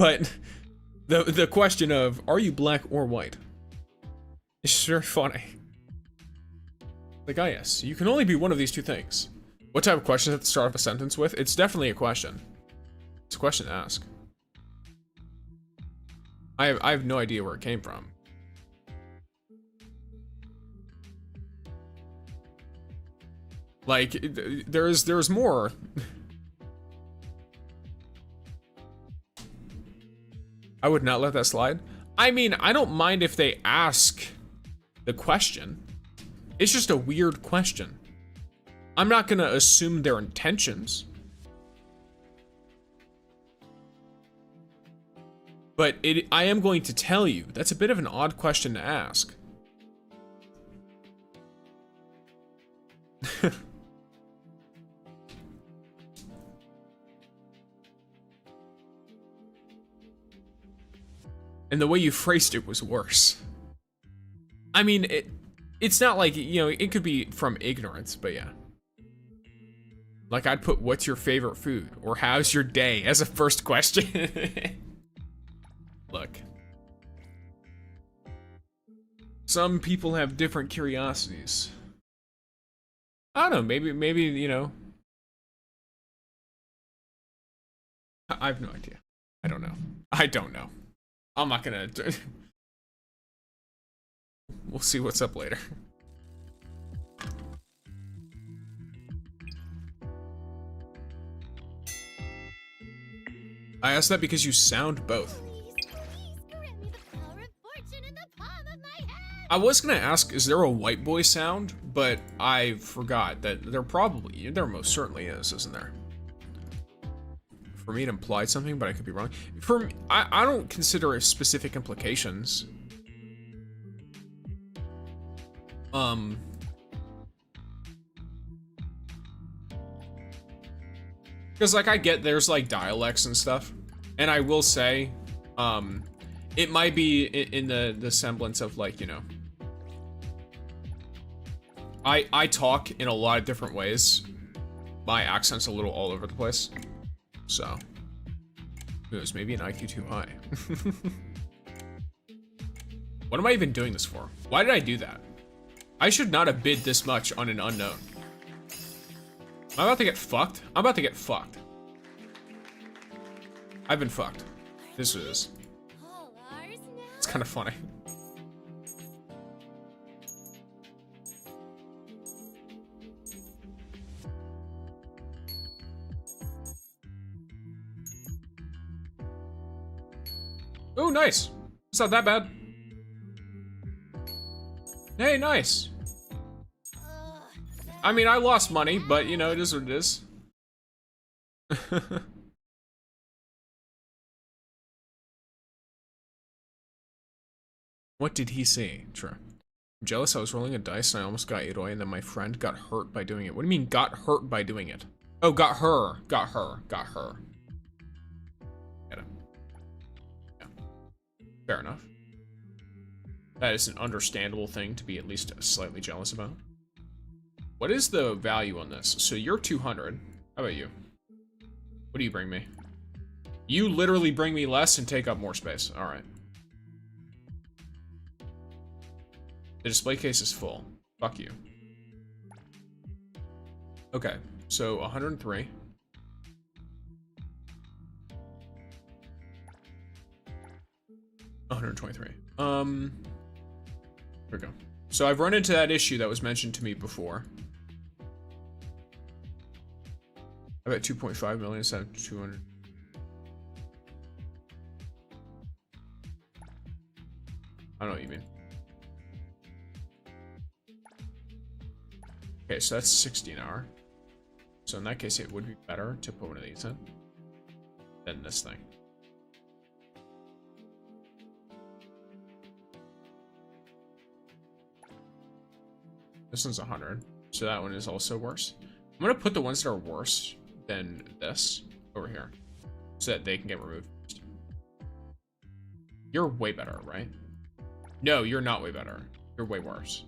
A: the question of are you black or white is sure funny. Like, ah, yes, you can only be one of these two things. What type of question at the start of a sentence with? It's definitely a question. It's a question to ask. I have no idea where it came from. Like, there's more. I would not let that slide. I mean, I don't mind if they ask the question. It's just a weird question. I'm not gonna assume their intentions. But I am going to tell you, that's a bit of an odd question to ask. And the way you phrased it was worse. I mean, it's not like, you know, it could be from ignorance, but yeah. Like, I'd put, what's your favorite food? Or how's your day as a first question. Look. Some people have different curiosities. I don't know, maybe, you know. I have no idea. I don't know. I don't know. I'm not gonna... We'll see what's up later. I asked that because you sound both. I was gonna ask, is there a white boy sound? But I forgot that there most certainly is, isn't there? For me, it implied something, but I could be wrong. For me, I don't consider it specific implications. Because, like, I get there's, like, dialects and stuff. And I will say, it might be in the semblance of, like, you know, I talk in a lot of different ways. My accent's a little all over the place. So, it was maybe an IQ too high. What am I even doing this for? Why did I do that? I should not have bid this much on an unknown. I'm about to get fucked. I'm about to get fucked. I've been fucked. This is. It's kind of funny. Oh, nice. It's not that bad. Hey, nice. I mean, I lost money, but you know, it is what it is. What did he say? True. I'm jealous. I was rolling a dice and I almost got IROI, and then my friend got hurt by doing it. What do you mean, got hurt by doing it? Oh, got her. Got her. Got her. Get it. Yeah. Fair enough. That is an understandable thing to be at least slightly jealous about. What is the value on this? So you're 200. How about you? What do you bring me? You literally bring me less and take up more space. All right. The display case is full. Fuck you. Okay, so 103. $123. Here we go. So I've run into that issue that was mentioned to me before. I've got 2.5 million instead of 200. I don't know what you mean. Okay, so that's 60 an hour. So in that case, it would be better to put one of these in than this thing. This one's 100, so that one is also worse. I'm gonna put the ones that are worse than this over here, so that they can get removed first. You're way better, right? No, you're not way better. You're way worse.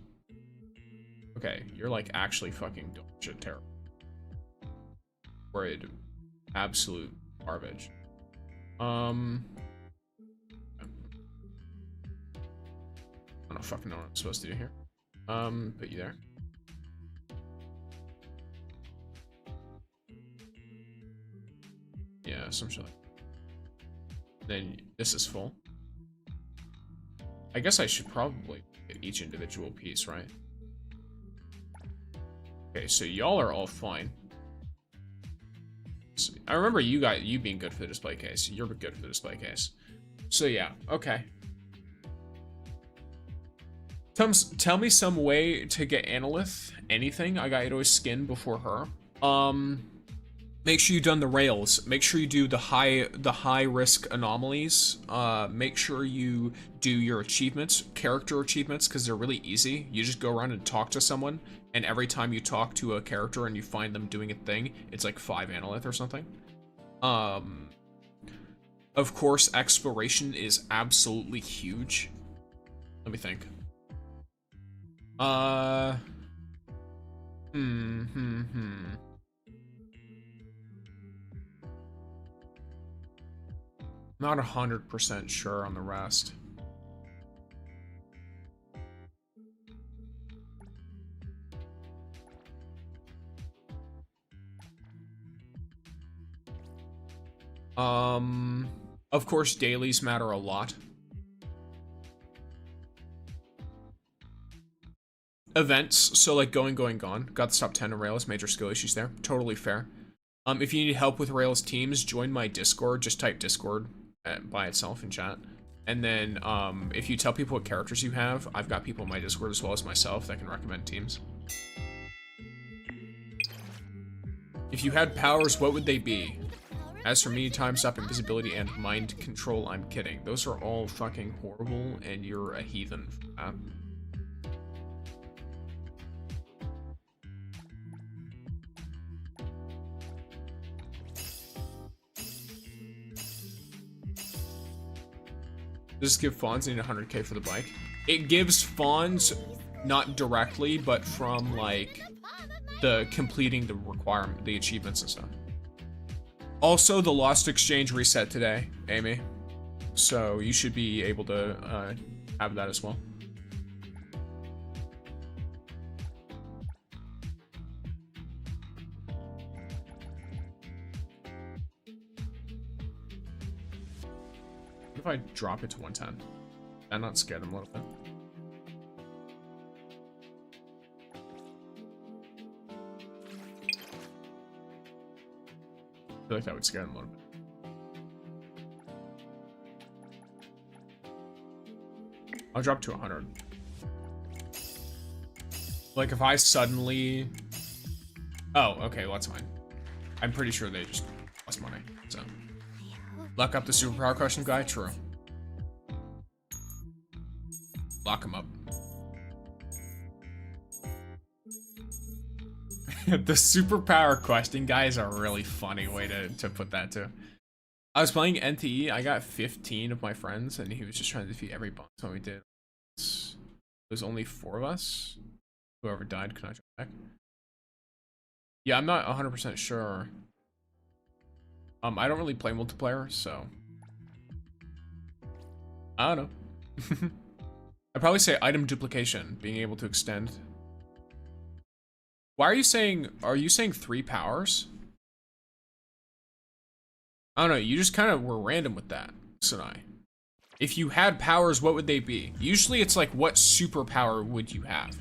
A: Okay, you're like actually fucking shit terrible. Worried. Absolute garbage. I don't fucking know what I'm supposed to do here. Put you there. Yeah, some shit. Then this is full. I guess I should probably get each individual piece, right? Okay, so y'all are all fine. So, I remember you being good for the display case. You're good for the display case. So yeah, okay. Tell me some way to get Analyth. Anything. I got IROI's skin before her. Make sure you've done the rails. Make sure you do the high risk anomalies. Make sure you do your achievements, character achievements, because they're really easy. You just go around and talk to someone, and every time you talk to a character and you find them doing a thing, it's like 5 Analyth or something. Of course, exploration is absolutely huge. Let me think. Not 100% sure on the rest. Of course, dailies matter a lot. Events, so like going, gone. Got the top 10 in Rails, major skill issues there. Totally fair. If you need help with Rails teams, join my Discord. Just type Discord by itself in chat. And then if you tell people what characters you have, I've got people in my Discord as well as myself that can recommend teams. If you had powers, what would they be? As for me, time stop, invisibility, and mind control, I'm kidding. Those are all fucking horrible, and you're a heathen for that. Does this give Fons need 100k for the bike? It gives Fons not directly, but from like the completing the requirement, the achievements and stuff. Also, the Lost Exchange reset today, Amy. So you should be able to have that as well. What if I drop it to 110? I'm not scared him a little bit. I feel like that would scare him a little bit. I'll drop to 100. Like if I suddenly... Oh, okay, well that's fine. I'm pretty sure they just lost money, so... Luck up the superpower question guy? True. Lock him up. The superpower question guy is a really funny way to put that too. I was playing NTE, I got 15 of my friends, and he was just trying to defeat every boss when we did. There's only 4 of us. Whoever died, can I jump back? Yeah, I'm not 100% sure. I don't really play multiplayer, so... I don't know. I'd probably say item duplication, being able to extend. Why are you saying 3 powers? I don't know, you just kind of were random with that, Sanai. If you had powers, what would they be? Usually it's like, what superpower would you have?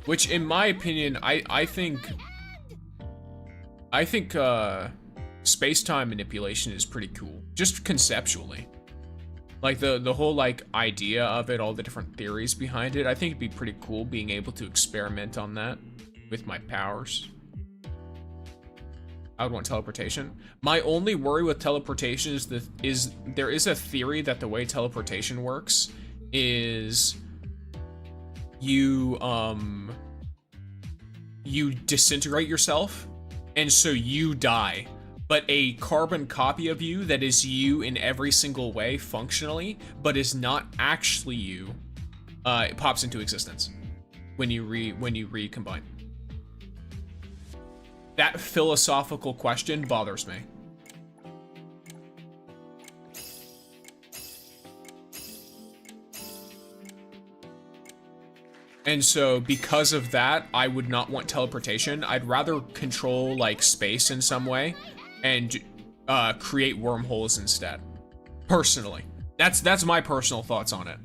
A: Which, in my opinion, I think space-time manipulation is pretty cool, just conceptually. Like the whole like idea of it, all the different theories behind it. I think it'd be pretty cool being able to experiment on that with my powers. I would want teleportation. My only worry with teleportation is there is a theory that the way teleportation works is you disintegrate yourself, and so you die. But a carbon copy of you that is you in every single way, functionally, but is not actually you, it pops into existence when you recombine. That philosophical question bothers me. And so, because of that, I would not want teleportation. I'd rather control, like, space in some way and create wormholes instead, personally. That's my personal thoughts on it.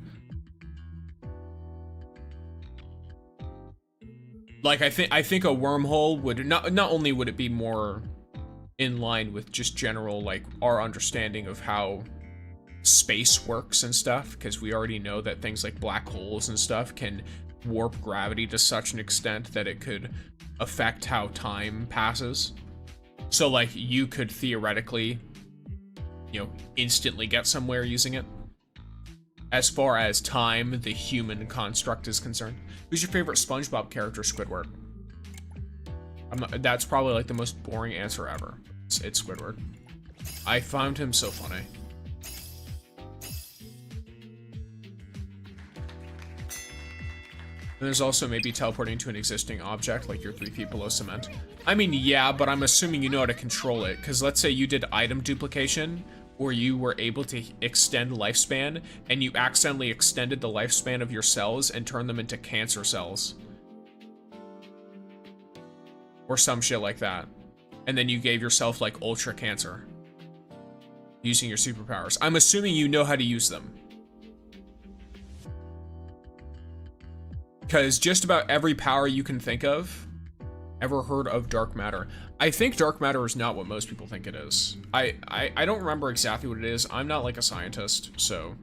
A: Like, I think a wormhole would not only would it be more in line with just general, like, our understanding of how space works and stuff, because we already know that things like black holes and stuff can warp gravity to such an extent that it could affect how time passes. So, like, you could theoretically, you know, instantly get somewhere using it. As far as time, the human construct is concerned. Who's your favorite SpongeBob character, Squidward? That's probably like the most boring answer ever. It's Squidward. I found him so funny. And there's also maybe teleporting to an existing object, like you're 3 feet below cement. I mean, yeah, but I'm assuming you know how to control it, because let's say you did item duplication, or you were able to extend lifespan, and you accidentally extended the lifespan of your cells and turned them into cancer cells. Or some shit like that. And then you gave yourself, like, ultra cancer. Using your superpowers. I'm assuming you know how to use them. Because just about every power you can think of, ever heard of dark matter? I think dark matter is not what most people think it is. I don't remember exactly what it is. I'm not like a scientist, so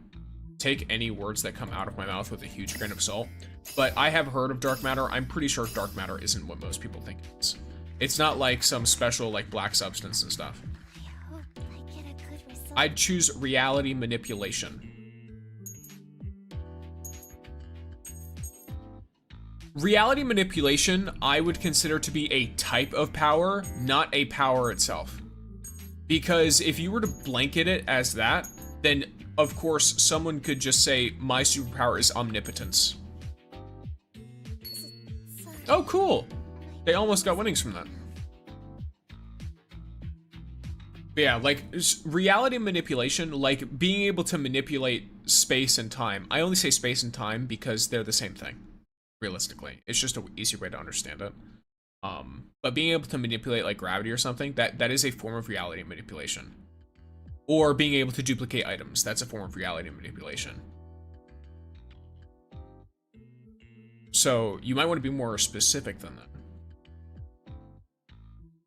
A: take any words that come out of my mouth with a huge grain of salt. But I have heard of dark matter. I'm pretty sure dark matter isn't what most people think it is. It's not like some special like black substance and stuff.
C: I hope I get a good result.
A: I'd choose reality manipulation. Reality manipulation, I would consider to be a type of power, not a power itself. Because if you were to blanket it as that, then of course someone could just say, my superpower is omnipotence. Oh, cool. They almost got winnings from that. But yeah, like reality manipulation, like being able to manipulate space and time. I only say space and time because they're the same thing. Realistically, it's just an easier way to understand it. But being able to manipulate like gravity or something, that is a form of reality manipulation. Or being able to duplicate items, that's a form of reality manipulation. So you might want to be more specific than that.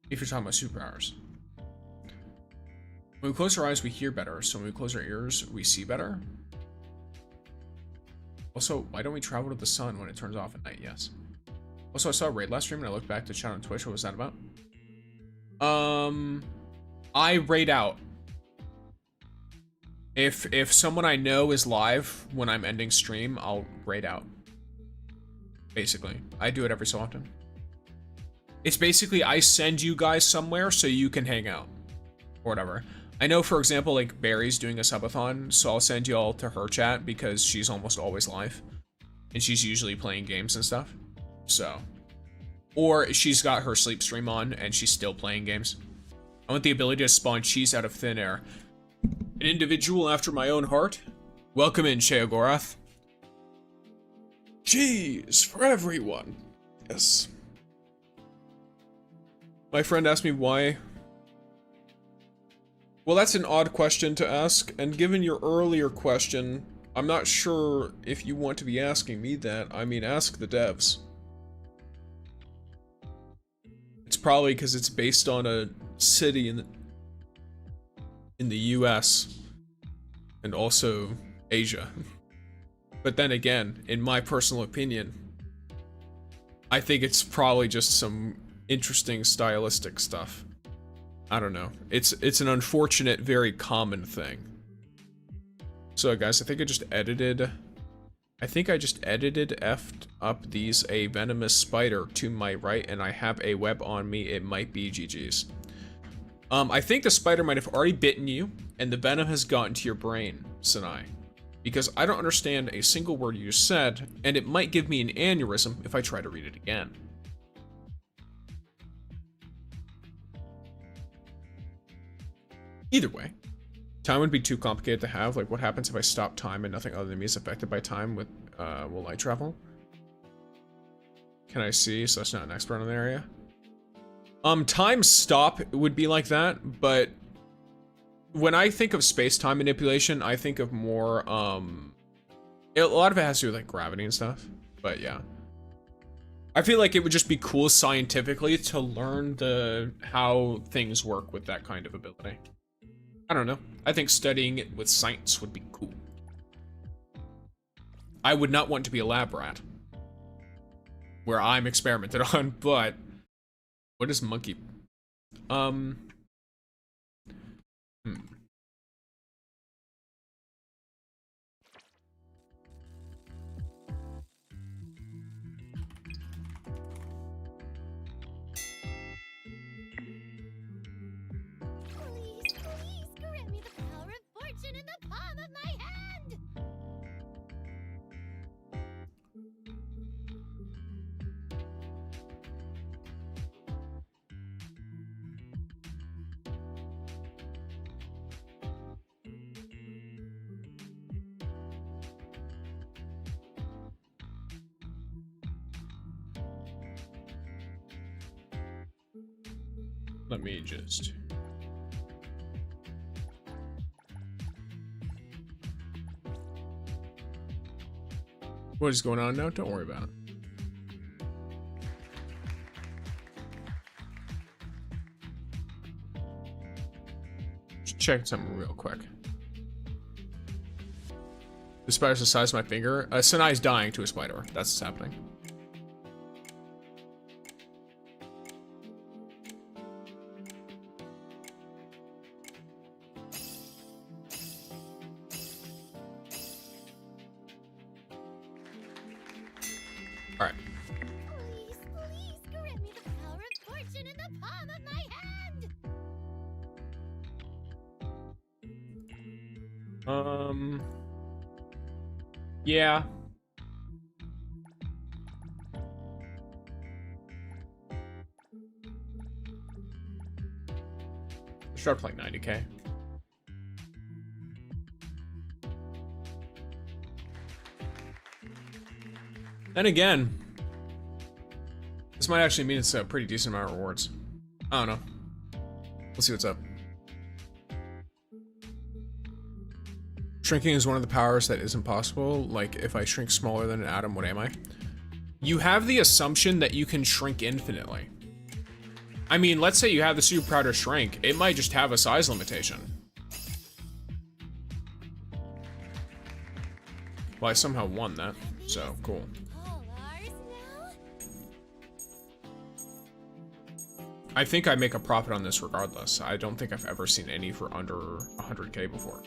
A: If you're talking about superpowers. When we close our eyes, we hear better. So when we close our ears, we see better. Also, why don't we travel to the sun when it turns off at night? Yes. Also, I saw a raid last stream and I looked back to chat on Twitch. What was that about? I raid out. If someone I know is live when I'm ending stream, I'll raid out. Basically. I do it every so often. It's basically I send you guys somewhere so you can hang out. Or whatever. I know, for example, like Barry's doing a subathon, so I'll send you all to her chat because she's almost always live. And she's usually playing games and stuff. So. Or she's got her sleep stream on and she's still playing games. I want the ability to spawn cheese out of thin air. An individual after my own heart. Welcome in, Sheogorath. Cheese for everyone. Yes. My friend asked me why. Well, that's an odd question to ask, and given your earlier question, I'm not sure if you want to be asking me that. I mean, ask the devs. It's probably because it's based on a city in the US and also Asia. But then again, in my personal opinion, I think it's probably just some interesting stylistic stuff. I don't know. It's an unfortunate, very common thing. So guys, I think I just edited effed up these a venomous spider to my right, and I have a web on me. It might be GG's. I think the spider might have already bitten you, and the venom has gotten to your brain, Sinai. Because I don't understand a single word you said, and it might give me an aneurysm if I try to read it again. Either way, time would be too complicated to have. Like, what happens if I stop time and nothing other than me is affected by time with, will I travel? Can I see? So that's not an expert on the area. Time stop would be like that, but when I think of space-time manipulation, I think of more, a lot of it has to do with like gravity and stuff, but yeah. I feel like it would just be cool scientifically to learn how things work with that kind of ability. I don't know. I think studying it with science would be cool. I would not want to be a lab rat where I'm experimented on, but what is monkey?
C: Please, please grant me the power of fortune in the palm of my hand!
A: Let me just... What is going on now? Don't worry about it. Just check something real quick. The spider's the size of my finger. Sanai's dying to a spider. That's what's happening. Alright.
C: Please, please grant me the power of fortune in the palm of my hand!
A: Yeah. Let's drop to like 90k. Then again, this might actually mean it's a pretty decent amount of rewards. I don't know. We'll see what's up. Shrinking is one of the powers that isn't possible. Like, if I shrink smaller than an atom, what am I? You have the assumption that you can shrink infinitely. I mean, let's say you have the superpower to shrink. It might just have a size limitation. Well, I somehow won that, so cool. I think I make a profit on this regardless. I don't think I've ever seen any for under 100k before.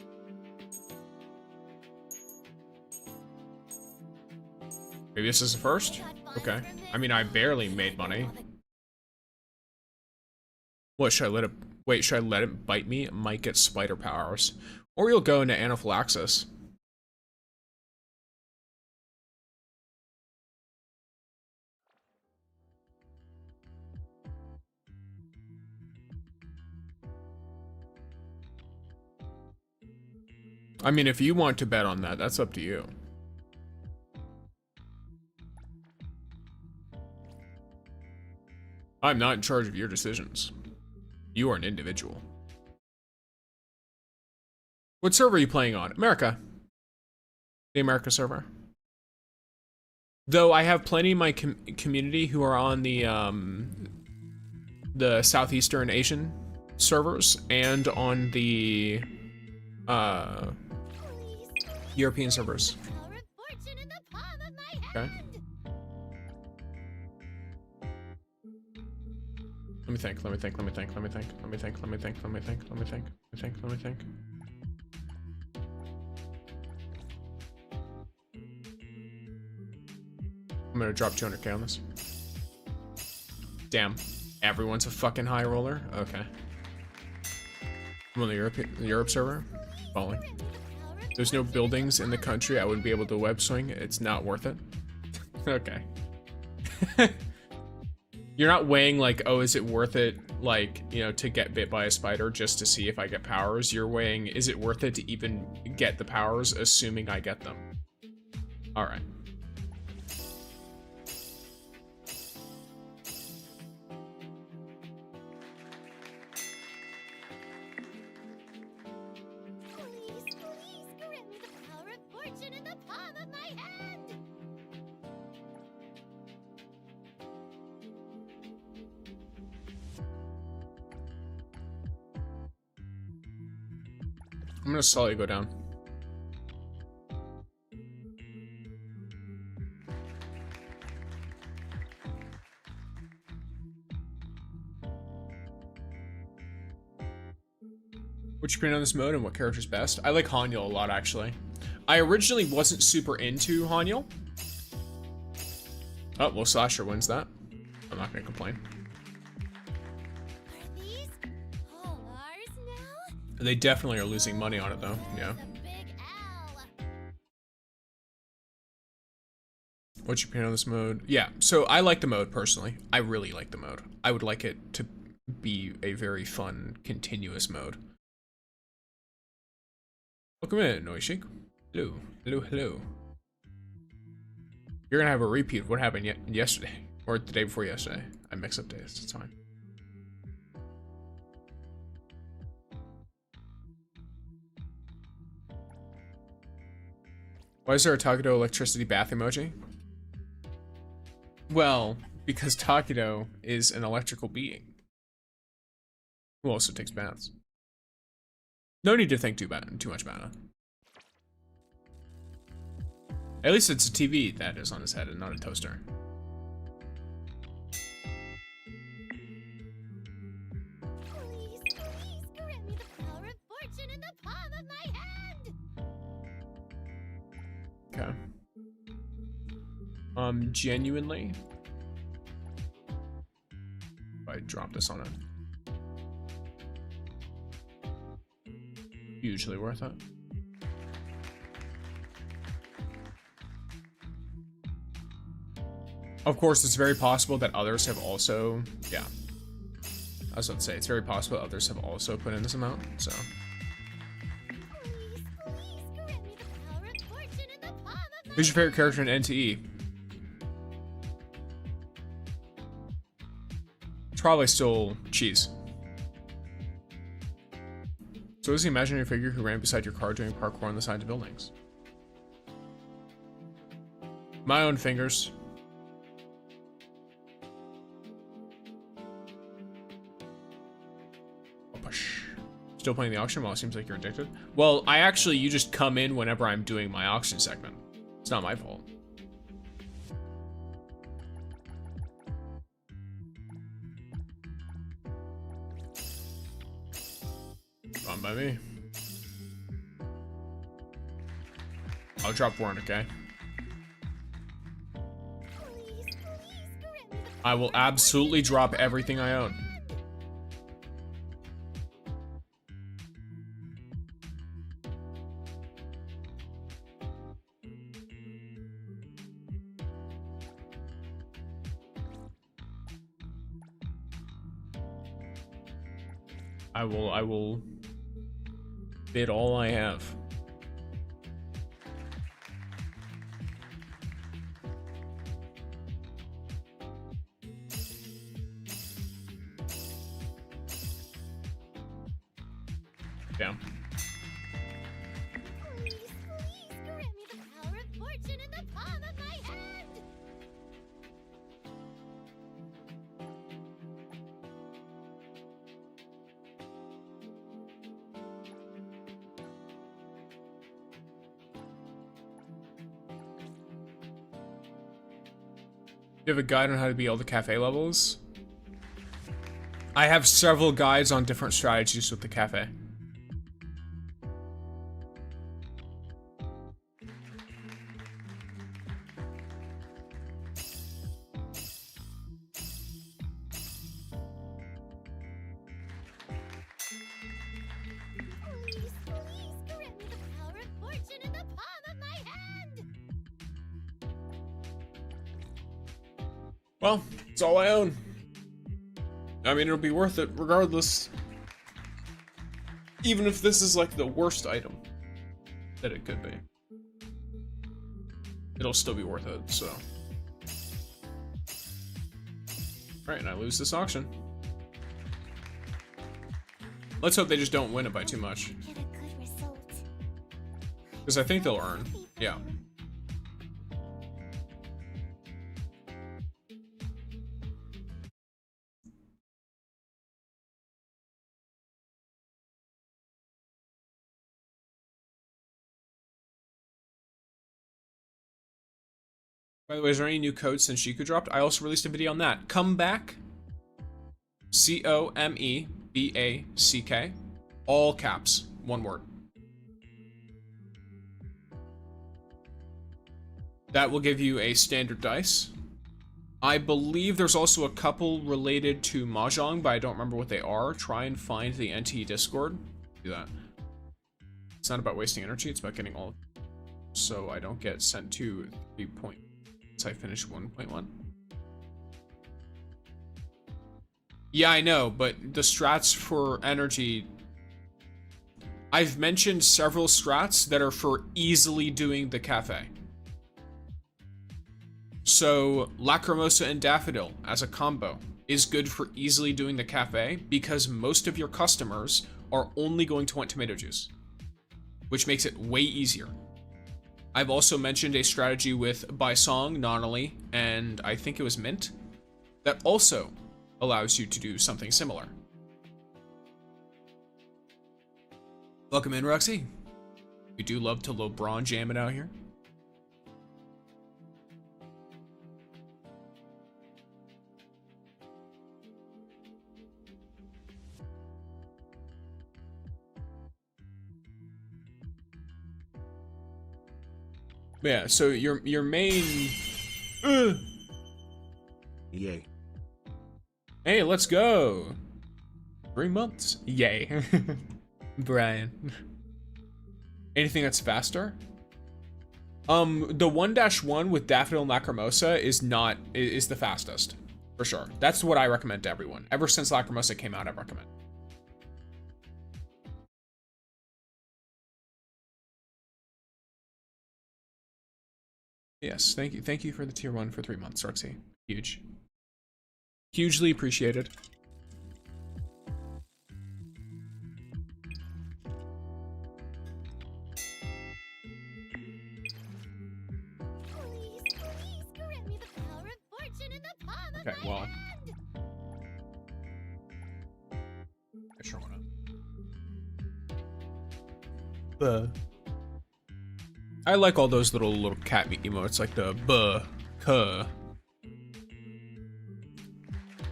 A: Maybe this is the first? Okay. I mean, I barely made money. What, should I let it... Wait, should I let it bite me? It might get spider powers. Or you'll go into anaphylaxis. I mean, if you want to bet on that, that's up to you. I'm not in charge of your decisions. You are an individual. What server are you playing on? America. The America server. Though I have plenty in my community who are on the Southeastern Asian servers and on the European servers. Okay. Let me think. I'm gonna drop 200k on this. Damn. Everyone's a fucking high roller? Okay. I'm on the Europe server. Falling. There's no buildings in the country. I wouldn't be able to web swing. It's not worth it. Okay. You're not weighing like, oh, is it worth it, like, you know, to get bit by a spider just to see if I get powers? You're weighing, is it worth it to even get the powers, assuming I get them? All right. I'm gonna slowly go down. What's your opinion on this mode and what character's best? I like Hanyul a lot, actually. I originally wasn't super into Hanyul. Oh, well, Slasher wins that. I'm not gonna complain.
C: Are these all ours now?
A: They definitely are losing money on it, though. Yeah.
C: The big L.
A: What's your opinion on this mode? Yeah, so I like the mode, personally. I really like the mode. I would like it to be a very fun, continuous mode. Welcome in, Noishik. Hello, hello, hello. You're gonna have a repeat of what happened yesterday, or the day before yesterday. I mix up days, it's fine. Why is there a Takedo electricity bath emoji? Well, because Takedo is an electrical being who also takes baths. No need to think too much about it. At least it's a TV that is on his head and not a toaster.
C: Please, please grant me the power of fortune in the palm of my hand.
A: Okay. Genuinely, if I drop this on it, usually worth it. Of course, it's very possible that others have also, yeah. I was about to say, it's very possible others have also put in this amount, so.
C: Please, please grant me the power of fortune in the palm of my
A: Who's your favorite character in NTE? It's probably still Cheese. So is the imaginary figure who ran beside your car doing parkour on the sides of buildings? My own fingers. Still playing the auction? Well, it seems like you're addicted. Well, you just come in whenever I'm doing my auction segment. It's not my fault. Fine by me. I'll drop warrant, okay?
C: Please, please grant me the
A: I will absolutely drop everything I own. I will bid all I have. Down.
C: Please, please grant me the power of fortune in the palm of my hand.
A: You have a guide on how to beat all the cafe levels? I have several guides on different strategies with the cafe.
C: Please, please grant me the power of fortune in the palm of my hand.
A: Well, it's all I own. I mean, it'll be worth it regardless. Even if this is like the worst item that it could be. It'll still be worth it, so. Alright, and I lose this auction. Let's hope they just don't win it by too much.
C: Get a good result.
A: Because I think they'll earn. Yeah. By the way, is there any new code since Shiku dropped? I also released a video on that. Come back. COMEBACK. All caps. One word. That will give you a standard dice. I believe there's also a couple related to Mahjong, but I don't remember what they are. Try and find the NT Discord. Do that. It's not about wasting energy, it's about getting all, so I don't get sent to 3 point once I finish 1.1. Yeah, I know, but the strats for energy, I've mentioned several strats that are for easily doing the cafe. So Lacrimosa and Daffodil as a combo is good for easily doing the cafe because most of your customers are only going to want tomato juice, which makes it way easier. I've also mentioned a strategy with Baisong, Nonali, and I think it was Mint, that also allows you to do something similar. Welcome in, Roxy. We do love to LeBron jam it out here. Yeah, so your main
K: Yay.
A: Hey, let's go. 3 months. Yay. Brian. Anything that's faster? The 1-1 with Daffodil and Lacrimosa is the fastest. For sure. That's what I recommend to everyone. Ever since Lacrimosa came out, I recommend. Yes, thank you. Thank you for the tier 1 for 3 months, Roxy. Huge. Hugely appreciated.
C: Please, please grant me the power of fortune in the palm of
A: Okay,
C: my
A: well.
C: hand.
A: Yeah, sure, why not? I like all those little cat emotes, like the buh, cuh,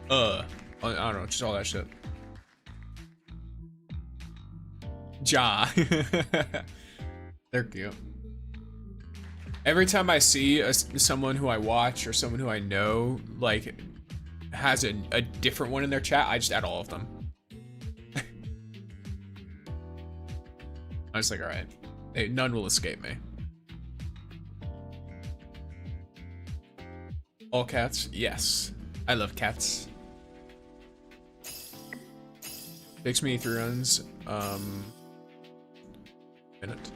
A: I don't know, just all that shit. Ja. They're cute. Every time I see someone who I watch or someone who I know, like, has a different one in their chat, I just add all of them. I was like, alright, none will escape me. All cats? Yes. I love cats. Takes me 3 runs, minute.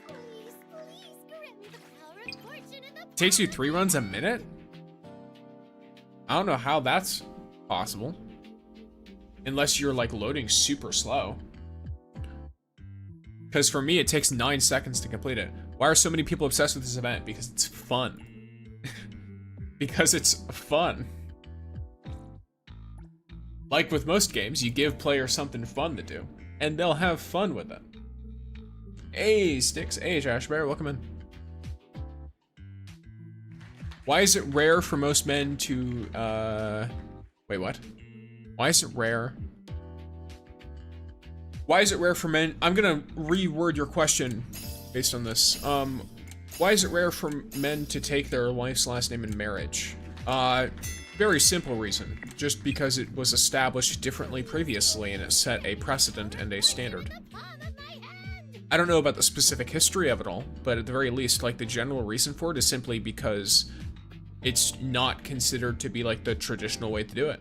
C: Please, please grant me the power of fortune in the
A: Takes you 3 runs a minute? I don't know how that's possible. Unless you're like loading super slow. Because for me, it takes 9 seconds to complete it. Why are so many people obsessed with this event? Because it's fun. Because it's fun. Like with most games, you give players something fun to do, and they'll have fun with it. Hey, Sticks. Hey, Josh Bear, welcome in. Why is it rare for most men to, wait, what? Why is it rare? Why is it rare for men? I'm gonna reword your question based on this. Why is it rare for men to take their wife's last name in marriage? Very simple reason. Just because it was established differently previously and it set a precedent and a standard. I don't know about the specific history of it all, but at the very least, like, the general reason for it is simply because it's not considered to be like the traditional way to do it.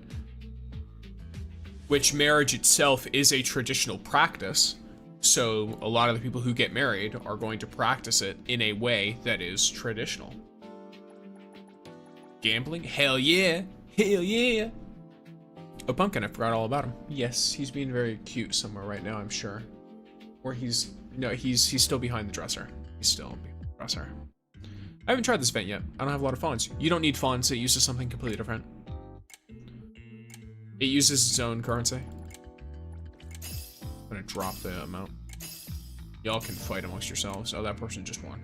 A: Which marriage itself is a traditional practice, so a lot of the people who get married are going to practice it in a way that is traditional. Gambling? Hell yeah! Hell yeah! Oh, Pumpkin, I forgot all about him. Yes, he's being very cute somewhere right now, I'm sure. Or he's still behind the dresser. He's still behind the dresser. I haven't tried this event yet. I don't have a lot of fons. You don't need fons, it uses something completely different. It uses its own currency. I'm gonna drop the amount. Y'all can fight amongst yourselves. Oh, that person just won.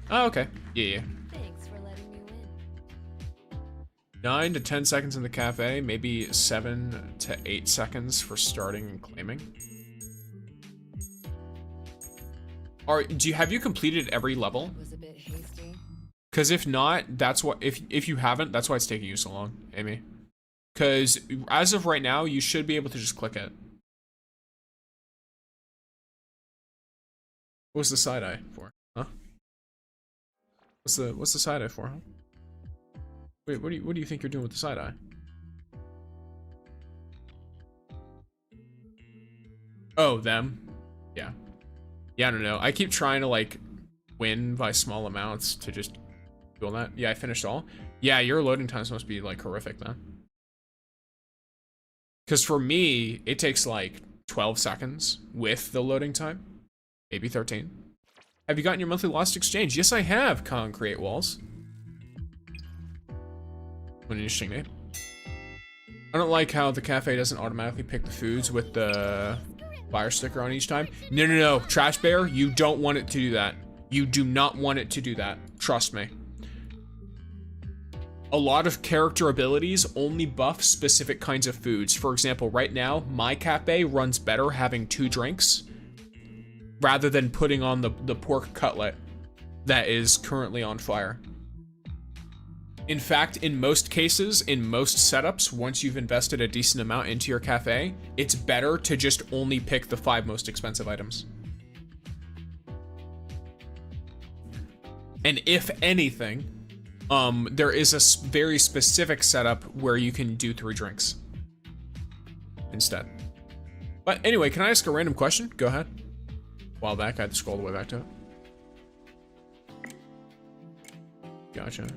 A: Oh, okay. Yeah.
F: Thanks for letting me win.
A: 9 to 10 seconds in the cafe, maybe 7 to 8 seconds for starting and claiming. Have you completed every level?
F: Was a bit hasty.
A: Because if not, that's what, if you haven't, that's why it's taking you so long, Amy. Because as of right now, you should be able to just click it. What's the side eye for? Huh? What's the side eye for, huh? Wait, what do you think you're doing with the side eye? Oh, them? Yeah. Yeah, I don't know. I keep trying to like win by small amounts to just do all that. Yeah, I finished all. Yeah, your loading times must be like horrific then. Because for me, it takes like 12 seconds with the loading time. Maybe 13. Have you gotten your monthly Lost Exchange? Yes, I have, Concrete Walls. What an interesting name. I don't like how the cafe doesn't automatically pick the foods with the fire sticker on each time. No. Trash Bear, you don't want it to do that. You do not want it to do that. Trust me. A lot of character abilities only buff specific kinds of foods. For example, right now, my cafe runs better having 2 drinks rather than putting on the pork cutlet that is currently on fire. In fact, in most cases, in most setups, once you've invested a decent amount into your cafe, it's better to just only pick the 5 most expensive items. And if anything, there is a very specific setup where you can do 3 drinks instead. But anyway, can I ask a random question? Go ahead. A while back, I had to scroll all the way back to it. Gotcha.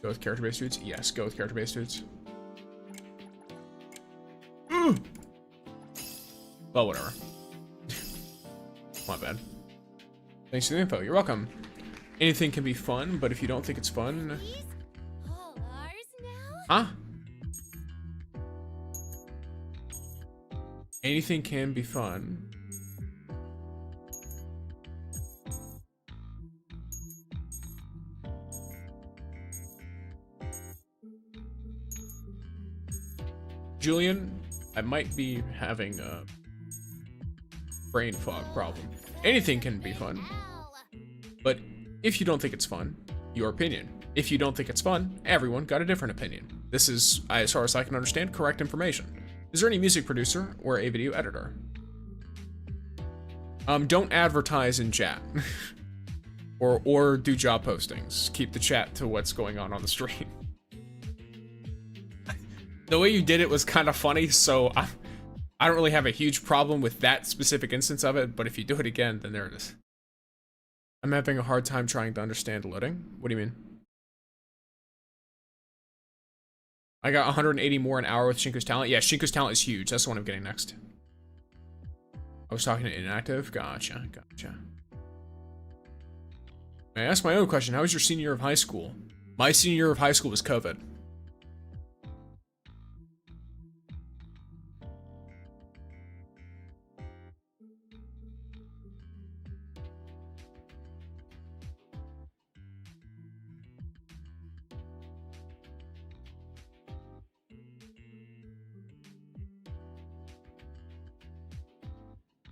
A: Go with character-based foods? Yes, go with character-based foods. Well, whatever. My bad. Thanks for the info. You're welcome. Anything can be fun, but if you don't think it's fun...
C: All ours now?
A: Huh? Anything can be fun. Julian, I might be having a brain fog problem. Anything can be fun. But if you don't think it's fun, your opinion. If you don't think it's fun, everyone got a different opinion. This is, as far as I can understand, correct information. Is there any music producer or a video editor? Don't advertise in chat. or do job postings. Keep the chat to what's going on the stream. The way you did it was kind of funny, so I don't really have a huge problem with that specific instance of it, but if you do it again, then there it is. I'm having a hard time trying to understand loading. What do you mean? I got 180 more an hour with Shinko's talent. Yeah, Shinko's talent is huge. That's the one I'm getting next. I was talking to inactive. Gotcha. I asked my own question. How was your senior year of high school? My senior year of high school was COVID.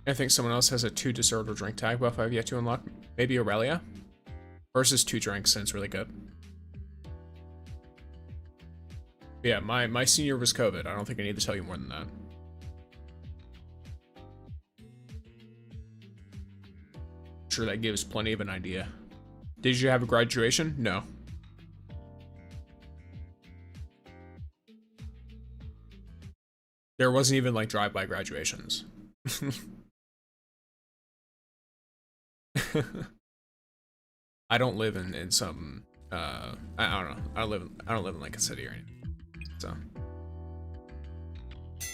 A: I think someone else has a 2 dessert or drink tag buff I've yet to unlock. Maybe Aurelia? Versus 2 drinks, and it's really good. But yeah, my senior was COVID. I don't think I need to tell you more than that. I'm sure that gives plenty of an idea. Did you have a graduation? No. There wasn't even like drive-by graduations. I don't live in some I don't know. I don't live in like a city or anything. So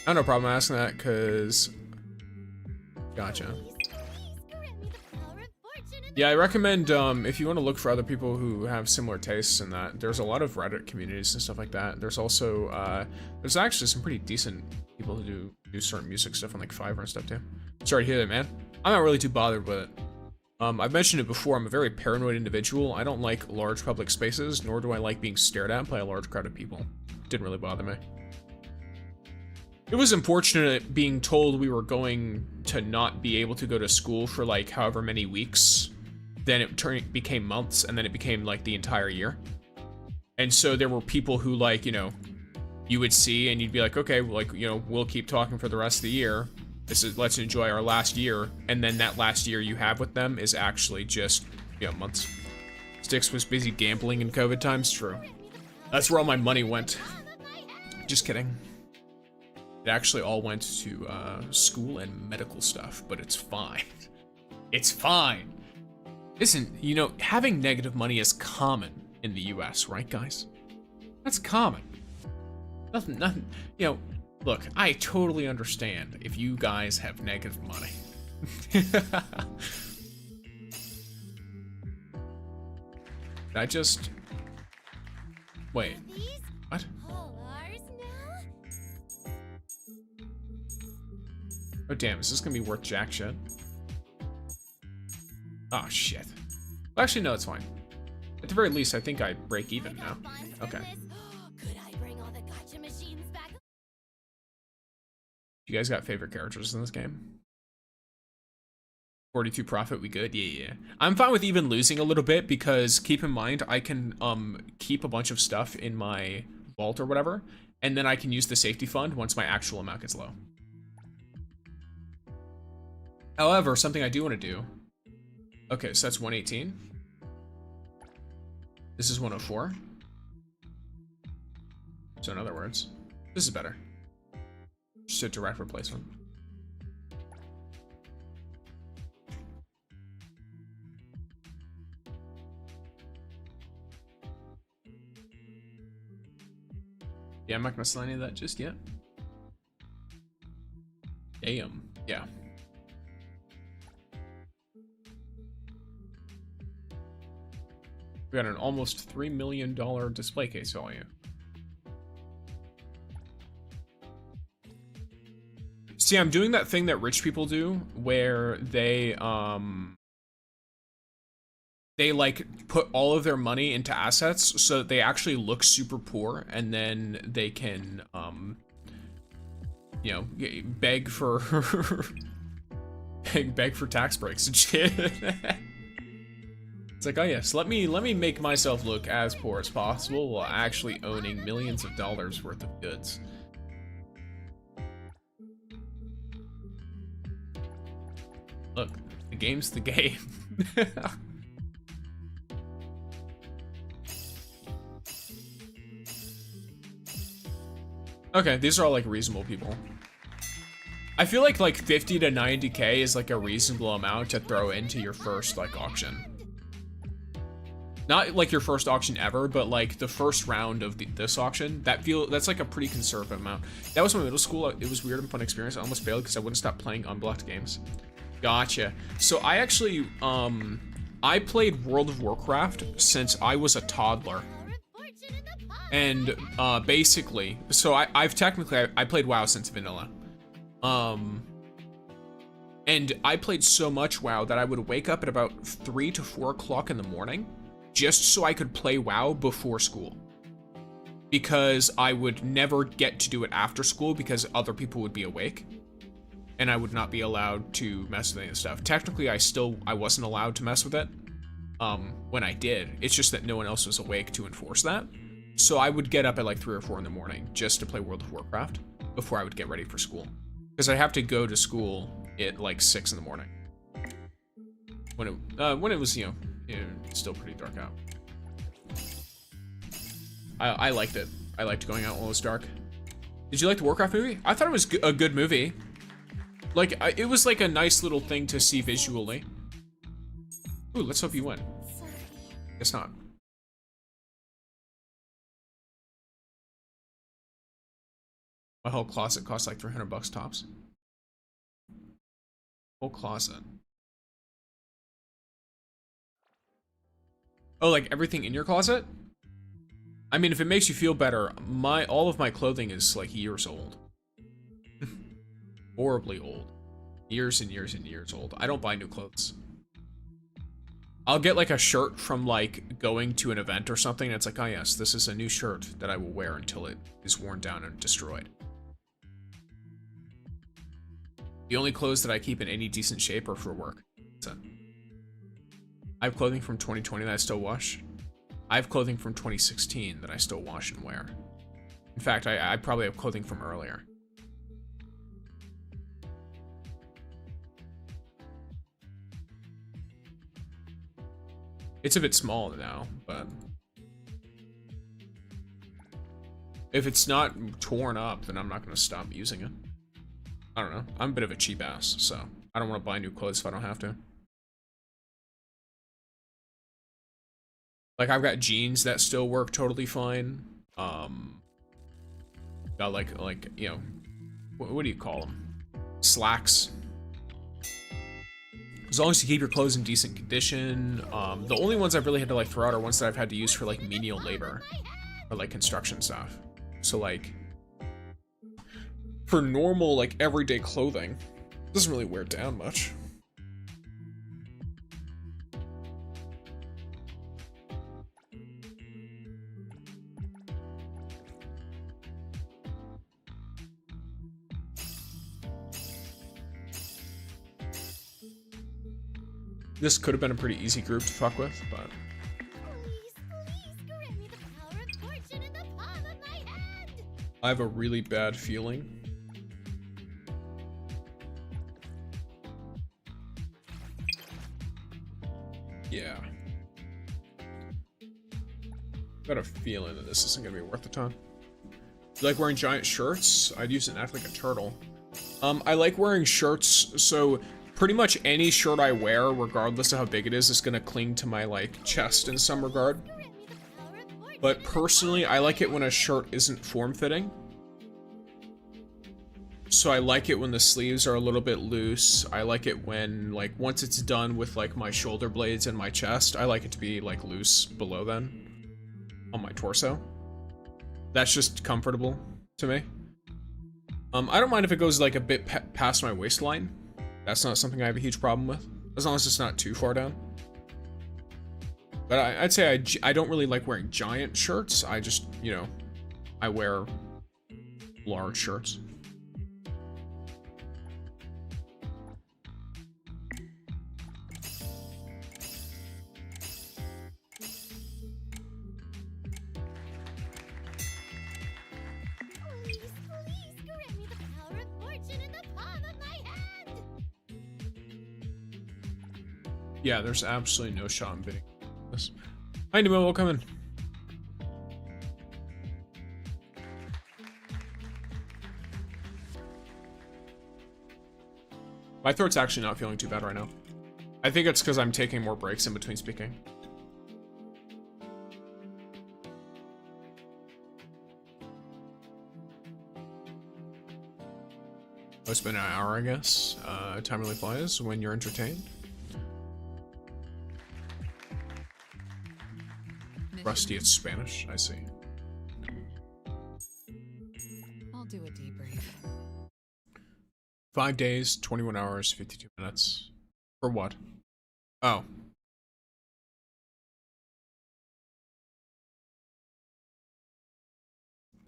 A: I have no problem asking that because gotcha. Yeah, I recommend if you want to look for other people who have similar tastes in that, there's a lot of Reddit communities and stuff like that. There's also there's actually some pretty decent people who do certain music stuff on like Fiverr and stuff too. Sorry to hear that, man. I'm not really too bothered with it. I've mentioned it before, I'm a very paranoid individual. I don't like large public spaces, nor do I like being stared at by a large crowd of people. Didn't really bother me. It was unfortunate being told we were going to not be able to go to school for like however many weeks. Then it became months, and then it became like the entire year. And so there were people who like, you know, you would see and you'd be like, okay, well, like, you know, we'll keep talking for the rest of the year. Let's enjoy our last year, and then that last year you have with them is actually just, you know, months. Styx was busy gambling in COVID times, true. That's where all my money went. Just kidding. It actually all went to school and medical stuff, but it's fine. It's fine. Listen, you know, having negative money is common in the US, right, guys? That's common. Nothing, you know, look, I totally understand if you guys have negative money. I just... Wait. What? Oh, damn, is this gonna be worth jack shit? Oh, shit. Well, actually, no, it's fine. At the very least, I think I break even now. Okay. You guys got favorite characters in this game? 42 profit, we good? Yeah. I'm fine with even losing a little bit because keep in mind, I can keep a bunch of stuff in my vault or whatever, and then I can use the safety fund once my actual amount gets low. However, something I do want to do. Okay, so that's 118. This is 104. So in other words, this is better. Just a direct replacement. Yeah, I'm not gonna sell any of that just yet. Damn, yeah. We got an almost $3 million display case value. See, I'm doing that thing that rich people do where they like put all of their money into assets so that they actually look super poor, and then they can you know, beg for beg for tax breaks and shit. It's like, oh yes, let me make myself look as poor as possible while actually owning millions of dollars worth of goods. Look, the game's the game. Okay, these are all like reasonable people. I feel like 50 to 90k is like a reasonable amount to throw into your first like auction. Not like your first auction ever, but like the first round of this auction. That's like a pretty conservative amount. That was my middle school. It was weird and fun experience. I almost failed because I wouldn't stop playing unblocked games. Gotcha. So I actually I played World of Warcraft since I was a toddler. And basically, so I've technically I played WoW since vanilla. And I played so much WoW that I would wake up at about 3 to 4 o'clock in the morning just so I could play WoW before school. Because I would never get to do it after school because other people would be awake. And I would not be allowed to mess with any of the stuff. Technically, I wasn't allowed to mess with it when I did. It's just that no one else was awake to enforce that. So I would get up at like 3 or 4 in the morning just to play World of Warcraft before I would get ready for school. Because I have to go to school at like 6 in the morning. When it was, you know, still pretty dark out. I liked it. I liked going out while it was dark. Did you like the Warcraft movie? I thought it was a good movie. Like, it was like a nice little thing to see visually. Ooh, let's hope you win. Guess not. My whole closet costs like 300 bucks tops. Whole closet. Oh, like everything in your closet? I mean, if it makes you feel better, all of my clothing is like years old. Horribly old. Years and years and years old. I don't buy new clothes. I'll get like a shirt from like going to an event or something, and it's like, oh yes, this is a new shirt that I will wear until it is worn down and destroyed. The only clothes that I keep in any decent shape are for work. So, I have clothing from 2020 that I still wash. I have clothing from 2016 that I still wash and wear. In fact, I probably have clothing from earlier. It's a bit small now, but if it's not torn up, then I'm not going to stop using it. I don't know. I'm a bit of a cheap ass, so I don't want to buy new clothes if I don't have to. Like, I've got jeans that still work totally fine. Got like you know, what do you call them? Slacks. As long as you keep your clothes in decent condition. The only ones I've really had to like throw out are ones that I've had to use for like menial labor or like construction stuff. So like for normal like everyday clothing, it doesn't really wear down much. This could have been a pretty easy group to fuck with, but
C: Grant me the power of fortune in the palm of my hand!
A: I have a really bad feeling. Yeah. Got a feeling that this isn't gonna be worth a ton. You like wearing giant shirts? I'd use it and act like a turtle. I like wearing shirts, so pretty much any shirt I wear, regardless of how big it is gonna cling to my, like, chest in some regard. But personally, I like it when a shirt isn't form-fitting. So I like it when the sleeves are a little bit loose. I like it when, like, once it's done with, like, my shoulder blades and my chest, I like it to be, like, loose below then, on my torso. That's just comfortable to me. I don't mind if it goes, like, a bit past my waistline. That's not something I have a huge problem with, as long as it's not too far down. But I'd say I don't really like wearing giant shirts. I just, you know, I wear large shirts.
C: Please, grant me the power of fortune in the palm of my hand!
A: Yeah, there's absolutely no shot in bidding this. Hi, Nemo, welcome in. My throat's actually not feeling too bad right now. I think it's because I'm taking more breaks in between speaking. Oh, it's been an hour, I guess. Time really flies when you're entertained. Rusty at Spanish, I see.
L: I'll do a debrief.
A: 5 days, 21 hours, 52 minutes. For what? Oh.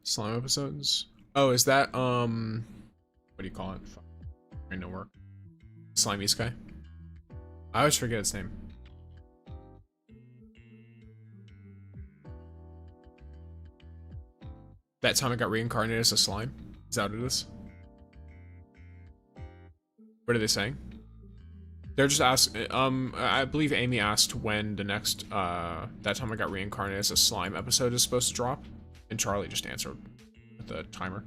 A: Slime episodes? Oh, is that, what do you call it? I know work. Slimey's guy? I always forget its name. That time I got reincarnated as a slime? Is that what it is? What are they saying? They're just asking, I believe Amy asked when the next, that time I got reincarnated as a slime episode is supposed to drop. And Charlie just answered with the timer.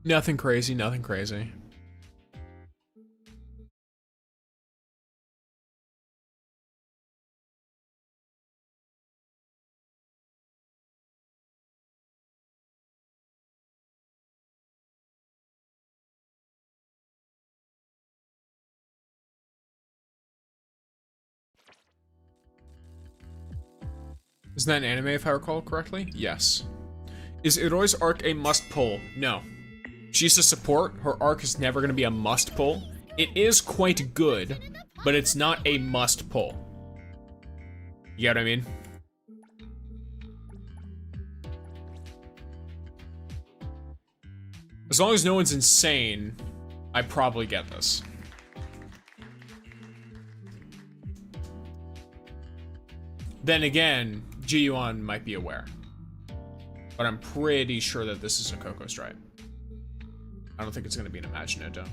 A: Nothing crazy, nothing crazy. Isn't that an anime if I recall correctly? Yes. Is IROI's arc a must pull? No. She's a support. Her arc is never going to be a must pull. It is quite good, but it's not a must pull. You get what I mean? As long as no one's insane, I probably get this. Then again, Ji-Yuan might be aware. But I'm pretty sure that this is a Coco Stripe. I don't think it's going to be an Imaginado.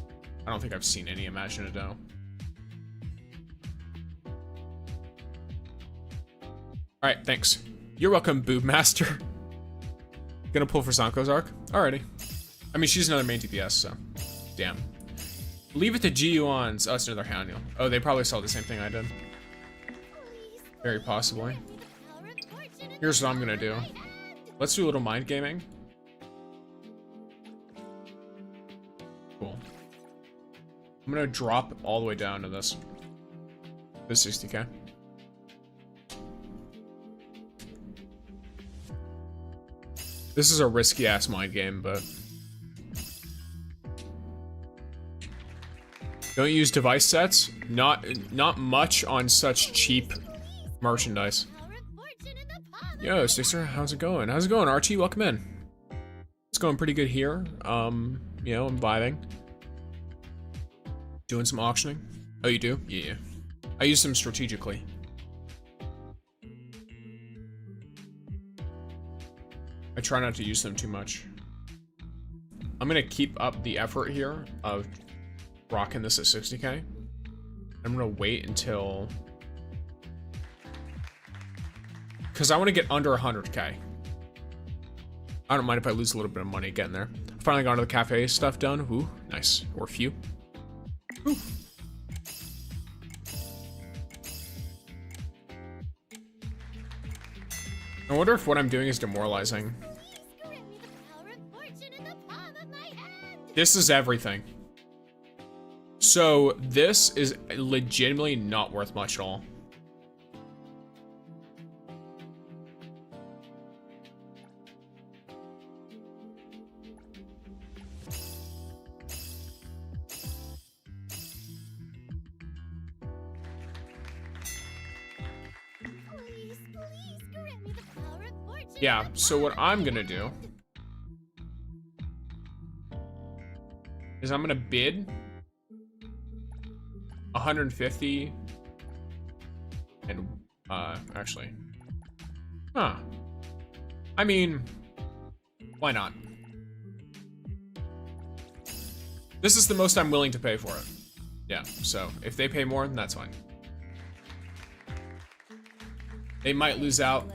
A: I don't think I've seen any Imaginado. Alright, thanks. You're welcome, Boob Master. Gonna pull for Zanko's arc? Alrighty. I mean, she's another main DPS, so. Damn. Leave it to Ji-Yuan's. Oh, it's another Hanyul. Oh, they probably saw the same thing I did. Very possibly. Here's what I'm gonna do. Let's do a little mind gaming. Cool. I'm gonna drop all the way down to this. This 60k. This is a risky ass mind game, but don't use device sets. Not much on such cheap merchandise. Yo, Sixer, how's it going? How's it going, Archie? Welcome in. It's going pretty good here. You know, I'm vibing. Doing some auctioning. Oh, you do? Yeah. I use them strategically. I try not to use them too much. I'm gonna keep up the effort here of rocking this at 60k. I'm gonna wait until... because I want to get under 100k. I don't mind if I lose a little bit of money getting there. Finally got the cafe stuff done. Ooh, nice. Or few. Ooh. I wonder if what I'm doing is demoralizing. This is everything. So this is legitimately not worth much at all. Yeah, so what I'm gonna do is I'm gonna bid 150 and actually, I mean, why not? This is the most I'm willing to pay for it. Yeah, so if they pay more, then that's fine. They might lose out.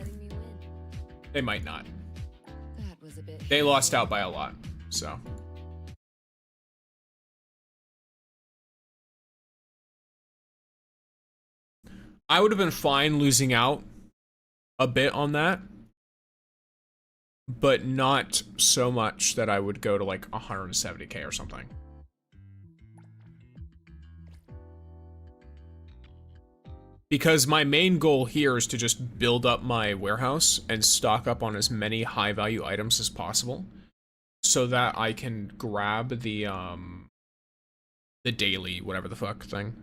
A: They might not. They lost out by a lot, so. I would have been fine losing out a bit on that, but not so much that I would go to like 170k or something. Because my main goal here is to just build up my warehouse and stock up on as many high value items as possible so that I can grab the daily whatever the fuck thing.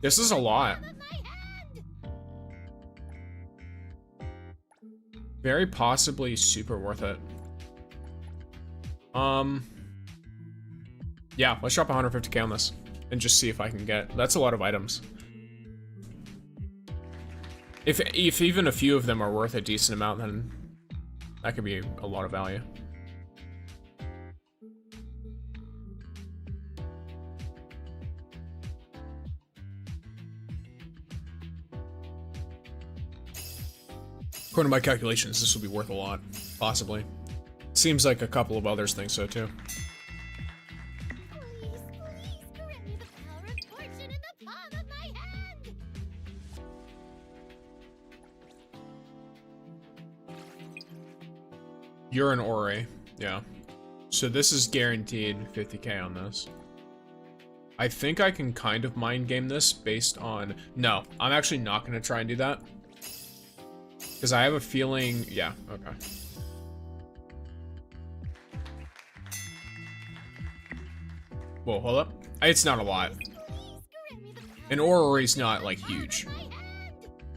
A: This is a lot. Very possibly super worth it. Yeah, let's drop 150k on this and just see if I can get. That's a lot of items. If even a few of them are worth a decent amount, then that could be a lot of value. According to my calculations, this will be worth a lot, possibly. Seems like a couple of others think so too. You're an Ori, yeah. So this is guaranteed 50k on this. I think I can kind of mind game this based on... No, I'm actually not going to try and do that. Because I have a feeling... Yeah, okay. Whoa, hold up. It's not a lot. An orrery's not, like, huge.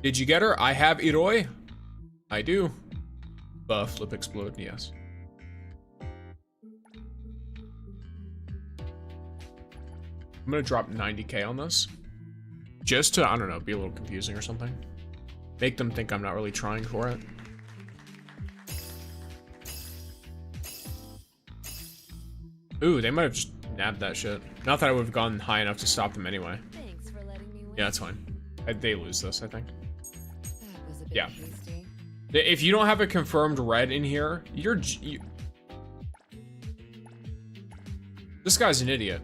A: Did you get her? I have IROI. I do. Buff, flip, explode, yes. I'm gonna drop 90k on this. Just to, I don't know, be a little confusing or something. Make them think I'm not really trying for it. Ooh, they might have just nabbed that shit. Not that I would have gone high enough to stop them anyway.
L: Thanks for letting me win.
A: Yeah, that's fine. They lose this, I think.
L: That was a bit
A: Yeah.
L: hasty.
A: If you don't have a confirmed red in here, This guy's an idiot.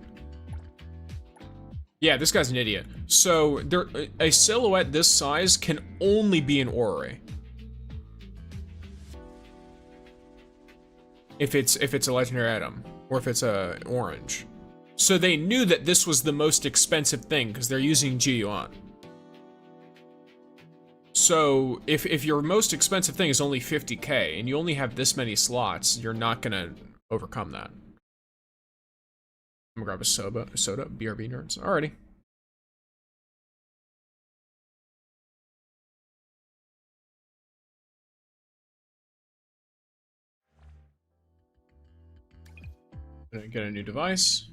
A: Yeah, this guy's an idiot. So a silhouette this size can only be an orrery. If it's a legendary item, or if it's a orange. So they knew that this was the most expensive thing because they're using GUI. So if your most expensive thing is only 50k and you only have this many slots, you're not gonna overcome that. I'm gonna grab a soda, BRB nerds. Alrighty. Gonna get a new device.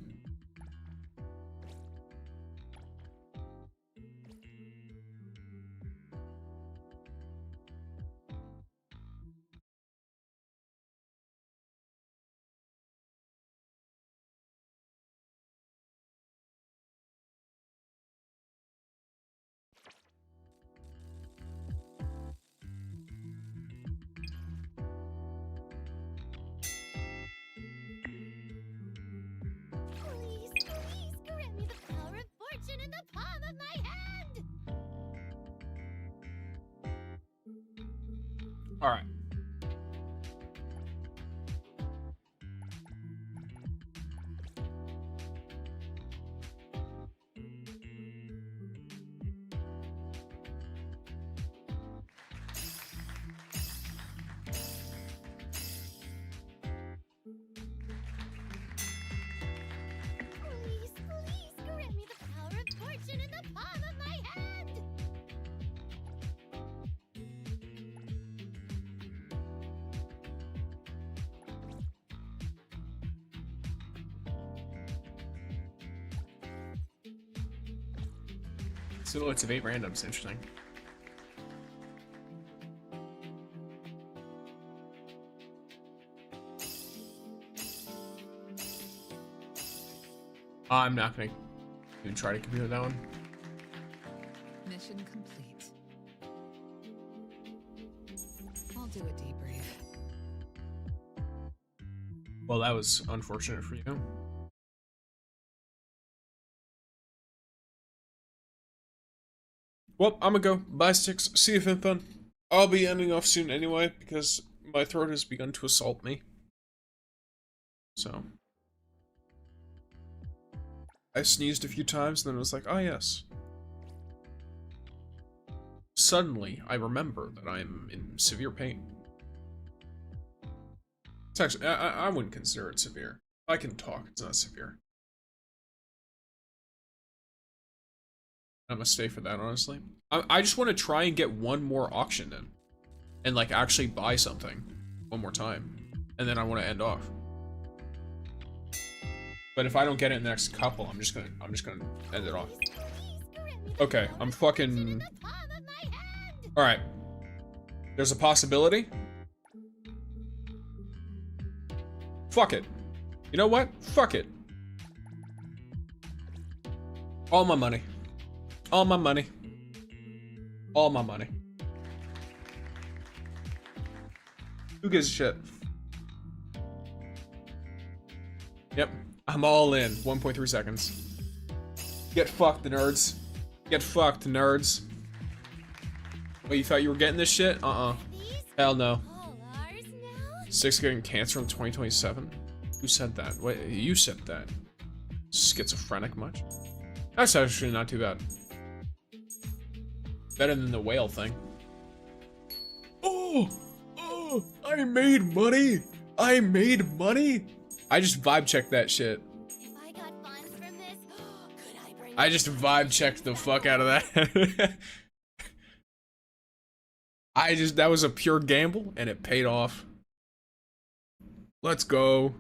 C: Please, please grant me the power of fortune in the palm of my hand!
A: Alright.
C: Please, please grant me the power of fortune in the palm of my hand!
A: Silhouettes of 8 randoms, interesting. I'm not gonna even try to compete with that one.
L: Mission complete. I'll do a debrief.
A: Well, that was unfortunate for you. Well, I'm gonna go. Bye, Sticks. See you, FinFun. I'll be ending off soon anyway, because my throat has begun to assault me. So. I sneezed a few times, and then it was like, oh yes. Suddenly, I remember that I'm in severe pain. It's actually, I wouldn't consider it severe. I can talk, it's not severe. I'm gonna stay for that, honestly. I just want to try and get one more auction in. And, like, actually buy something one more time. And then I want to end off. But if I don't get it in the next couple, I'm just gonna end it off. Okay, I'm fucking... Alright. There's a possibility. Fuck it. You know what? Fuck it. All my money. All my money. All my money. Who gives a shit? Yep. I'm all in. 1.3 seconds. Get fucked, the nerds. Get fucked, nerds. Wait, you thought you were getting this shit? Uh-uh. Hell no. 6 getting cancer in 2027? Who said that? What? You said that. Schizophrenic much? That's actually not too bad. Better than the whale thing. Oh! Oh! I made money! I made money! I just vibe checked that shit.
C: If I got funds from this, could I bring
A: I just vibe checked the fuck out of that. That was a pure gamble and it paid off. Let's go.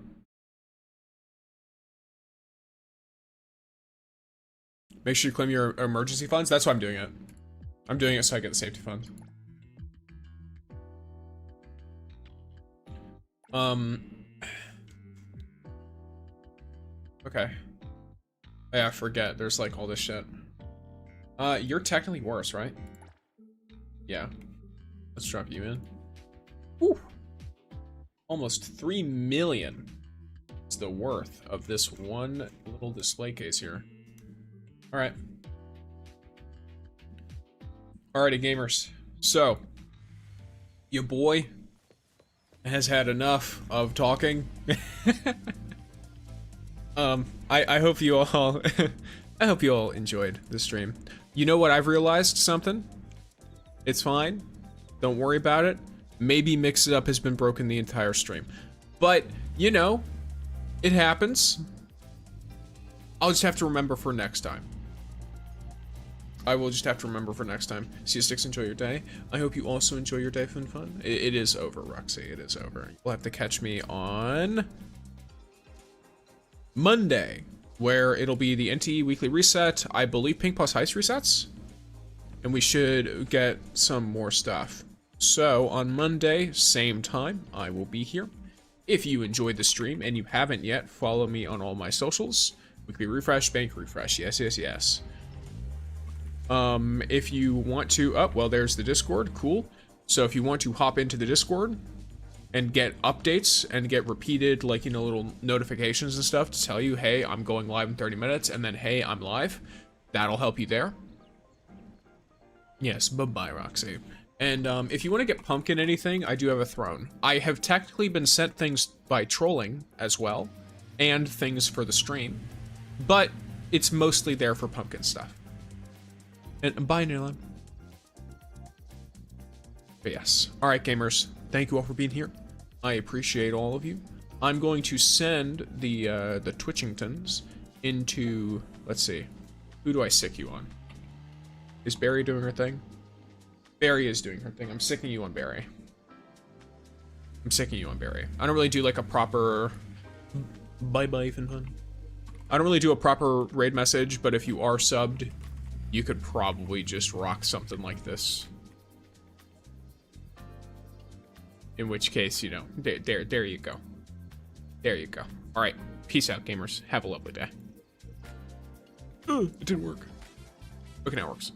A: Make sure you claim your emergency funds. That's why I'm doing it. I'm doing it so I get the safety funds. Okay. Yeah, I forget. There's like all this shit. You're technically worse, right? Yeah. Let's drop you in. Whew. Almost 3 million is the worth of this one little display case here. Alright. Alrighty, gamers. So, your boy has had enough of talking. I hope you all I hope you all enjoyed the stream. You know what, I've realized something. It's fine. Don't worry about it. Maybe Mix It Up has been broken the entire stream. But, you know, it happens. I'll just have to remember for next time. I will just have to remember for next time. See you, Sticks. Enjoy your day. I hope you also enjoy your day, fun. It is over, Roxy. It is over. You'll have to catch me on Monday, where it'll be the NTE weekly reset. I believe Pink Plus Heist resets. And we should get some more stuff. So, on Monday, same time, I will be here. If you enjoyed the stream and you haven't yet, follow me on all my socials. Weekly refresh, bank refresh. Yes, yes, yes. If you want to, oh, well, there's the Discord. Cool. So if you want to hop into the Discord and get updates and get repeated, like, you know, little notifications and stuff to tell you, hey, I'm going live in 30 minutes, and then, hey, I'm live, that'll help you there. Yes, bye-bye, Roxy. And, if you want to get Pumpkin anything, I do have a throne. I have technically been sent things by trolling as well, and things for the stream, but it's mostly there for Pumpkin stuff. And bye, Nila. But yes. Alright, gamers. Thank you all for being here. I appreciate all of you. I'm going to send the Twitchingtons into... Let's see. Who do I sick you on? Is Barry doing her thing? Barry is doing her thing. I'm sicking you on Barry. I'm sicking you on Barry. I don't really do like a proper... Bye-bye, fun. I don't really do a proper raid message, but if you are subbed... You could probably just rock something like this. In which case, you know, there you go. There you go. All right, peace out, gamers. Have a lovely day. It didn't work. Okay, now it works.